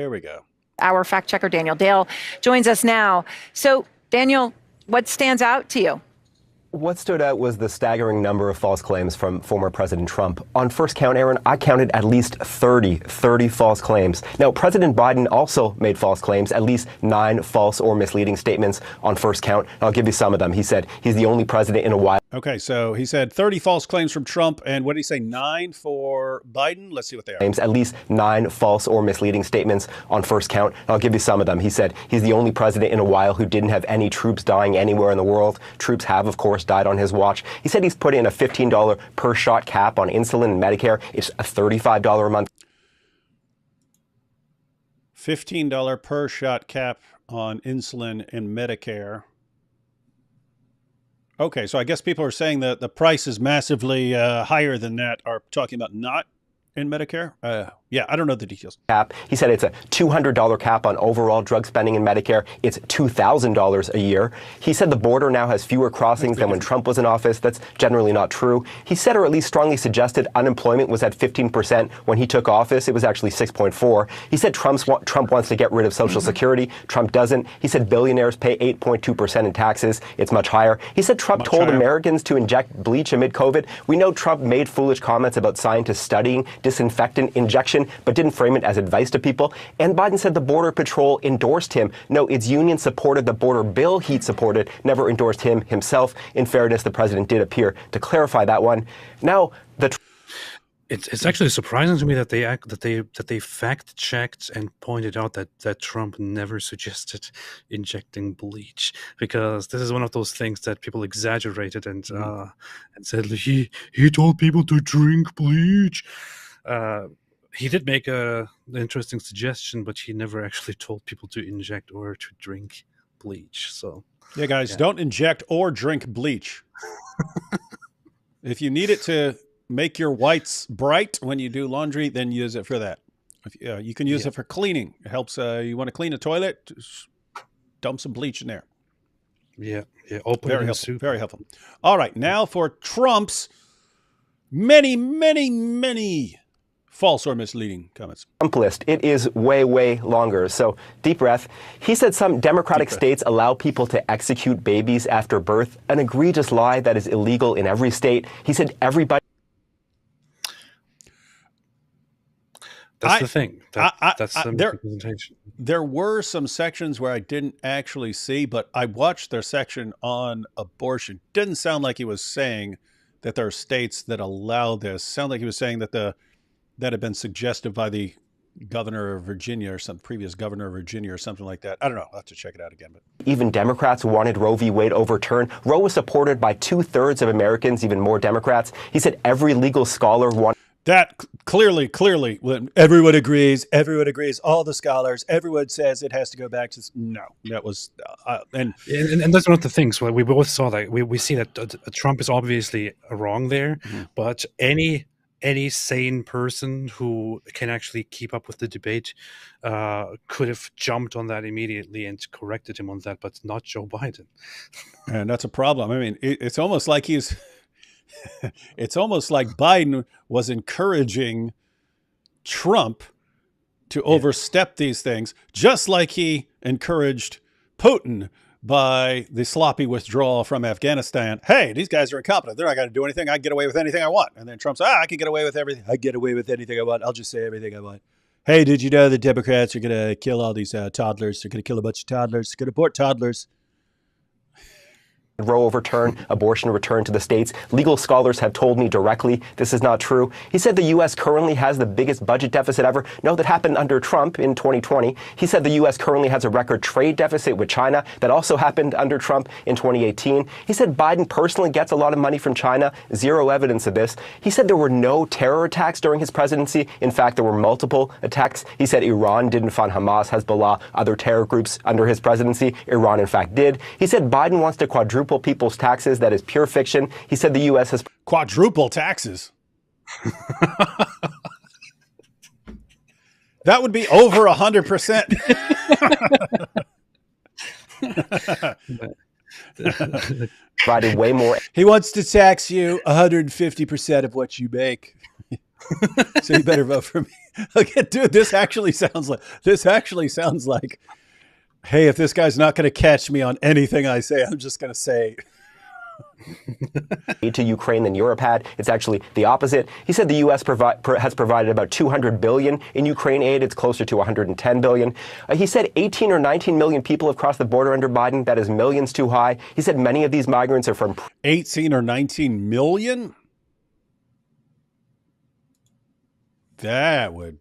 we go. Our fact checker, Daniel Dale, joins us now. So, Daniel, what stands out to you? What stood out was the staggering number of false claims from former President Trump. On first count, Aaron, I counted at least 30 false claims. Now, President Biden also made false claims, at least 9 false or misleading statements on first count. I'll give you some of them. He said he's the only president in a while. Okay, so he said 30 false claims from Trump, and what did he say, 9 for Biden? Let's see what they are. At least 9 false or misleading statements on first count. I'll give you some of them. He said he's the only president in a while who didn't have any troops dying anywhere in the world. Troops have, of course, died on his watch. He said he's put in a $15 per shot cap on insulin and Medicare. It's a $35 a month. $15 per shot cap on insulin and Medicare. Okay, so I guess people are saying that the price is massively higher than that, are talking about not in Medicare? Yeah, I don't know the details. Cap. He said it's a $200 cap on overall drug spending in Medicare. It's $2,000 a year. He said the border now has fewer crossings than when Trump was in office. That's generally not true. He said, or at least strongly suggested, unemployment was at 15% when he took office. It was actually 6.4. He said Trump wants to get rid of Social Security. Trump doesn't. He said billionaires pay 8.2% in taxes. It's much higher. He said Trump told Americans to inject bleach amid COVID. We know Trump made foolish comments about scientists studying disinfectant injection election, but didn't frame it as advice to people. And Biden said the Border Patrol endorsed him. No, its union supported the border bill he'd supported, never endorsed him himself. In fairness, the president did appear to clarify that one. Now, it's actually surprising to me that they fact checked and pointed out that Trump never suggested injecting bleach, because this is one of those things that people exaggerated and said he told people to drink bleach. He did make an interesting suggestion, but he never actually told people to inject or to drink bleach. So yeah, guys, don't inject or drink bleach. If you need it to make your whites bright when you do laundry, then use it for that. You can use it for cleaning. It helps. You want to clean a toilet, just dump some bleach in there. Yeah. Very helpful. Soup. Very helpful. All right, now for Trump's many false or misleading comments. Trump list. It is way, way longer. So deep breath. He said some Democratic states allow people to execute babies after birth, an egregious lie that is illegal in every state. He said everybody. That's the thing. That's the representation. There were some sections where I didn't actually see, but I watched their section on abortion. Didn't sound like he was saying that there are states that allow this. Sounded like he was saying that that had been suggested by the governor of Virginia or some previous governor of Virginia or something like that. I don't know. I'll have to check it out again. But even Democrats wanted Roe v. Wade overturned. Roe was supported by 2/3 of Americans, even more Democrats. He said every legal scholar wanted. That clearly, when everyone agrees, all the scholars, everyone says it has to go back to, no, that was, and that's one of the things where we both saw that we see that Trump is obviously wrong there, but any sane person who can actually keep up with the debate could have jumped on that immediately and corrected him on that, but not Joe Biden. And that's a problem. I mean, it's almost like it's almost like Biden was encouraging Trump to overstep these things, just like he encouraged Putin by the sloppy withdrawal from Afghanistan. Hey, these guys are incompetent. They're not going to do anything. I can get away with anything I want. And then Trump's, I can get away with everything. I get away with anything I want. I'll just say everything I want. Hey, did you know the Democrats are going to kill all these toddlers? They're going to kill a bunch of toddlers. They're going to abort toddlers. Roe overturn, abortion returned to the states. Legal scholars have told me directly this is not true. He said the U.S. currently has the biggest budget deficit ever. No, that happened under Trump in 2020. He said the U.S. currently has a record trade deficit with China. That also happened under Trump in 2018. He said Biden personally gets a lot of money from China. Zero evidence of this. He said there were no terror attacks during his presidency. In fact, there were multiple attacks. He said Iran didn't fund Hamas, Hezbollah, other terror groups under his presidency. Iran, in fact, did. He said Biden wants to quadruple people's taxes. That is pure fiction. He said the U.S. has quadruple taxes. That would be over 100%. Provided way more. He wants to tax you 150% of what you make. So you better vote for me. Okay, dude, this actually sounds like, hey, if this guy's not going to catch me on anything I say, I'm just going to say. To Ukraine than Europe had. It's actually the opposite. He said the U.S. has provided about $200 billion in Ukraine aid. It's closer to $110 billion. He said 18 or 19 million people have crossed the border under Biden. That is millions too high. He said many of these migrants are from 18 or 19 million. That would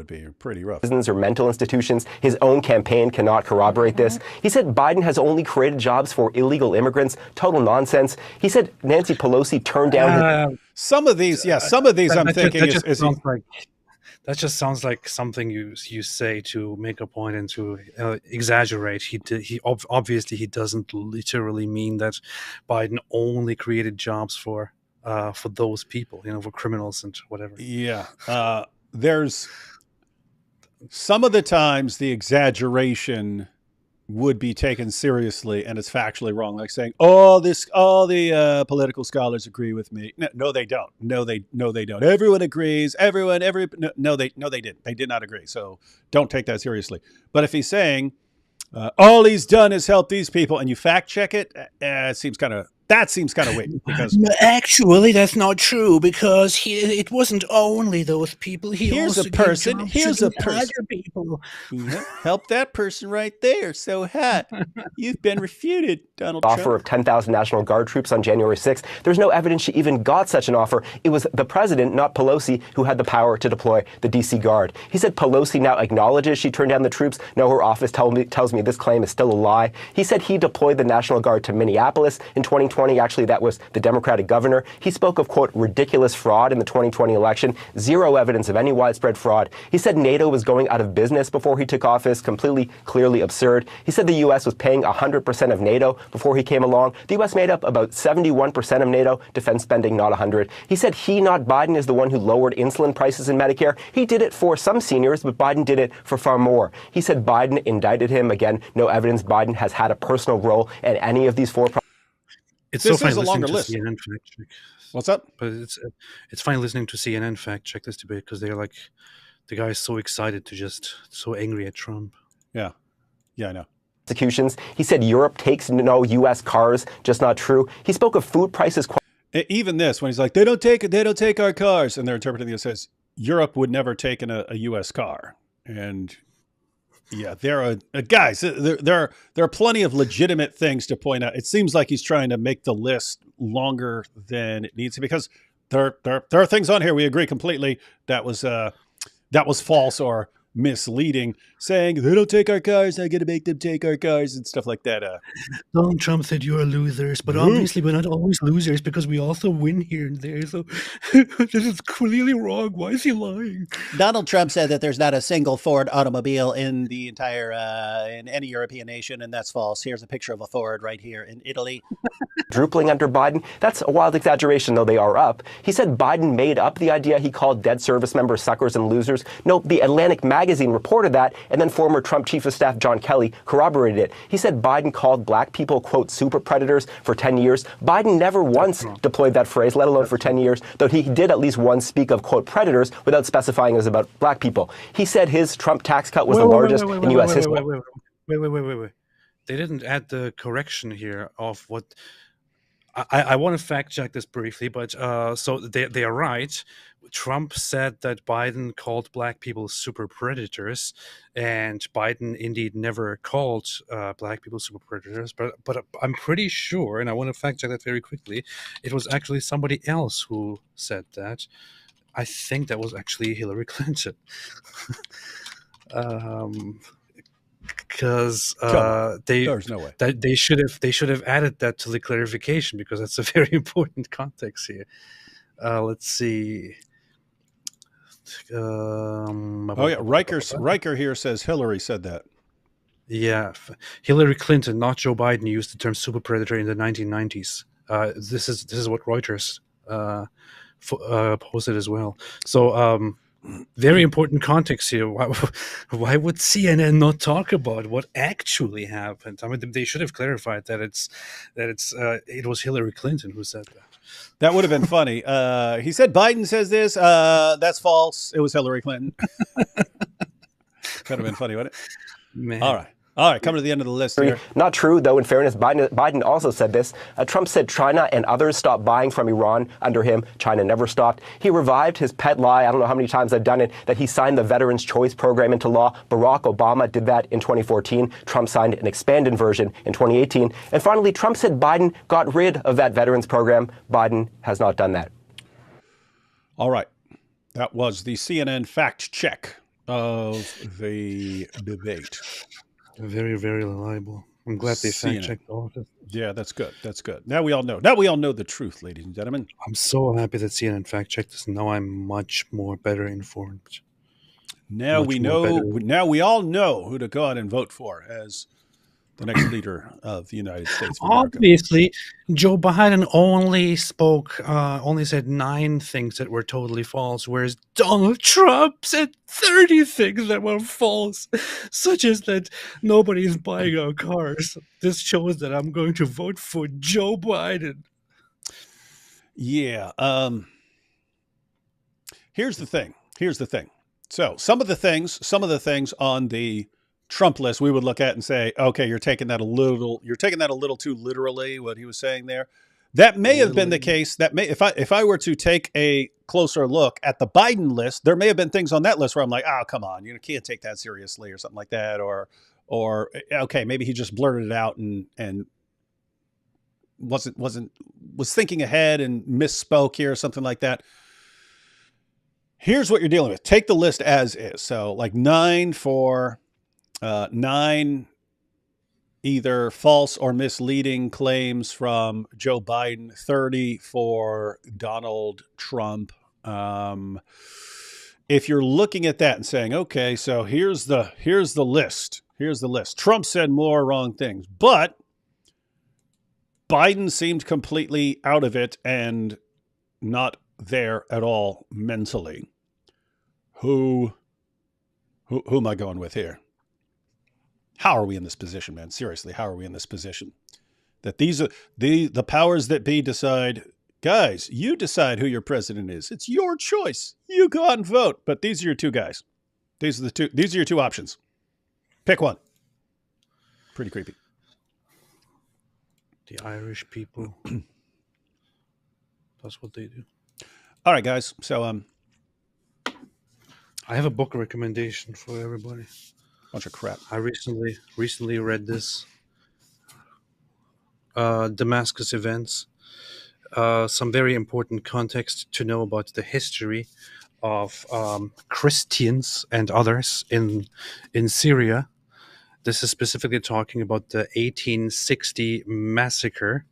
be pretty rough. Prisons or mental institutions. His own campaign cannot corroborate this. He said Biden has only created jobs for illegal immigrants. Total nonsense. He said Nancy Pelosi turned down some of these. Yeah, some of these I'm thinking that just sounds like something you say to make a point and to exaggerate. He obviously doesn't literally mean that Biden only created jobs for those people, for criminals and whatever. Yeah. There's some of the times the exaggeration would be taken seriously and it's factually wrong. Like saying, all the political scholars agree with me. No, they don't. No, they don't. Everyone agrees. No, they didn't. They did not agree. So don't take that seriously. But if he's saying, all he's done is help these people and you fact check it, it seems kind of that seems kind of weak because actually that's not true because it wasn't only those people. Here's a person. Here's a person. Other people. Yeah, help that person right there. So hot. You've been refuted, Donald Trump. Offer of 10,000 National Guard troops on January 6th. There's no evidence she even got such an offer. It was the president, not Pelosi, who had the power to deploy the D.C. Guard. He said Pelosi now acknowledges she turned down the troops. No, her office tells me this claim is still a lie. He said he deployed the National Guard to Minneapolis in 2020. Actually, that was the Democratic governor. He spoke of, quote, ridiculous fraud in the 2020 election. Zero evidence of any widespread fraud. He said NATO was going out of business before he took office. Completely, clearly absurd. He said the U.S. was paying 100% of NATO before he came along. The U.S. made up about 71% of NATO defense spending, not 100. He said he, not Biden, is the one who lowered insulin prices in Medicare. He did it for some seniors, but Biden did it for far more. He said Biden indicted him. Again, no evidence Biden has had a personal role in any of these four. It's this so funny is a longer listening to list. CNN fact check. What's up? But it's fine listening to CNN fact check this debate because they're like, the guy is so excited to just so angry at Trump. Yeah, I know. Executions. He said Europe takes no U.S. cars. Just not true. He spoke of food prices. Even this, when he's like, they don't take our cars, and they're interpreting this as Europe would never take in a U.S. car. And yeah, there are guys. There are plenty of legitimate things to point out. It seems like he's trying to make the list longer than it needs to because there are things on here we agree completely that was false or misleading, saying they don't take our cars, I got to make them take our cars and stuff like that. Donald Trump said you're losers, but obviously we're not always losers because we also win here and there. So this is clearly wrong. Why is he lying? Donald Trump said that there's not a single Ford automobile in the entire in any European nation, and that's false. Here's a picture of a Ford right here in Italy. Drupling under Biden. That's a wild exaggeration, though they are up. He said Biden made up the idea he called dead service members suckers and losers. No, the Atlantic magazine reported that, and then former Trump Chief of Staff John Kelly corroborated it. He said Biden called black people, quote, super predators for 10 years. Biden never once deployed that phrase, let alone for 10 years, though he did at least once speak of, quote, predators without specifying it was about black people. He said his Trump tax cut was the largest in U.S. history. Wait. They didn't add the correction here of what... I want to fact check this briefly, but so they are right. Trump said that Biden called black people super predators, and Biden indeed never called black people super predators. But I'm pretty sure, and I want to fact check that very quickly, it was actually somebody else who said that. I think that was actually Hillary Clinton. Because there's no way they should have added that to the clarification because that's a very important context here. Let's see. Riker here says Hillary said that. Yeah, Hillary Clinton, not Joe Biden, used the term super predator in the 1990s. This is what Reuters posted as well. So. Very important context here. Why would CNN not talk about what actually happened? I mean, they should have clarified that it was Hillary Clinton who said that. That would have been funny. He said Biden says this. That's false. It was Hillary Clinton. Could have been funny, wouldn't it? Man. All right, coming to the end of the list here. Not true, though, in fairness. Biden also said this. Trump said China and others stopped buying from Iran under him. China never stopped. He revived his pet lie, I don't know how many times I've done it, that he signed the Veterans' Choice Program into law. Barack Obama did that in 2014. Trump signed an expanded version in 2018. And finally, Trump said Biden got rid of that Veterans Program. Biden has not done that. All right. That was the CNN fact check of the debate. Very, very reliable. I'm glad they fact checked all of it. Yeah, that's good. That's good. Now we all know. Now we all know the truth, ladies and gentlemen. I'm so happy that CNN fact checked this. Now I'm much more better informed. Now we know. Now we all know who to go out and vote for as the next leader of the United States of America. Obviously, Joe Biden only said 9 things that were totally false, whereas Donald Trump said 30 things that were false, such as that nobody is buying our cars. This shows that I'm going to vote for Joe Biden. Yeah. Here's the thing. So some of the things on the Trump list we would look at and say, okay, you're taking that a little too literally, what he was saying there. That may have been the case. That may, if I were to take a closer look at the Biden list, there may have been things on that list where I'm like, oh, come on, you can't take that seriously or something like that. Or okay, maybe he just blurted it out and was thinking ahead and misspoke here or something like that. Here's what you're dealing with. Take the list as is. So like 9 either false or misleading claims from Joe Biden, 30 for Donald Trump. If you're looking at that and saying, okay, so here's the list. Here's the list. Trump said more wrong things, but Biden seemed completely out of it and not there at all mentally. Who am I going with here? How are we in this position, man? Seriously, how are we in this position? That these are the powers that be decide, guys, you decide who your president is. It's your choice. You go out and vote. But these are your two guys. These are your two options. Pick one. Pretty creepy. The Irish people. That's what they do. All right, guys. So I have a book recommendation for everybody. Bunch of crap. I recently read this. Damascus Events. Some very important context to know about the history of Christians and others in Syria. This is specifically talking about the 1860 massacre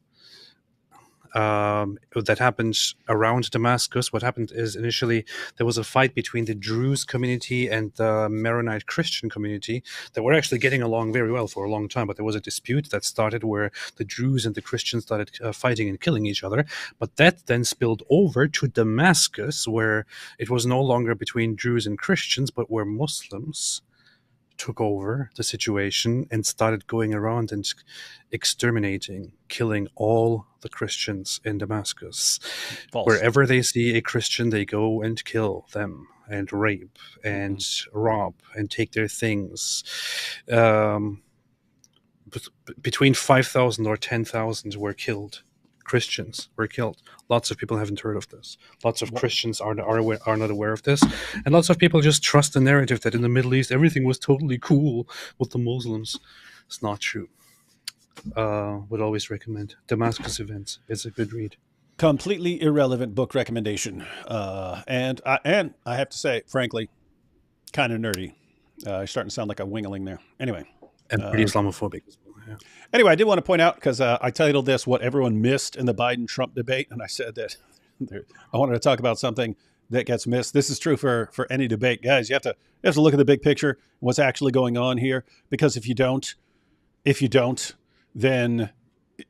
that happened around Damascus. What happened is initially there was a fight between the Druze community and the Maronite Christian community that were actually getting along very well for a long time, but there was a dispute that started where the Druze and the Christians started fighting and killing each other. But that then spilled over to Damascus, where it was no longer between Druze and Christians, but where Muslims took over the situation and started going around and exterminating, killing all the Christians in Damascus. False. Wherever they see a Christian, they go and kill them and rape and rob and take their things. Between 5,000 or 10,000 were killed. Christians were killed. Lots of people haven't heard of this. Lots of Christians are not aware of this. And lots of people just trust the narrative that in the Middle East, everything was totally cool with the Muslims. It's not true. Would always recommend Damascus Events. It's a good read. Completely irrelevant book recommendation. And I have to say, frankly, kind of nerdy. You're starting to sound like a wingling there. Anyway. And pretty Islamophobic as well. Yeah. Anyway, I did want to point out, because I titled this What Everyone Missed in the Biden-Trump Debate, and I said that I wanted to talk about something that gets missed. This is true for any debate. Guys, you have to look at the big picture, what's actually going on here, because if you don't, then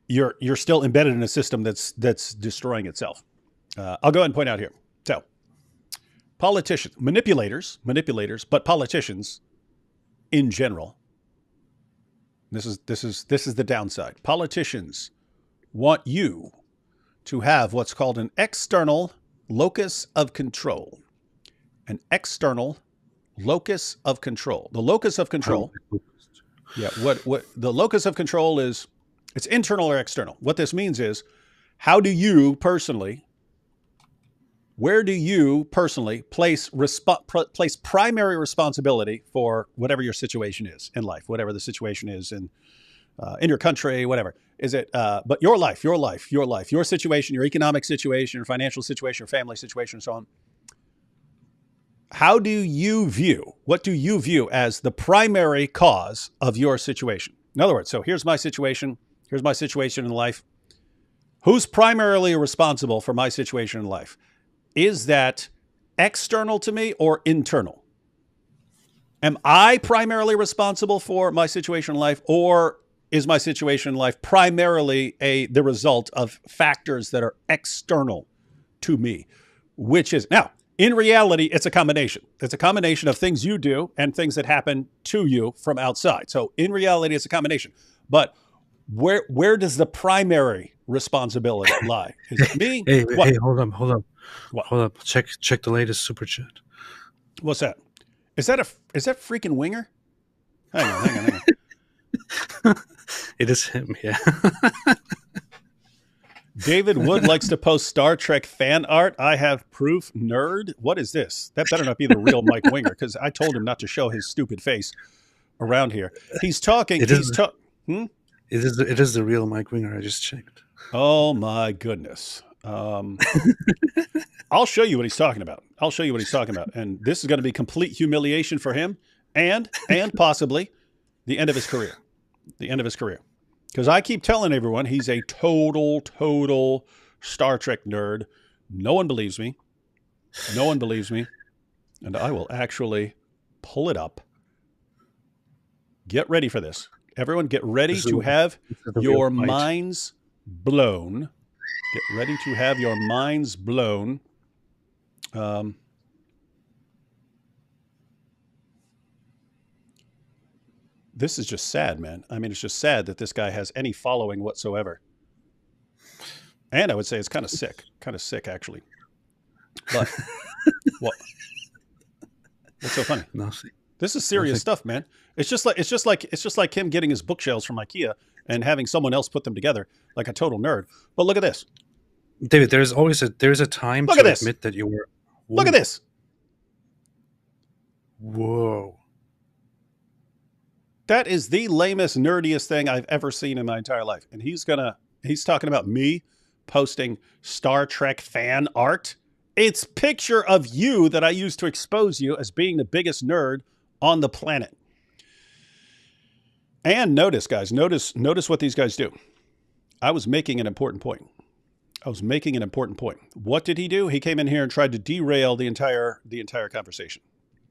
you're still embedded in a system that's destroying itself. I'll go ahead and point out here. So, politicians, manipulators, but politicians in general. This is the downside. Politicians want you to have what's called an external locus of control. An external locus of control. The locus of control. Yeah, what the locus of control is, it's internal or external. What this means is, where do you personally place primary responsibility for whatever your situation is in life, whatever the situation is in your country, whatever. Is it, but your life, your situation, your economic situation, your financial situation, your family situation, and so on. What do you view as the primary cause of your situation? In other words, so here's my situation in life. Who's primarily responsible for my situation in life? Is that external to me or internal? Am I primarily responsible for my situation in life, or is my situation in life primarily the result of factors that are external to me? Which is, now, in reality, it's a combination. It's a combination of things you do and things that happen to you from outside. So in reality, it's a combination. But where does the primary responsibility lie? Is it me? Hey, hold on. What? Hold up. Check the latest super chat. What's that? Is that freaking Winger? Hang on. It is him, yeah. David Wood likes to post Star Trek fan art. I have proof. Nerd. What is this? That better not be the real Mike Winger, because I told him not to show his stupid face around here. He's talking. It is the real Mike Winger. I just checked. Oh my goodness. I'll show you what he's talking about. I'll show you what he's talking about. And this is going to be complete humiliation for him and possibly the end of his career. The end of his career. Because I keep telling everyone he's a total Star Trek nerd. No one believes me. No one believes me. And I will actually pull it up. Get ready for this. Everyone get ready to have your minds blown. Get ready to have your minds blown. This is just sad, man. I mean, it's just sad that this guy has any following whatsoever. And I would say it's kind of sick, actually. But what? What's so funny? Nothing. This is serious stuff, man. It's just like him getting his bookshelves from IKEA and having someone else put them together like a total nerd. But look at this, David. There's a time look to at this. admit that you were. Look at this. Whoa. That is the lamest, nerdiest thing I've ever seen in my entire life. And he's talking about me posting Star Trek fan art. It's picture of you that I used to expose you as being the biggest nerd on the planet. And notice, guys, notice what these guys do. I was making an important point. What did he do? He came in here and tried to derail the entire conversation.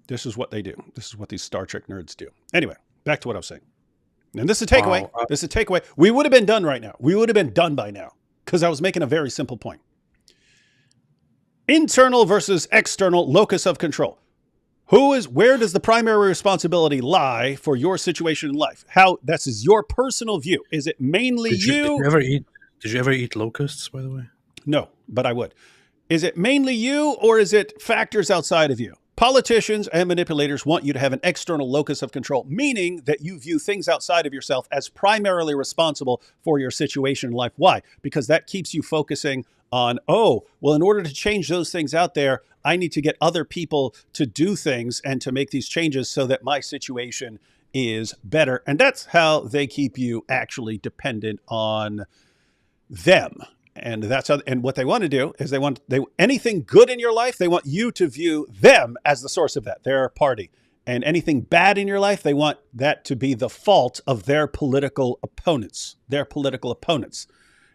This is what they do. This is what these Star Trek nerds do. Anyway, back to what I was saying. And this is a takeaway. Wow. This is a takeaway. We would have been done right now. We would have been done by now because I was making a very simple point. Internal versus external locus of control. Where does the primary responsibility lie for your situation in life? This is your personal view. Is it mainly Did you ever eat locusts, by the way? No, but I would. Is it mainly you or is it factors outside of you? Politicians and manipulators want you to have an external locus of control, meaning that you view things outside of yourself as primarily responsible for your situation in life. Why? Because that keeps you focusing on, in order to change those things out there, I need to get other people to do things and to make these changes so that my situation is better. And that's how they keep you actually dependent on them. And and what they want to do is anything good in your life, they want you to view them as the source of that, their party. And anything bad in your life, they want that to be the fault of their political opponents.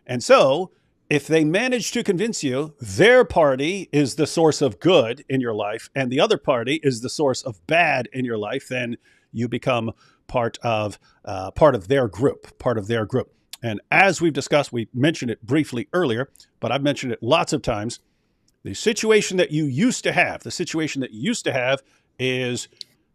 And so if they manage to convince you their party is the source of good in your life and the other party is the source of bad in your life, then you become part of their group. And as we've discussed, we mentioned it briefly earlier, but I've mentioned it lots of times. The situation that you used to have is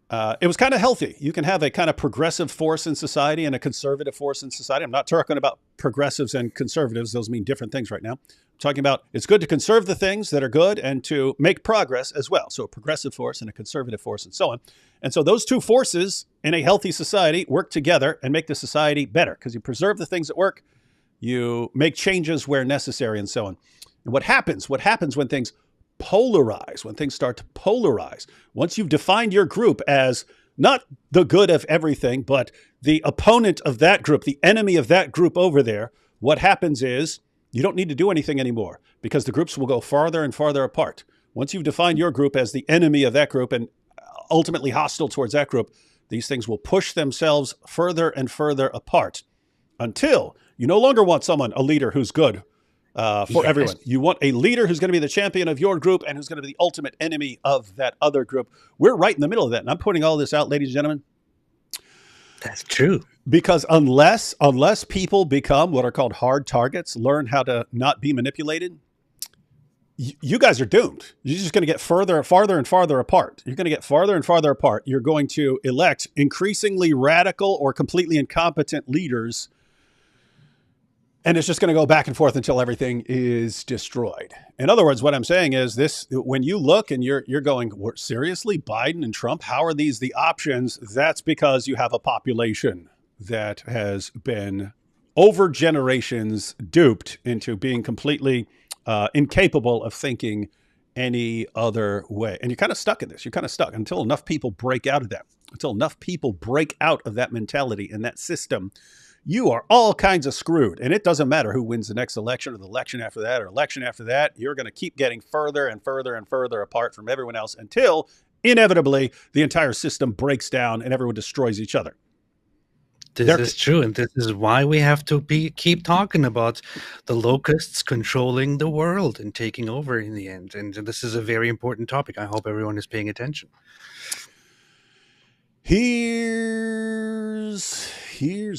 it was kind of healthy. You can have a kind of progressive force in society and a conservative force in society. I'm not talking about progressives and conservatives. Those mean different things right now. I'm talking about it's good to conserve the things that are good and to make progress as well. So a progressive force and a conservative force and so on. And so those two forces in a healthy society work together and make the society better because you preserve the things that work, you make changes where necessary and so on. And what happens when things polarize, when things start to polarize, once you've defined your group as not the good of everything, but the opponent of that group, the enemy of that group over there, what happens is you don't need to do anything anymore because the groups will go farther and farther apart. Once you've defined your group as the enemy of that group and ultimately hostile towards that group, these things will push themselves further and further apart until you no longer want a leader who's good for everyone. You want a leader who's going to be the champion of your group and who's going to be the ultimate enemy of that other group. We're right in the middle of that. And I'm putting all this out, ladies and gentlemen. That's true. Because unless people become what are called hard targets, learn how to not be manipulated, you guys are doomed. You're just going to get farther and farther apart. You're going to get farther and farther apart. You're going to elect increasingly radical or completely incompetent leaders. And it's just going to go back and forth until everything is destroyed. In other words, what I'm saying is this: when you look and you're going, seriously, Biden and Trump, how are these the options? That's because you have a population that has been over generations duped into being completely incapable of thinking any other way. And you're kind of stuck in this. You're kind of stuck until enough people break out of that. Until enough people break out of that mentality and that system, you are all kinds of screwed. And it doesn't matter who wins the next election or the election after that or election after that. You're going to keep getting further and further and further apart from everyone else until inevitably the entire system breaks down and everyone destroys each other. This is true, and this is why we have to keep talking about the locusts controlling the world and taking over in the end. And this is a very important topic. I hope everyone is paying attention. Here's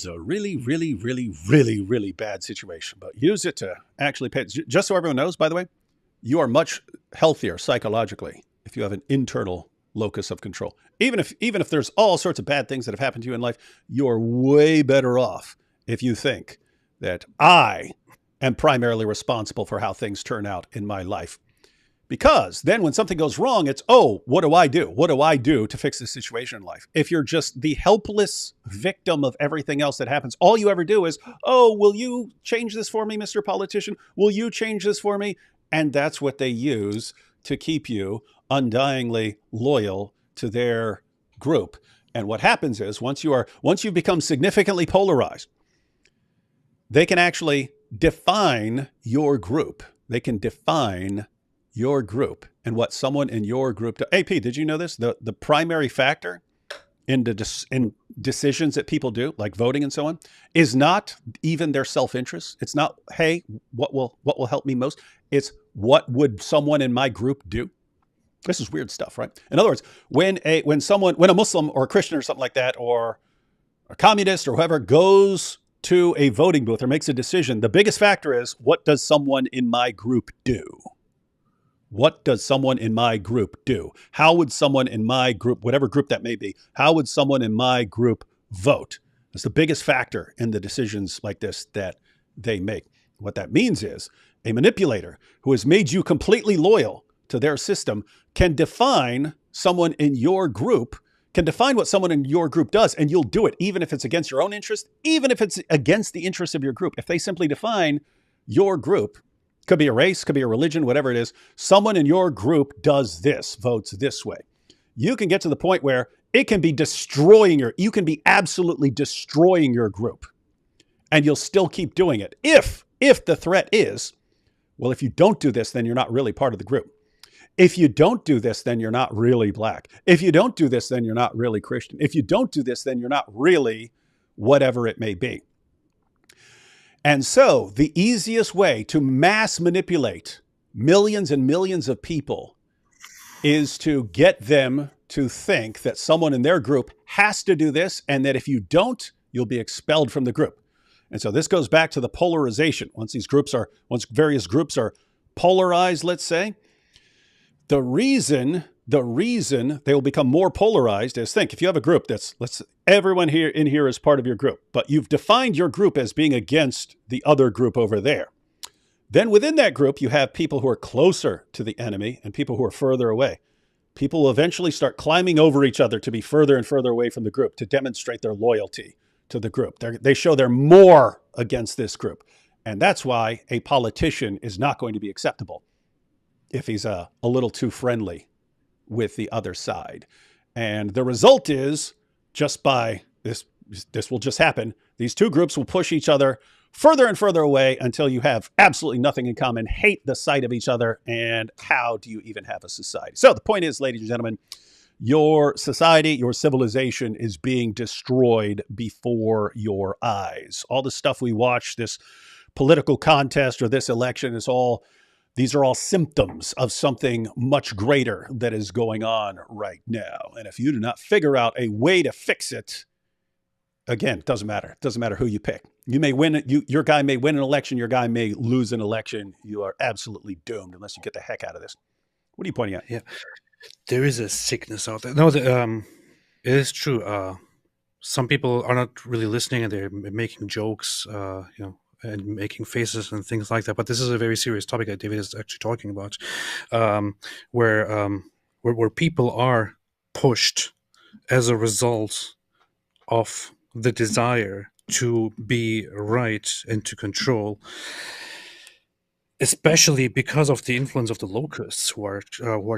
a really, really, really, really, really bad situation, but use it to actually pay. Just so everyone knows, by the way, you are much healthier psychologically if you have an internal locus of control. Even if there's all sorts of bad things that have happened to you in life, you're way better off if you think that I am primarily responsible for how things turn out in my life. Because then when something goes wrong, it's, oh, what do I do? What do I do to fix this situation in life? If you're just the helpless victim of everything else that happens, all you ever do is, oh, will you change this for me, Mr. Politician? Will you change this for me? And that's what they use to keep you undyingly loyal to their group. And what happens is once you become significantly polarized, they can actually define your group. They can define your group and what someone in your group does. AP, did you know this? The primary factor in decisions that people do, like voting and so on, is not even their self-interest. It's not, hey, what will help me most? It's what would someone in my group do? This is weird stuff, right? In other words, when a Muslim or a Christian or something like that, or a communist or whoever goes to a voting booth or makes a decision, the biggest factor is, what does someone in my group do? What does someone in my group do? How would someone in my group, whatever group that may be, how would someone in my group vote? That's the biggest factor in the decisions like this that they make. What that means is a manipulator who has made you completely loyal to their system can define someone in your group, can define what someone in your group does, and you'll do it, even if it's against your own interest, even if it's against the interests of your group. If they simply define your group, could be a race, could be a religion, whatever it is, someone in your group does this, votes this way. You can get to the point where it can be you can be absolutely destroying your group, and you'll still keep doing it. If the threat is, well, if you don't do this, then you're not really part of the group. If you don't do this, then you're not really black. If you don't do this, then you're not really Christian. If you don't do this, then you're not really whatever it may be. And so the easiest way to mass manipulate millions and millions of people is to get them to think that someone in their group has to do this, and that if you don't, you'll be expelled from the group. And so this goes back to the polarization. Once various groups are polarized, let's say, the reason they will become more polarized is, think, if you have a group everyone here in here is part of your group, but you've defined your group as being against the other group over there. Then within that group, you have people who are closer to the enemy and people who are further away. People will eventually start climbing over each other to be further and further away from the group to demonstrate their loyalty to the group. They show they're more against this group. And that's why a politician is not going to be acceptable if he's a little too friendly with the other side. And the result is, just by this will just happen. These two groups will push each other further and further away until you have absolutely nothing in common, hate the sight of each other, and how do you even have a society? So the point is, ladies and gentlemen, your society, your civilization is being destroyed before your eyes. All the stuff we watch, this political contest or this election, these are all symptoms of something much greater that is going on right now. And if you do not figure out a way to fix it, again, it doesn't matter. It doesn't matter who you pick. You may win. Your guy may win an election. Your guy may lose an election. You are absolutely doomed unless you get the heck out of this. What are you pointing at? Yeah, there is a sickness out there. No, it is true. Some people are not really listening, and they're making jokes, and making faces and things like that. But this is a very serious topic that David is actually talking about, where people are pushed as a result of the desire to be right and to control, especially because of the influence of the locusts who are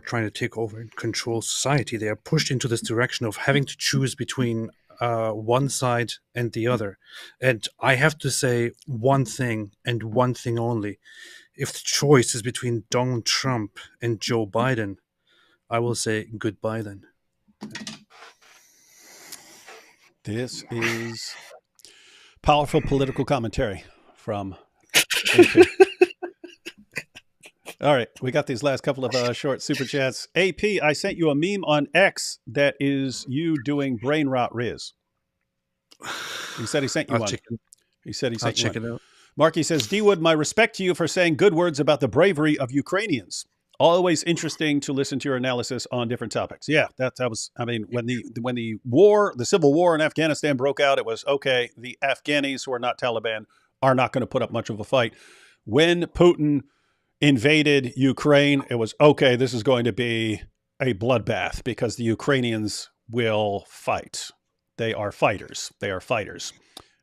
trying to take over and control society. They are pushed into this direction of having to choose between one side and the other. And I have to say one thing and one thing only. If the choice is between Donald Trump and Joe Biden, I will say goodbye then. This is powerful political commentary from AP. All right, we got these last couple of short super chats. AP, I sent you a meme on X that is you doing brain rot Riz. He said he sent you one. He said he sent you one. I'll check it out. Marky says, D-Wood, my respect to you for saying good words about the bravery of Ukrainians. Always interesting to listen to your analysis on different topics. Yeah, that was. I mean, when the civil war in Afghanistan broke out, it was okay. The Afghanis, who are not Taliban, are not going to put up much of a fight. When Putin invaded Ukraine, it was okay. This is going to be a bloodbath because the Ukrainians will fight. They are fighters. They are fighters,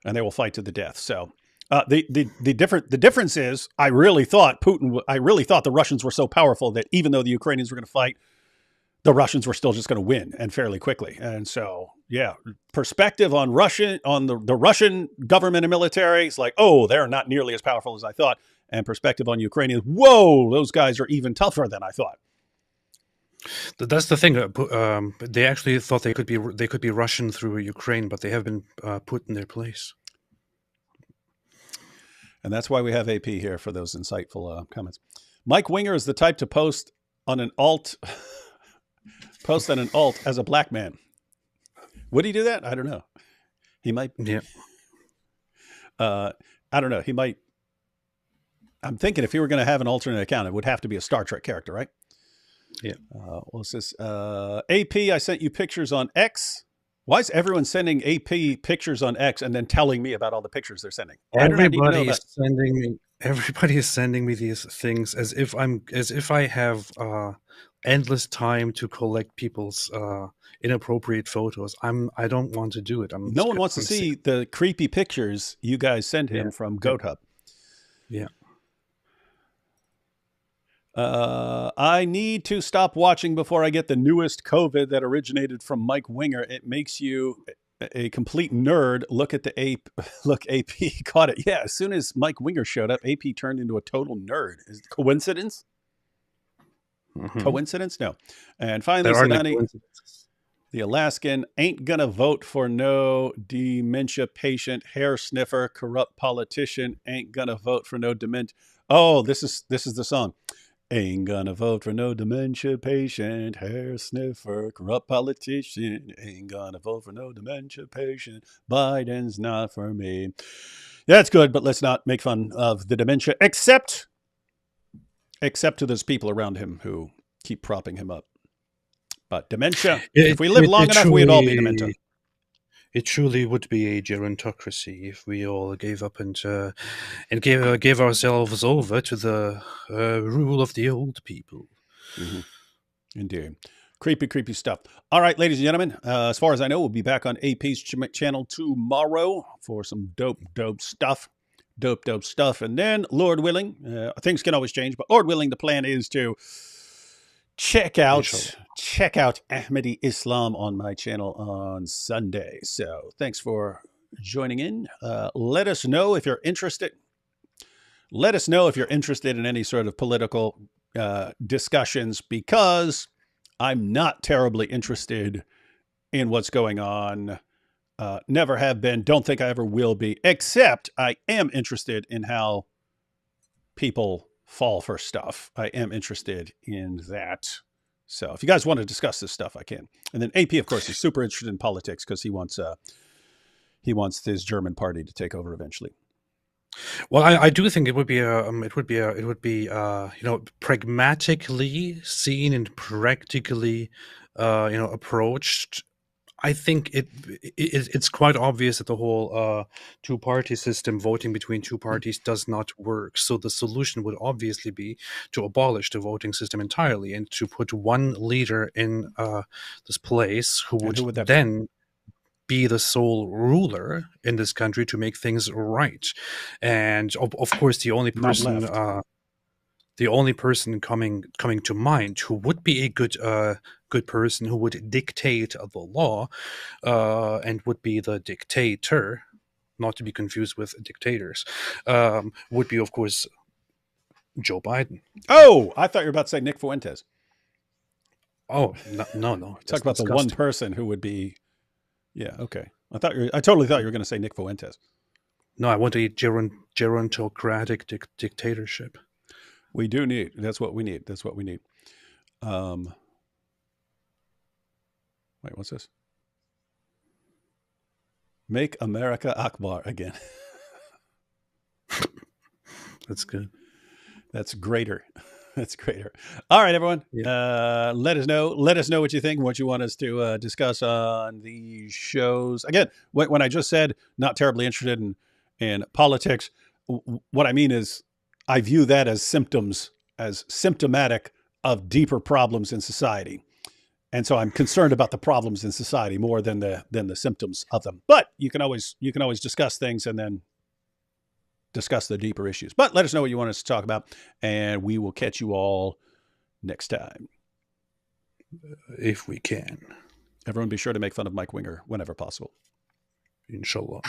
and they will fight to the death. So. The difference is I really thought the Russians were so powerful that even though the Ukrainians were going to fight, the Russians were still just going to win, and fairly quickly. And so, yeah, perspective on the Russian government and military is like, oh, they're not nearly as powerful as I thought. And perspective on Ukrainians, whoa, those guys are even tougher than I thought. That's the thing. They actually thought they could be Russian through Ukraine, but they have been put in their place. And that's why we have AP here for those insightful comments. Mike Winger is the type to post on an alt as a black man. Would he do that? I don't know. He might. Yeah. I don't know. He might. I'm thinking if he were going to have an alternate account, it would have to be a Star Trek character, right? Yeah. What's this? AP, I sent you pictures on X. Why is everyone sending AP pictures on X and then telling me about all the pictures they're sending? Everybody is sending me these things as if I have endless time to collect people's inappropriate photos. I don't want to do it. No one wants to see the creepy pictures you guys send him from Goat Hub. Yeah. I need to stop watching before I get the newest COVID that originated from Mike Winger. It makes you a complete nerd. Look at the AP. Look, AP caught it. Yeah, as soon as Mike Winger showed up, AP turned into a total nerd. Is it coincidence? Mm-hmm. Coincidence? No. And finally, the Alaskan ain't gonna vote for no dementia patient, hair sniffer, corrupt politician. Ain't gonna vote for no dementia. Oh, this is the song. Ain't gonna vote for no dementia patient, hair sniffer, corrupt politician. Ain't gonna vote for no dementia patient. Biden's not for me. That's good, but let's not make fun of the dementia, except to those people around him who keep propping him up. But dementia, if we live long enough, we'd all be dementia. It truly would be a gerontocracy if we all gave up and gave ourselves over to the rule of the old people. Mm-hmm. Indeed. Creepy stuff. All right, ladies and gentlemen, as far as I know, we'll be back on AP's channel tomorrow for some dope stuff. Dope stuff. And then, Lord willing, things can always change, but Lord willing, the plan is to check out Ahmadi Islam on my channel on Sunday. So thanks for joining in. Let us know if you're interested. Let us know if you're interested in any sort of political discussions, because I'm not terribly interested in what's going on. Never have been. Don't think I ever will be, except I am interested in how people fall for stuff. I am interested in that. So if you guys want to discuss this stuff, I can. And then AP, of course, is super interested in politics because he wants his German party to take over eventually. Well, I do think it would be pragmatically seen and practically approached. I think it's quite obvious that the whole two-party system, voting between two parties, does not work. So the solution would obviously be to abolish the voting system entirely and to put one leader in this place who would then be the sole ruler in this country to make things right. And of course, the only person coming to mind who would be a good person who would dictate the law and would be the dictator, not to be confused with dictators, would be, of course, Joe Biden. Oh, I thought you were about to say Nick Fuentes. Oh, no. Talk about the one person who would be. Yeah, okay. I totally thought you were going to say Nick Fuentes. No, I want a gerontocratic dictatorship. We do need. That's what we need. That's what we need. Wait, what's this? Make America Akbar again. That's good. That's greater. That's greater. All right, everyone. Yeah. Let us know. Let us know what you think, what you want us to discuss on these shows. Again, when I just said not terribly interested in politics, what I mean is I view that as symptomatic of deeper problems in society. And so I'm concerned about the problems in society more than the symptoms of them. But you can always discuss things and then discuss the deeper issues. But let us know what you want us to talk about, and we will catch you all next time. If we can. Everyone be sure to make fun of Mike Winger whenever possible. Inshallah.